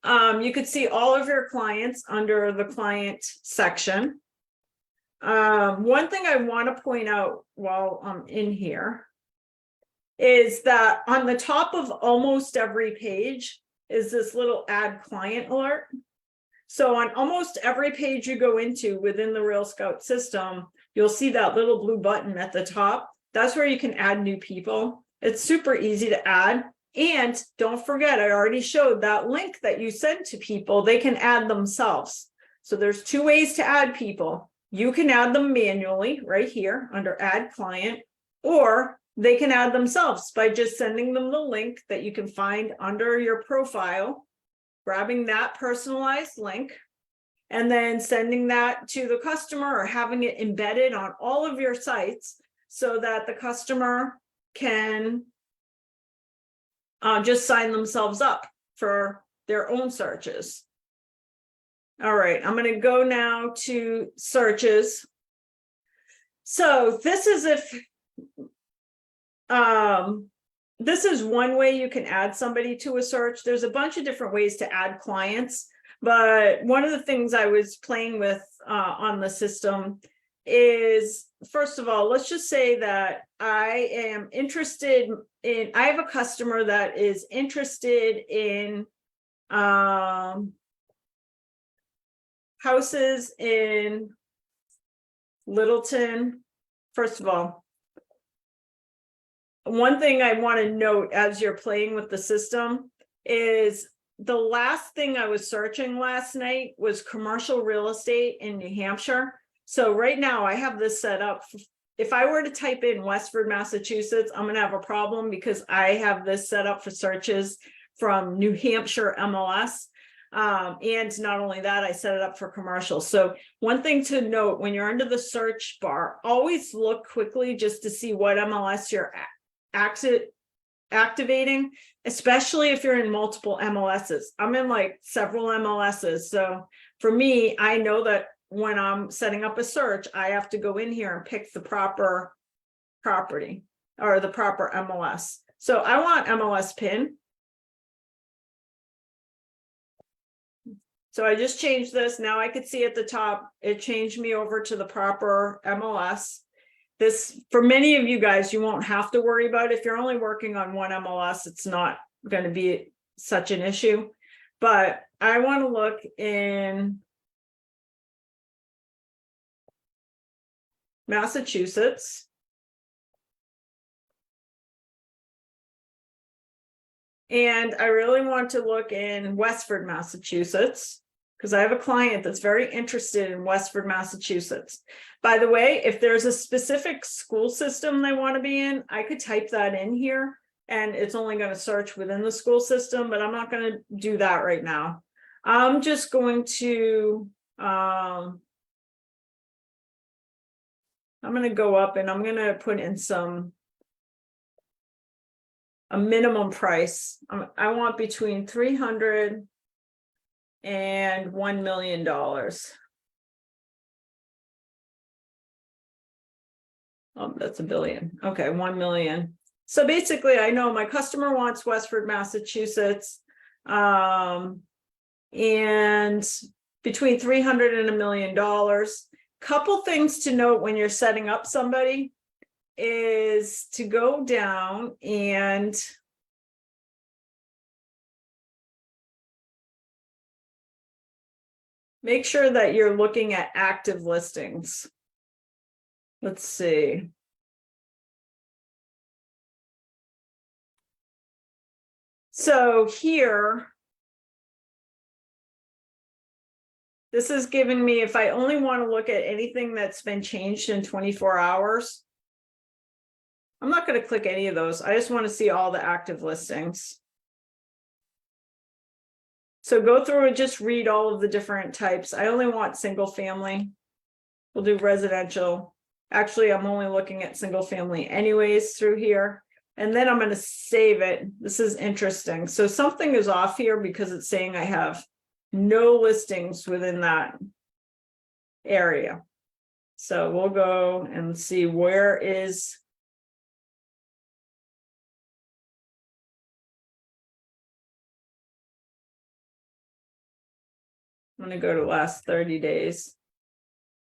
You could see all of your clients under the client section. One thing I want to point out while I'm in here is that on the top of almost every page is this little add client alert. So on almost every page you go into within the Real Scout system, you'll see that little blue button at the top. That's where you can add new people. It's super easy to add. And don't forget, I already showed that link that you send to people, they can add themselves. So there's two ways to add people. You can add them manually right here under add client, or they can add themselves by just sending them the link that you can find under your profile, grabbing that personalized link, and then sending that to the customer or having it embedded on all of your sites so that the customer can just sign themselves up for their own searches. All right, I'm going to go now to searches. So this is this is one way you can add somebody to a search. There's a bunch of different ways to add clients, but one of the things I was playing with on the system is, first of all, let's just say that I am interested in, I have a customer that is interested in houses in Littleton. First of all, one thing I want to note as you're playing with the system is the last thing I was searching last night was commercial real estate in New Hampshire. So right now I have this set up. If I were to type in Westford, Massachusetts, I'm going to have a problem because I have this set up for searches from New Hampshire MLS. And not only that, I set it up for commercial. So one thing to note, when you're under the search bar, always look quickly just to see what MLS you're activating, especially if you're in multiple MLSs. I'm in like several MLSs. So for me, I know that when I'm setting up a search, I have to go in here and pick the proper property or the proper MLS. So I want MLS PIN. So I just changed this. Now I could see at the top, it changed me over to the proper MLS. This, for many of you guys, you won't have to worry about it. If you're only working on one MLS, it's not going to be such an issue. But I want to look in Massachusetts. And I really want to look in Westford, Massachusetts, because I have a client that's very interested in Westford, Massachusetts. By the way, if there's a specific school system they want to be in, I could type that in here and it's only going to search within the school system, but I'm not going to do that right now. I'm just going to, I'm going to go up and I'm going to put in a minimum price. I want between 300 and $1 million. Oh, that's a billion. Okay, 1 million. So basically, I know my customer wants Westford, Massachusetts, and between 300 and $1 million. Couple things to note when you're setting up somebody is to go down and make sure that you're looking at active listings. Let's see. So here, this is giving me, if I only want to look at anything that's been changed in 24 hours, I'm not going to click any of those. I just want to see all the active listings. So go through and just read all of the different types. I only want single family. We'll do residential. Actually, I'm only looking at single family anyways through here. And then I'm going to save it. This is interesting. So something is off here because it's saying I have no listings within that area. So we'll go and see where is. I'm going to go to last 30 days.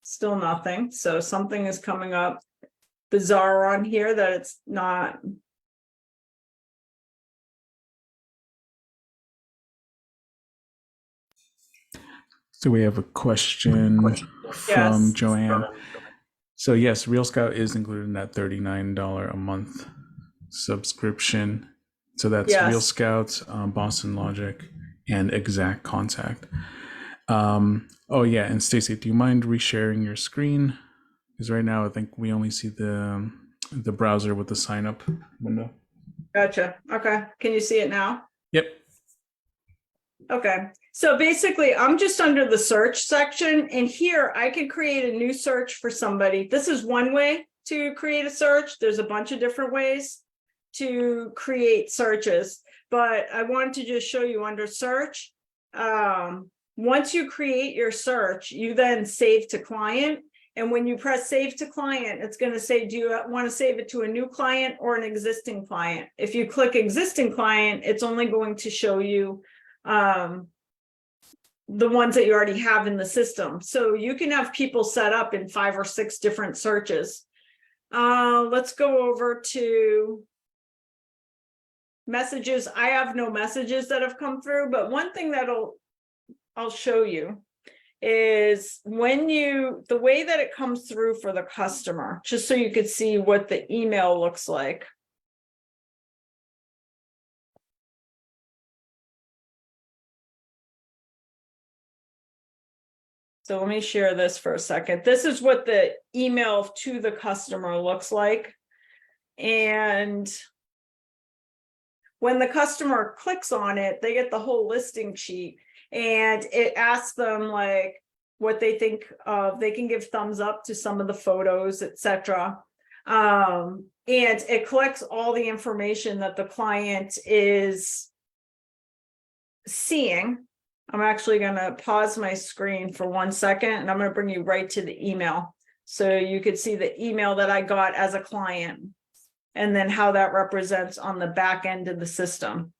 Still nothing. So something is coming up bizarre on here that it's not. So we have a question from Yes. Joanne. So yes, Real Scout is included in that $39 a month subscription. So that's Yes. Real Scout, Boston Logic, and Exact Contact. Oh yeah, and Stacy, do you mind resharing your screen? Because right now I think we only see the browser with the sign up window. Gotcha. Okay. Can you see it now? Yep. Okay. So basically, I'm just under the search section, and here I can create a new search for somebody. This is one way to create a search. There's a bunch of different ways to create searches, but I wanted to just show you under search. Once you create your search, you then save to client. And when you press save to client, it's going to say, do you want to save it to a new client or an existing client? If you click existing client, it's only going to show you the ones that you already have in the system. So you can have people set up in 5 or 6 different searches. Let's go over to messages. I have no messages that have come through, but one thing I'll show you is the way that it comes through for the customer, just so you could see what the email looks like. So let me share this for a second. This is what the email to the customer looks like. And when the customer clicks on it, they get the whole listing sheet, and it asks them like what they think of. They can give thumbs up to some of the photos, etc. And it collects all the information that the client is seeing. I'm actually going to pause my screen for 1 second, and I'm going to bring you right to the email. So you could see the email that I got as a client, and then how that represents on the back end of the system.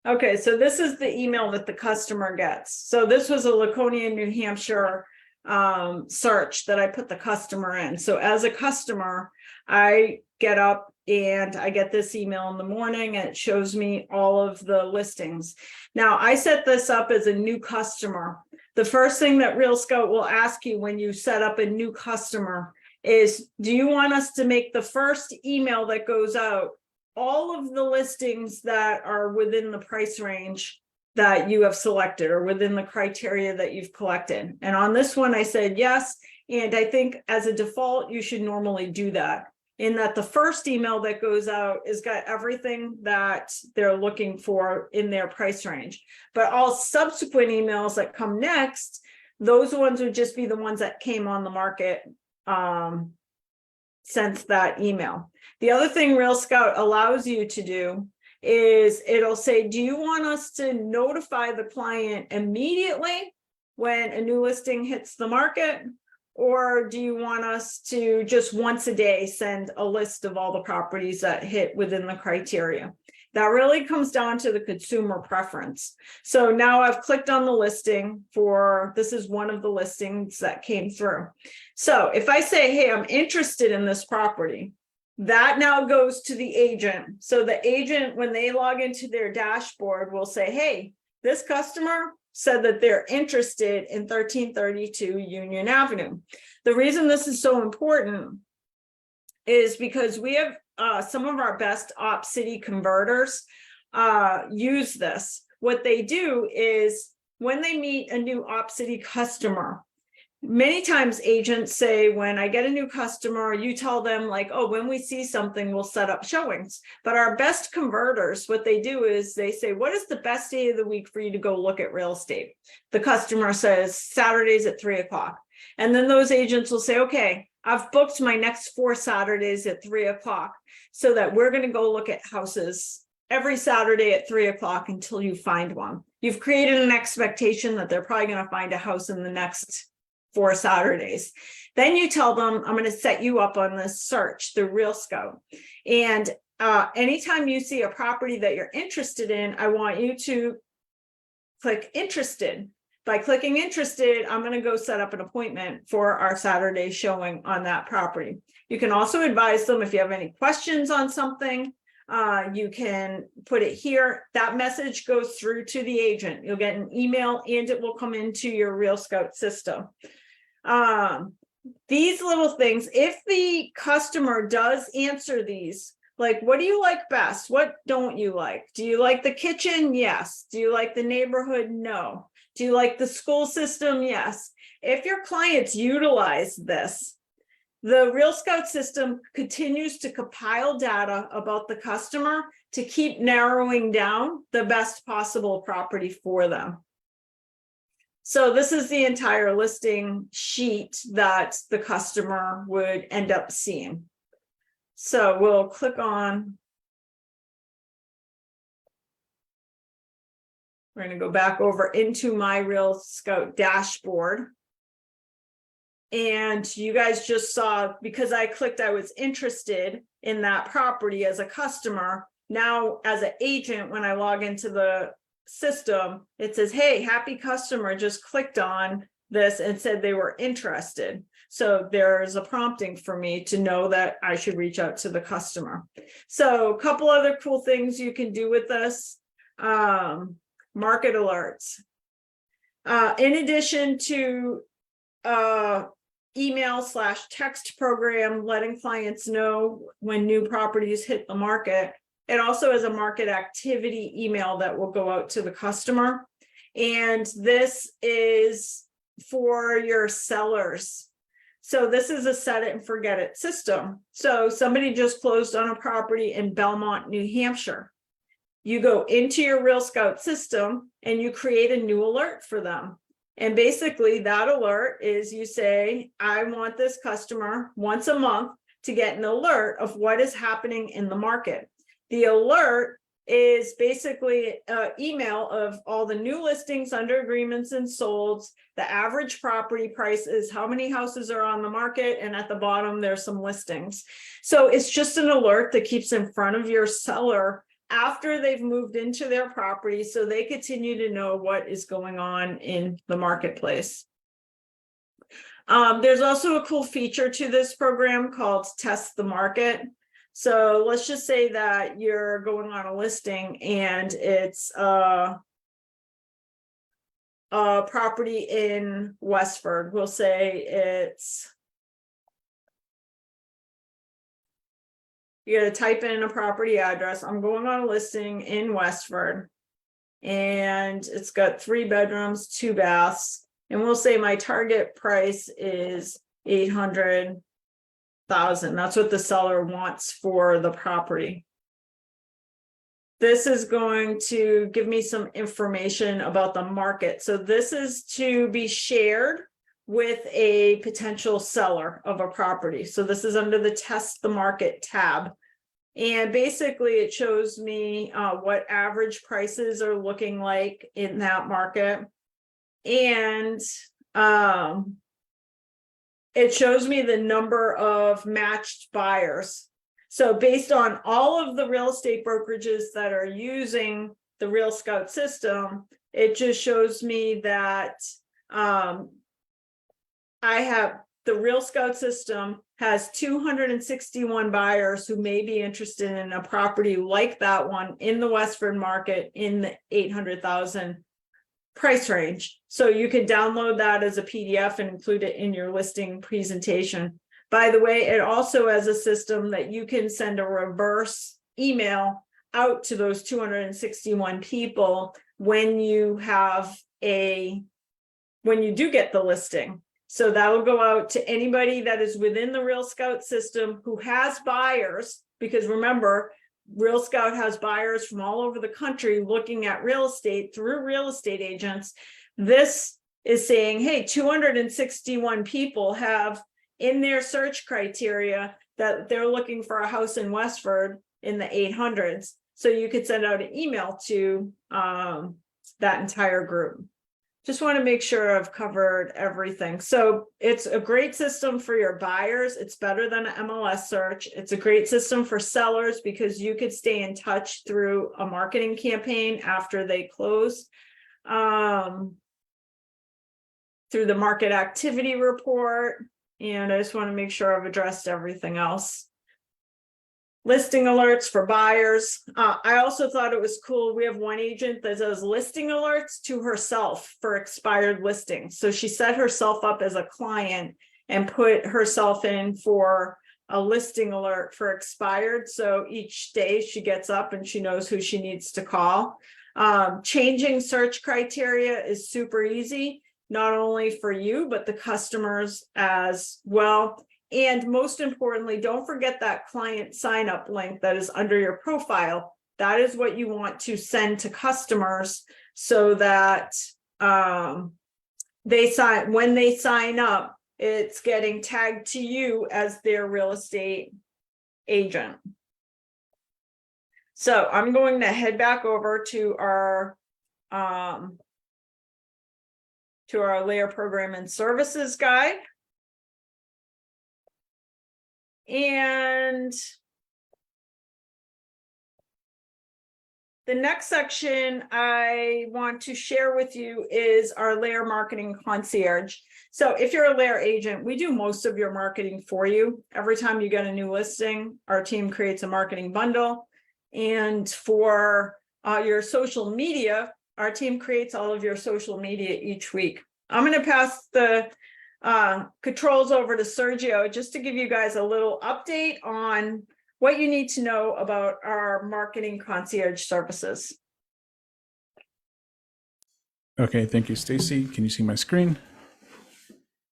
Okay, so this is the email that the customer gets. So this was a Laconia, New Hampshire search that I put the customer in. So as a customer, I get up and I get this email in the morning, and it shows me all of the listings. Now, I set this up as a new customer. The first thing that Real Scout will ask you when you set up a new customer is, do you want us to make the first email that goes out all of the listings that are within the price range that you have selected or within the criteria that you've collected? And on this one, I said yes. And I think as a default, you should normally do that, in that the first email that goes out is got everything that they're looking for in their price range. But all subsequent emails that come next, those ones would just be the ones that came on the market since that email. The other thing Real Scout allows you to do is it'll say, do you want us to notify the client immediately when a new listing hits the market? Or do you want us to just once a day send a list of all the properties that hit within the criteria? That really comes down to the consumer preference. So now I've clicked on the listing for, this is one of the listings that came through. So if I say, hey, I'm interested in this property, that now goes to the agent. So the agent, when they log into their dashboard, will say, hey, this customer said that they're interested in 1332 Union Avenue. The reason this is so important is because we have some of our best op city converters use this. What they do is when they meet a new op city customer, many times agents say, when I get a new customer, you tell them like, oh, when we see something, we'll set up showings. But our best converters, what they do is they say, what is the best day of the week for you to go look at real estate? The customer says Saturdays at 3:00. And then those agents will say, okay, I've booked my next 4 Saturdays at 3:00, so that we're going to go look at houses every Saturday at 3:00 until you find one. You've created an expectation that they're probably going to find a house in the next 4 Saturdays. Then you tell them, I'm going to set you up on this search through Real Scout. And anytime you see a property that you're interested in, I want you to click interested. By clicking interested, I'm going to go set up an appointment for our Saturday showing on that property. You can also advise them if you have any questions on something. You can put it here. That message goes through to the agent. You'll get an email and it will come into your Real Scout system. These little things, if the customer does answer these, like, what do you like best? What don't you like? Do you like the kitchen? Yes. Do you like the neighborhood? No. Do you like the school system? Yes. If your clients utilize this, the Real Scout system continues to compile data about the customer to keep narrowing down the best possible property for them. So this is the entire listing sheet that the customer would end up seeing. So we'll click on. We're going to go back over into my Real Scout dashboard. And you guys just saw, because I clicked, I was interested in that property as a customer. Now, as an agent, when I log into the system, it says, hey, happy customer just clicked on this and said they were interested. So there's a prompting for me to know that I should reach out to the customer. So a couple other cool things you can do with this. Market alerts. In addition to email/text program letting clients know when new properties hit the market, it also has a market activity email that will go out to the customer. And this is for your sellers. So this is a set it and forget it system. So somebody just closed on a property in Belmont, New Hampshire. You go into your Real Scout system and you create a new alert for them. And basically that alert is, you say, I want this customer once a month to get an alert of what is happening in the market. The alert is basically an email of all the new listings, under agreements and solds, the average property prices, how many houses are on the market, and at the bottom there's some listings. So it's just an alert that keeps in front of your seller after they've moved into their property, so they continue to know what is going on in the marketplace. There's also a cool feature to this program called Test the Market. So let's just say that you're going on a listing and it's a property in Westford. We'll say it's, you got to type in a property address. I'm going on a listing in Westford and it's got 3 bedrooms, 2 baths. And we'll say my target price is $800,000. That's what the seller wants for the property. This is going to give me some information about the market. So this is to be shared with a potential seller of a property. So this is under the Test the Market tab. And basically it shows me what average prices are looking like in that market. And it shows me the number of matched buyers. So based on all of the real estate brokerages that are using the Real Scout system, it just shows me that the Real Scout system has 261 buyers who may be interested in a property like that one in the Westford market in the 800,000 price range. So you can download that as a PDF and include it in your listing presentation. By the way, it also has a system that you can send a reverse email out to those 261 people when you do get the listing. So that'll go out to anybody that is within the Real Scout system who has buyers, because remember, Real Scout has buyers from all over the country looking at real estate through real estate agents. This is saying, hey, 261 people have in their search criteria that they're looking for a house in Westford in the 800s. So you could send out an email to that entire group. Just want to make sure I've covered everything. So it's a great system for your buyers. It's better than an MLS search. It's a great system for sellers because you could stay in touch through a marketing campaign after they close. Through the market activity report. And I just want to make sure I've addressed everything else. Listing alerts for buyers. I also thought it was cool. We have one agent that does listing alerts to herself for expired listings. So she set herself up as a client and put herself in for a listing alert for expired. So each day she gets up and she knows who she needs to call. Changing search criteria is super easy, not only for you, but the customers as well. And most importantly, don't forget that client sign up link that is under your profile. That is what you want to send to customers so that when they sign up, it's getting tagged to you as their real estate agent. So I'm going to head back over to our LAER program and services guide. And the next section I want to share with you is our LAER marketing concierge. So if you're a LAER agent, we do most of your marketing for you. Every time you get a new listing, our team creates a marketing bundle. And for your social media, our team creates all of your social media each week. I'm going to pass the controls over to Sergio just to give you guys a little update on what you need to know about our marketing concierge services. Okay, thank you, Stacy. Can you see my screen?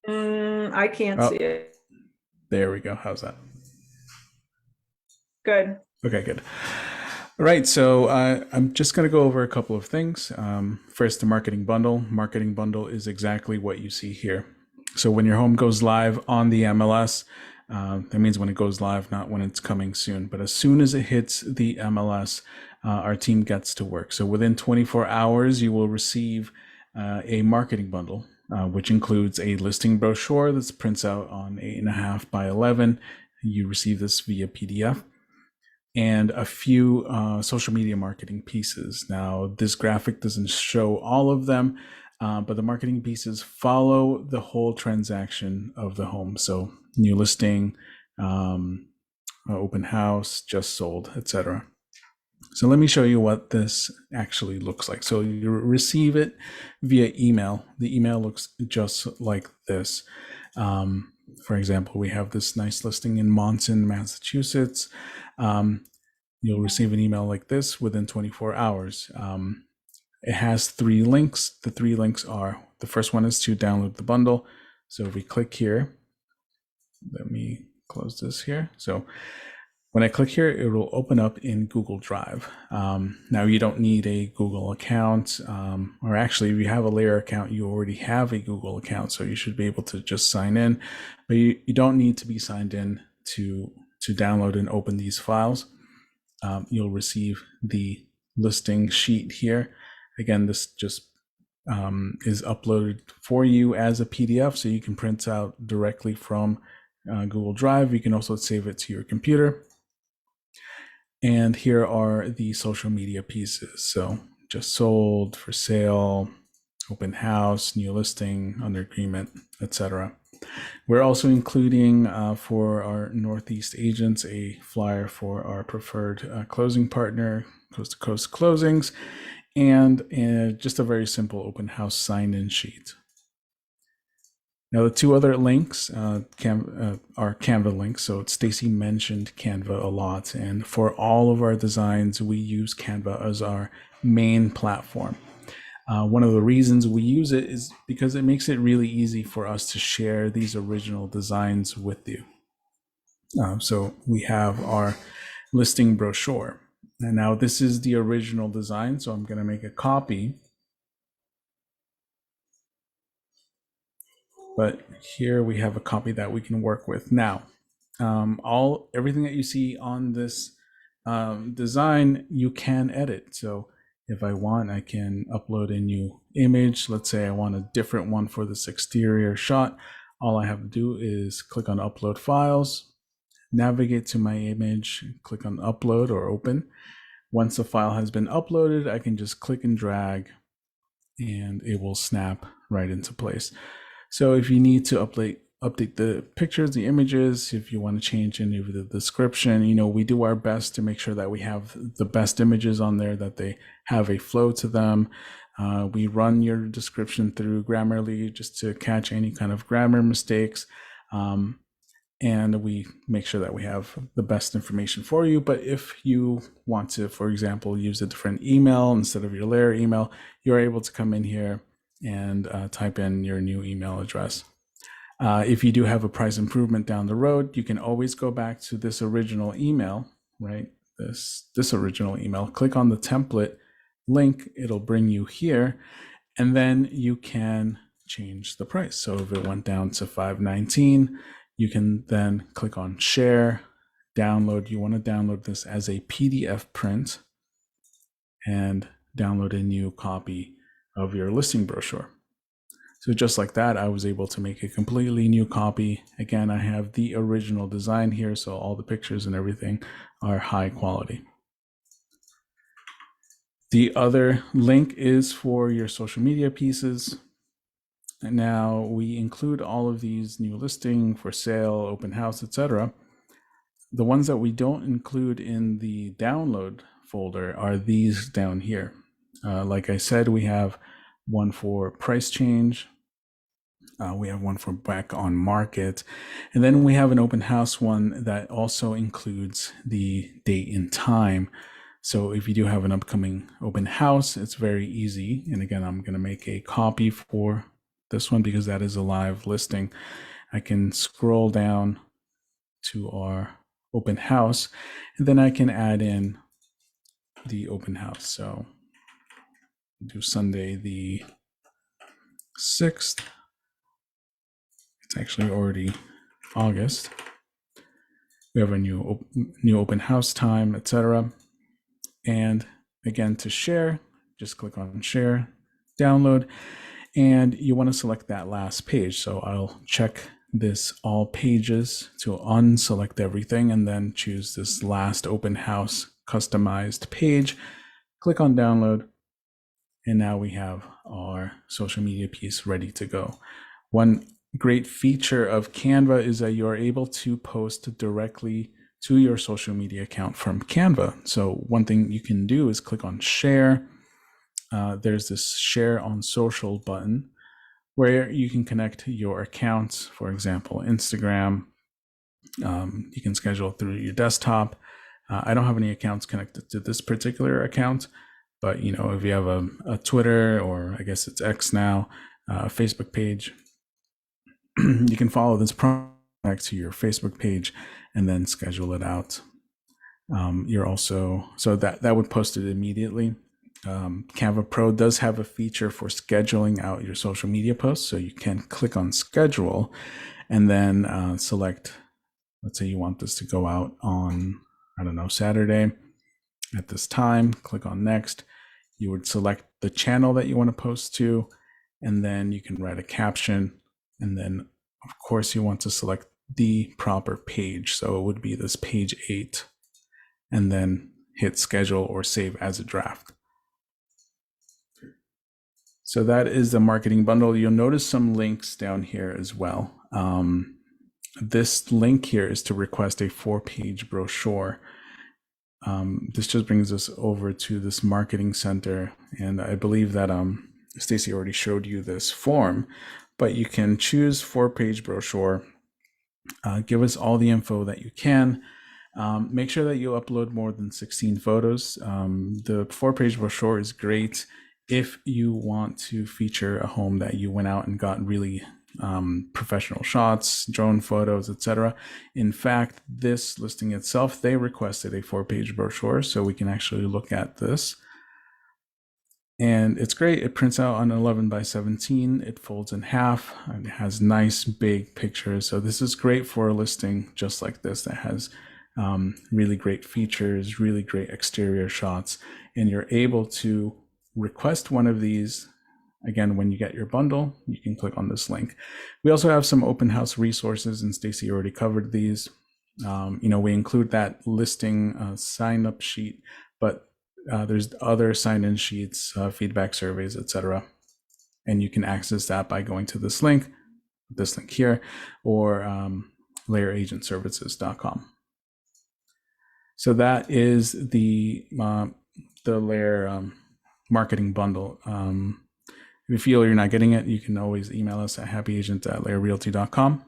I can't see it. There we go. How's that? Good. Okay, good. All right, so I'm just going to go over a couple of things. First, the marketing bundle. Marketing bundle is exactly what you see here. So when your home goes live on the MLS, that means when it goes live, not when it's coming soon. But as soon as it hits the MLS, our team gets to work. So within 24 hours, you will receive a marketing bundle, which includes a listing brochure that prints out on 8.5 by 11. You receive this via PDF. And a few social media marketing pieces. Now, this graphic doesn't show all of them, but the marketing pieces follow the whole transaction of the home. So new listing, open house, just sold, etc. So let me show you what this actually looks like. So you receive it via email. The email looks just like this. For example, we have this nice listing in Monson, Massachusetts. You'll receive an email like this within 24 hours. It has 3 links. The 3 links are, the first one is to download the bundle. So if we click here, let me close this here. So when I click here, it will open up in Google Drive. Now you don't need a Google account, or actually if you have a LAER account, you already have a Google account. So you should be able to just sign in, but you don't need to be signed in to download and open these files. You'll receive the listing sheet here. Again, this just is uploaded for you as a PDF, so you can print out directly from Google Drive. You can also save it to your computer. And here are the social media pieces. So just sold, for sale, open house, new listing, under agreement, etc. We're also including for our Northeast agents a flyer for our preferred closing partner, Coast to Coast Closings, and just a very simple open house sign-in sheet. Now the 2 other links are Canva links. So Stacy mentioned Canva a lot, and for all of our designs, we use Canva as our main platform. One of the reasons we use it is because it makes it really easy for us to share these original designs with you. So we have our listing brochure. And now this is the original design, so I'm going to make a copy. But here we have a copy that we can work with. Now, everything that you see on this design, you can edit. So if I want, I can upload a new image. Let's say I want a different one for this exterior shot. All I have to do is click on Upload Files, navigate to my image, click on Upload or Open. Once the file has been uploaded, I can just click and drag and it will snap right into place. So if you need to update the pictures, the images, if you want to change any of the description, we do our best to make sure that we have the best images on there, that they have a flow to them. We run your description through Grammarly just to catch any kind of grammar mistakes. And we make sure that we have the best information for you. But if you want to, for example, use a different email instead of your LAER email, you're able to come in here and type in your new email address. If you do have a price improvement down the road, you can always go back to this original email, right? This original email, click on the template link, it'll bring you here, and then you can change the price. So if it went down to $5.19, you can then click on share, download. You want to download this as a PDF print and download a new copy of your listing brochure. So just like that, I was able to make a completely new copy. Again, I have the original design here, so all the pictures and everything are high quality. The other link is for your social media pieces. And now we include all of these new listing, for sale, open house, etc. The ones that we don't include in the download folder are these down here. Like I said, we have one for price change. We have one for back on market. And then we have an open house one that also includes the date and time. So if you do have an upcoming open house, it's very easy. And again, I'm going to make a copy for this one because that is a live listing. I can scroll down to our open house, and then I can add in the open house. So do Sunday the 6th. It's actually already August. We have a new open house time, etc. And again, to share, just click on share, download, and you want to select that last page. So I'll check this all pages to unselect everything and then choose this last open house customized page. Click on download, and now we have our social media piece ready to go. One great feature of Canva is that you're able to post directly to your social media account from Canva. So one thing you can do is click on share. There's this share on social button where you can connect your accounts, for example, Instagram. You can schedule through your desktop. I don't have any accounts connected to this particular account, but if you have a Twitter, or I guess it's X now, Facebook page, you can follow this prompt to your Facebook page and then schedule it out. You're also, so that would post it immediately. Canva Pro does have a feature for scheduling out your social media posts. So you can click on schedule and then select, let's say you want this to go out on, I don't know, Saturday at this time, click on next. You would select the channel that you want to post to, and then you can write a caption. And then of course you want to select the proper page. So it would be this page 8, and then hit schedule or save as a draft. So that is the marketing bundle. You'll notice some links down here as well. This link here is to request a 4-page brochure. This just brings us over to this marketing center. And I believe that Stacy already showed you this form, but you can choose 4-page brochure. Give us all the info that you can. Make sure that you upload more than 16 photos. The 4-page brochure is great if you want to feature a home that you went out and got really professional shots, drone photos, etc. In fact, this listing itself, they requested a 4-page brochure, so we can actually look at this. And it's great. It prints out on 11 by 17. It folds in half and it has nice big pictures. So this is great for a listing just like this that has really great features, really great exterior shots. And you're able to request one of these. Again, when you get your bundle, you can click on this link. We also have some open house resources, and Stacy already covered these. We include that listing sign up sheet, but there's other sign-in sheets, feedback surveys, etc. And you can access that by going to this link here, or LAERagentservices.com. So that is the LAER marketing bundle. If you feel you're not getting it, you can always email us at happyagent@laerrealty.com.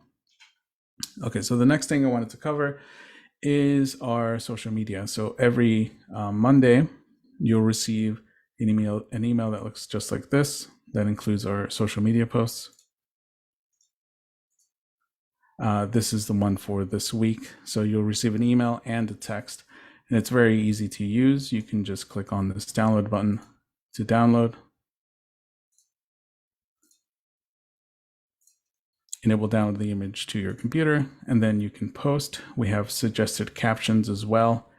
Okay, so the next thing I wanted to cover is our social media. So every Monday, you'll receive an email that looks just like this. That includes our social media posts. This is the one for this week. So you'll receive an email and a text, and it's very easy to use. You can just click on this download button to download, and it will download the image to your computer, and then you can post. We have suggested captions as well,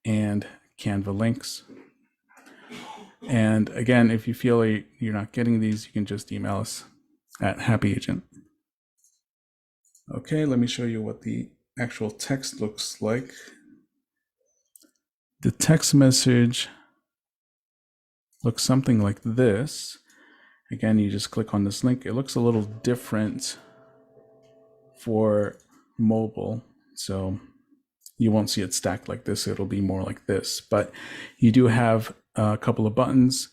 and Canva links. And again, if you feel you're not getting these, you can just email us at happyagent. Okay, let me show you what the actual text looks like. The text message looks something like this. Again, you just click on this link. It looks a little different for mobile, so you won't see it stacked like this. It'll be more like this, but you do have a couple of buttons.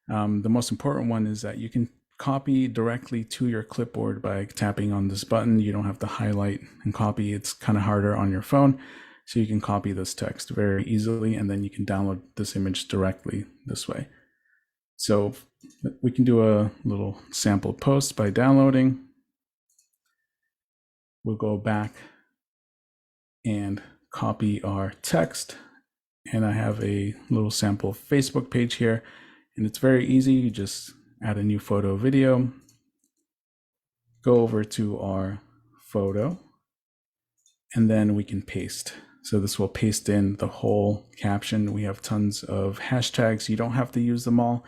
The most important one is that you can copy directly to your clipboard by tapping on this button. You don't have to highlight and copy. It's kind of harder on your phone. So you can copy this text very easily, and then you can download this image directly this way. So we can do a little sample post by downloading. We'll go back and copy our text. And I have a little sample Facebook page here, and it's very easy. You just add a new photo, video, go over to our photo, and then we can paste. So this will paste in the whole caption. We have tons of hashtags. You don't have to use them all.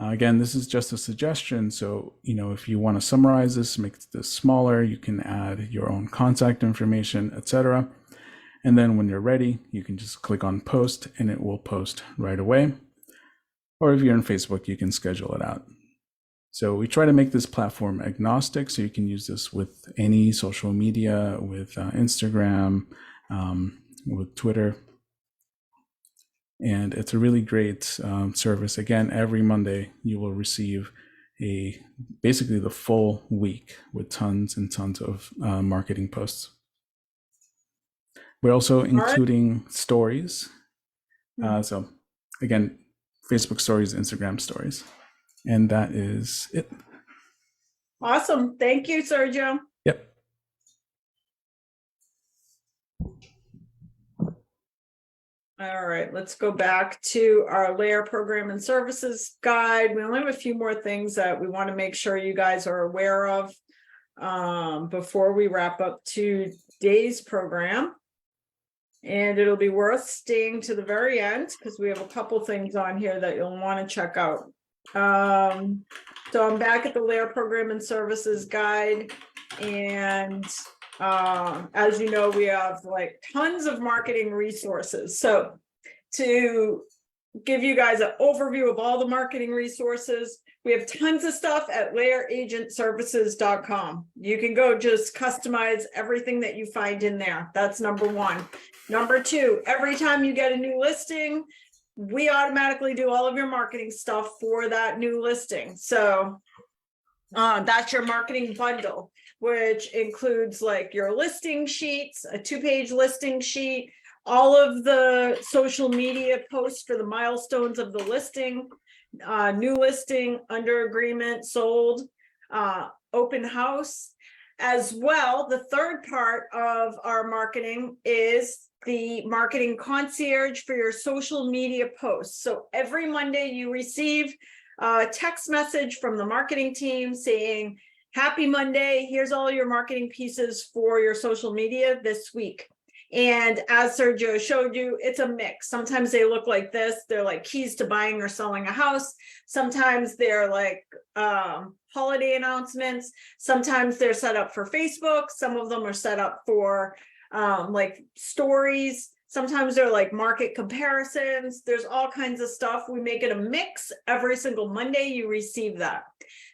Again, this is just a suggestion. So, if you want to summarize this, make this smaller, you can add your own contact information, etc. And then when you're ready, you can just click on post and it will post right away. Or if you're on Facebook, you can schedule it out. So we try to make this platform agnostic, so you can use this with any social media, with Instagram, with Twitter. And it's a really great service. Again, every Monday you will receive basically the full week with tons and tons of marketing posts. We're also including stories. So again, Facebook stories, Instagram stories. And that is it. Awesome. Thank you, Sergio. Yep. All right, let's go back to our LAER program and services guide. We only have a few more things that we want to make sure you guys are aware of before we wrap up today's program. And it'll be worth staying to the very end because we have a couple things on here that you'll want to check out. So I'm back at the LAER program and services guide, and as you know, we have like tons of marketing resources. So to give you guys an overview of all the marketing resources, we have tons of stuff at LAERagentservices.com. You can go just customize everything that you find in there. That's number one. Number two, every time you get a new listing, we automatically do all of your marketing stuff for that new listing. So that's your marketing bundle, which includes like your listing sheets, a 2-page listing sheet, all of the social media posts for the milestones of the listing, new listing, under agreement, sold, open house. As well, the third part of our marketing is the marketing concierge for your social media posts. So every Monday you receive a text message from the marketing team saying, happy Monday, here's all your marketing pieces for your social media this week. And as Sergio showed you, it's a mix. Sometimes they look like this. They're like keys to buying or selling a house. Sometimes they're like holiday announcements. Sometimes they're set up for Facebook. Some of them are set up for like stories. Sometimes they're like market comparisons. There's all kinds of stuff. We make it a mix. Every single Monday you receive that.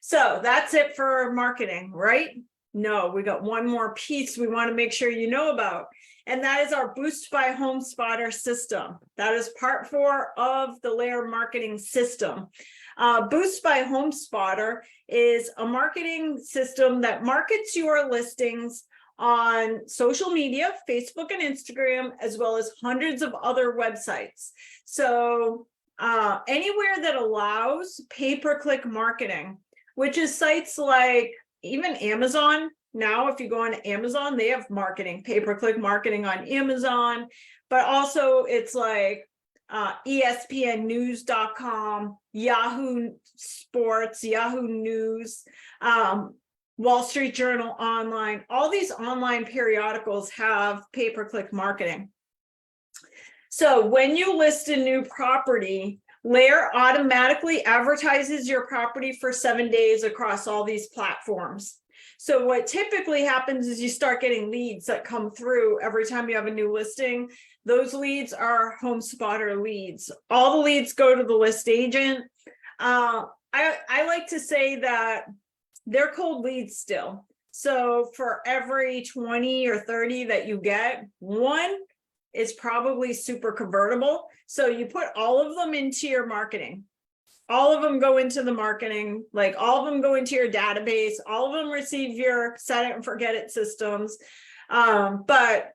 So that's it for marketing, right? No, we got one more piece we want to make sure you know about. And that is our Boost by HomeSpotter system. That is part 4 of the LAER marketing system. Boost by HomeSpotter is a marketing system that markets your listings on social media, Facebook and Instagram, as well as hundreds of other websites. So anywhere that allows pay-per-click marketing, which is sites like even Amazon. Now, if you go on Amazon, they have marketing, pay-per-click marketing on Amazon, but also it's like ESPNnews.com, Yahoo Sports, Yahoo News, Wall Street Journal Online. All these online periodicals have pay-per-click marketing. So when you list a new property, LAER automatically advertises your property for 7 days across all these platforms. So what typically happens is you start getting leads that come through every time you have a new listing. Those leads are HomeSpotter leads. All the leads go to the list agent. I like to say that they're cold leads still. So for every 20 or 30 that you get, one is probably super convertible. So you put all of them into your marketing. All of them go into the marketing, like all of them go into your database, all of them receive your set it and forget it systems, but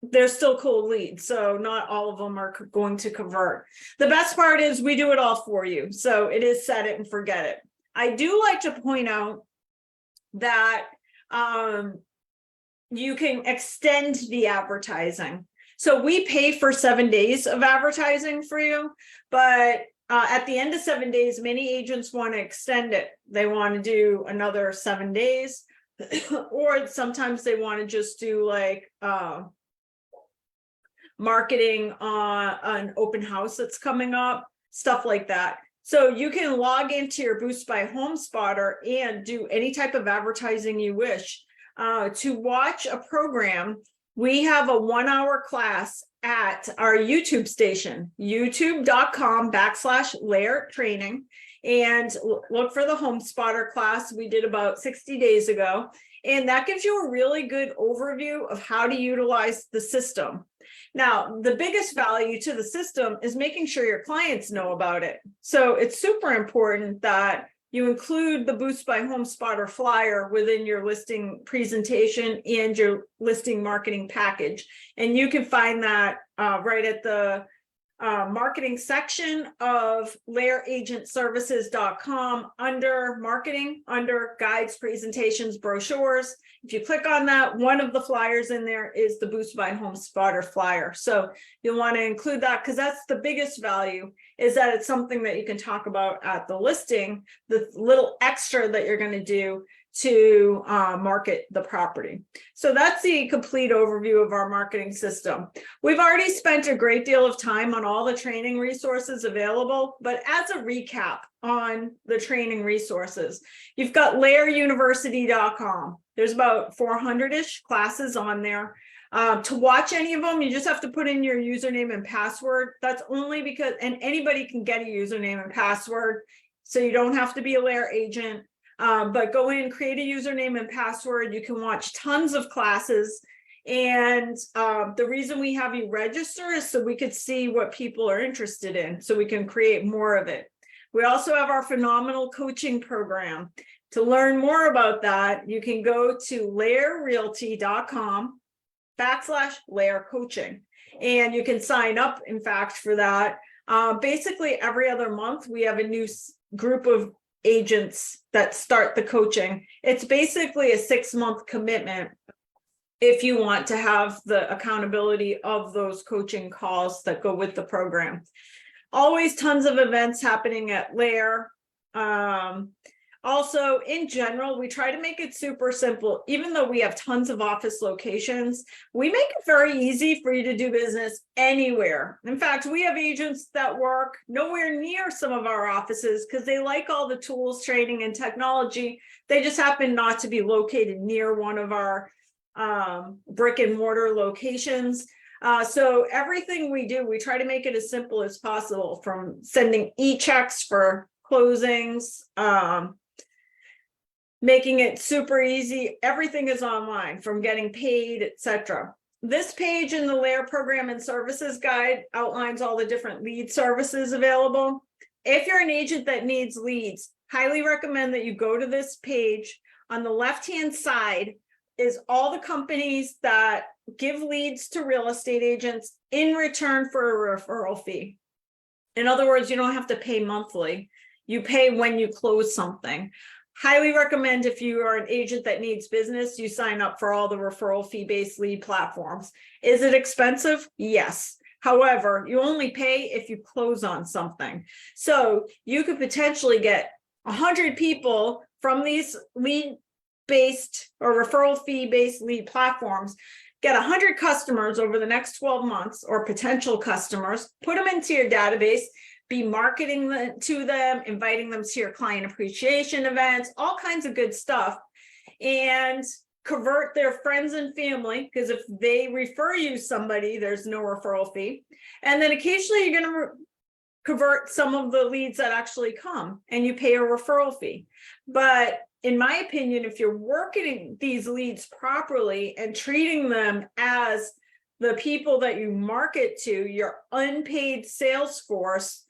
they're still cold leads. So not all of them are going to convert. The best part is we do it all for you. So it is set it and forget it. I do like to point out that you can extend the advertising. So we pay for 7 days of advertising for you, but at the end of 7 days, many agents want to extend it. They want to do another 7 days, or sometimes they want to just do like marketing on an open house that's coming up, stuff like that. So you can log into your Boost by HomeSpotter and do any type of advertising you wish. To watch a program, we have a 1-hour class at our YouTube station, youtube.com/LAER training, and look for the HomeSpotter class we did about 60 days ago. And that gives you a really good overview of how to utilize the system. Now, the biggest value to the system is making sure your clients know about it. So it's super important that you include the Boost by HomeSpotter flyer within your listing presentation and your listing marketing package. And you can find that right at the marketing section of LAERagentservices.com under marketing, under guides, presentations, brochures. If you click on that, one of the flyers in there is the Boost by HomeSpotter flyer. So you'll want to include that because that's the biggest value, is that it's something that you can talk about at the listing, the little extra that you're going to do to market the property. So that's the complete overview of our marketing system. We've already spent a great deal of time on all the training resources available, but as a recap on the training resources, you've got LAERuniversity.com. There's about 400-ish classes on there. To watch any of them, you just have to put in your username and password. That's only because, and anybody can get a username and password, so you don't have to be a LAER agent. But go in, create a username and password. You can watch tons of classes. And the reason we have you register is so we could see what people are interested in, so we can create more of it. We also have our phenomenal coaching program. To learn more about that, you can go to LAERrealty.com/LAER coaching. And you can sign up, in fact, for that. Basically, every other month, we have a new group of agents that start the coaching. It's basically a 6-month commitment if you want to have the accountability of those coaching calls that go with the program. Always tons of events happening at LAER. Also, in general, we try to make it super simple. Even though we have tons of office locations, we make it very easy for you to do business anywhere. In fact, we have agents that work nowhere near some of our offices because they like all the tools, training, and technology. They just happen not to be located near one of our brick and mortar locations. So everything we do, we try to make it as simple as possible, from sending e-checks for closings, making it super easy. Everything is online, from getting paid, etc. This page in the LAER program and services guide outlines all the different lead services available. If you're an agent that needs leads, highly recommend that you go to this page. On the left-hand side is all the companies that give leads to real estate agents in return for a referral fee. In other words, you don't have to pay monthly. You pay when you close something. Highly recommend, if you are an agent that needs business, you sign up for all the referral fee-based lead platforms. Is it expensive? Yes. However, you only pay if you close on something. So you could potentially get 100 people from these lead-based or referral fee-based lead platforms, get 100 customers over the next 12 months, or potential customers, put them into your database, be marketing to them, inviting them to your client appreciation events, all kinds of good stuff, and convert their friends and family, because if they refer you somebody, there's no referral fee. And then occasionally you're going to convert some of the leads that actually come, and you pay a referral fee. But in my opinion, if you're working these leads properly and treating them as the people that you market to, your unpaid sales force,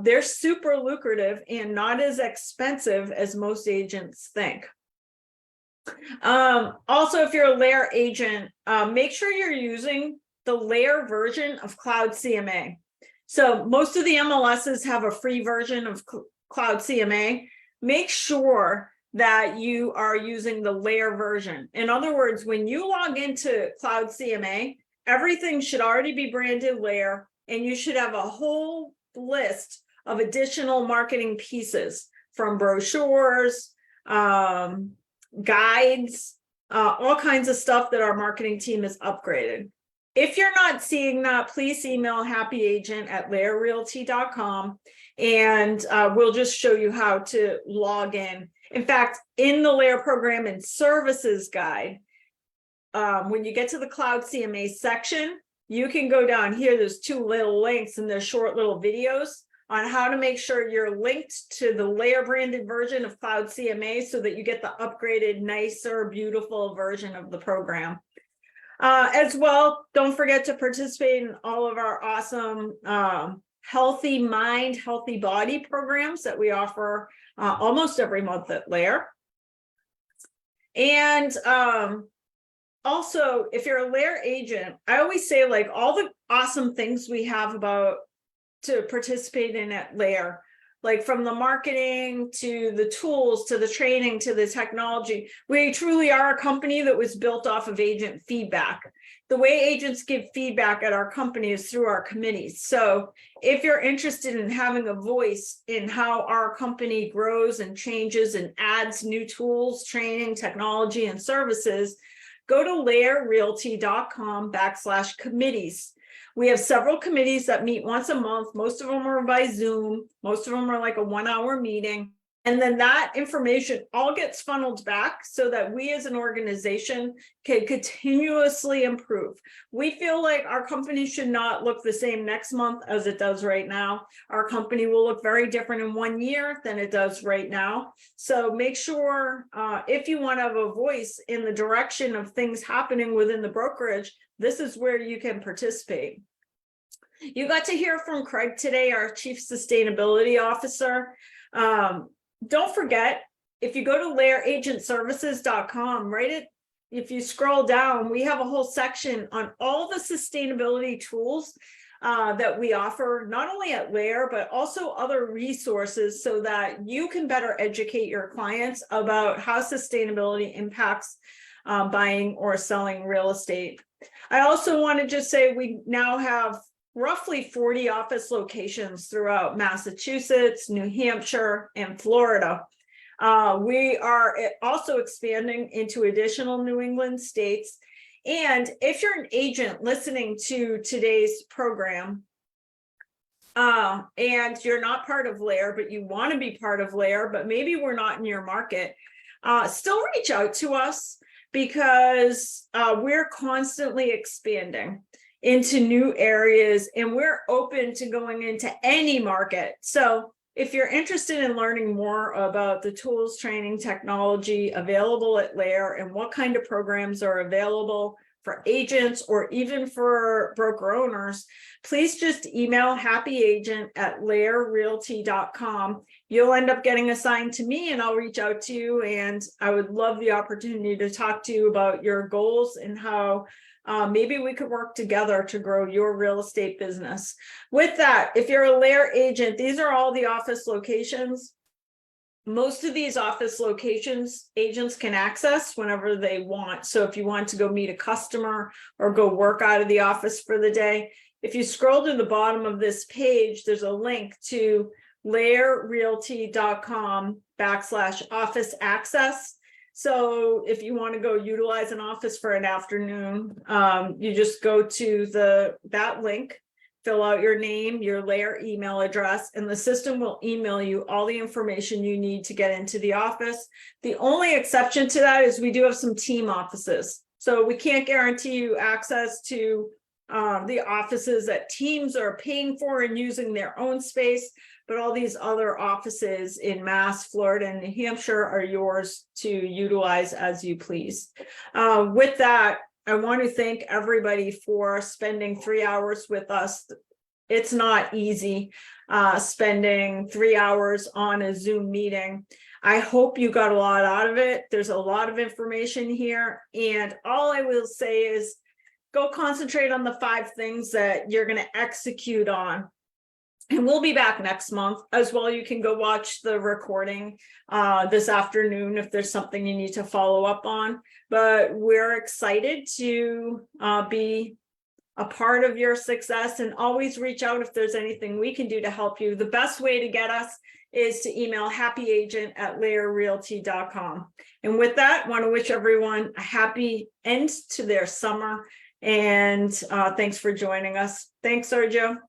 they're super lucrative and not as expensive as most agents think. Also, if you're a LAER agent, make sure you're using the LAER version of Cloud CMA. So most of the MLSs have a free version of Cloud CMA. Make sure that you are using the LAER version. In other words, when you log into Cloud CMA, everything should already be branded LAER, and you should have a whole list of additional marketing pieces, from brochures, guides, all kinds of stuff that our marketing team has upgraded. If you're not seeing that, please email happyagent@laerrealty.com, and we'll just show you how to log in. In fact, in the LAER program and services guide, when you get to the Cloud CMA section, you can go down here. There's 2 little links, and they're short little videos on how to make sure you're linked to the LAER branded version of Cloud CMA, so that you get the upgraded, nicer, beautiful version of the program. As well, don't forget to participate in all of our awesome healthy mind, healthy body programs that we offer almost every month at LAER. And also, if you're a LAER agent, I always say, like, all the awesome things we have about to participate in at LAER, like from the marketing to the tools to the training to the technology, we truly are a company that was built off of agent feedback. The way agents give feedback at our company is through our committees. So if you're interested in having a voice in how our company grows and changes and adds new tools, training, technology, and services, go to laerrealty.com/committees. We have several committees that meet once a month. Most of them are by Zoom. Most of them are like a 1-hour meeting. And then that information all gets funneled back so that we as an organization can continuously improve. We feel like our company should not look the same next month as it does right now. Our company will look very different in 1 year than it does right now. So make sure if you want to have a voice in the direction of things happening within the brokerage, this is where you can participate. You got to hear from Craig today, our Chief Sustainability Officer. Don't forget, if you go to laeragentservices.com, if you scroll down, we have a whole section on all the sustainability tools that we offer not only at LAER, but also other resources so that you can better educate your clients about how sustainability impacts buying or selling real estate. I also want to just say we now have roughly 40 office locations throughout Massachusetts, New Hampshire, and Florida. We are also expanding into additional New England states. And if you're an agent listening to today's program, and you're not part of LAER, but you want to be part of LAER, but maybe we're not in your market, still reach out to us, because we're constantly expanding into new areas, and we're open to going into any market. So if you're interested in learning more about the tools, training, technology available at LAER and what kind of programs are available for agents or even for broker owners, please just email happyagent@laerrealty.com. You'll end up getting assigned to me, and I'll reach out to you, and I would love the opportunity to talk to you about your goals and how maybe we could work together to grow your real estate business. With that, if you're a LAER agent, these are all the office locations. Most of these office locations agents can access whenever they want. So if you want to go meet a customer or go work out of the office for the day, if you scroll to the bottom of this page, there's a link to laerrealty.com/office access. So if you want to go utilize an office for an afternoon, you just go to that link, fill out your name, your LAER email address, and the system will email you all the information you need to get into the office. The only exception to that is we do have some team offices. So we can't guarantee you access to the offices that teams are paying for and using their own space, but all these other offices in Mass, Florida, and New Hampshire are yours to utilize as you please. With that, I want to thank everybody for spending 3 hours with us. It's not easy spending 3 hours on a Zoom meeting. I hope you got a lot out of it. There's a lot of information here. And all I will say is go concentrate on the 5 things that you're going to execute on. And we'll be back next month as well. You can go watch the recording this afternoon if there's something you need to follow up on. But we're excited to be a part of your success, and always reach out if there's anything we can do to help you. The best way to get us is to email happyagent@laerrealty.com. And with that, I want to wish everyone a happy end to their summer. And thanks for joining us. Thanks, Sergio.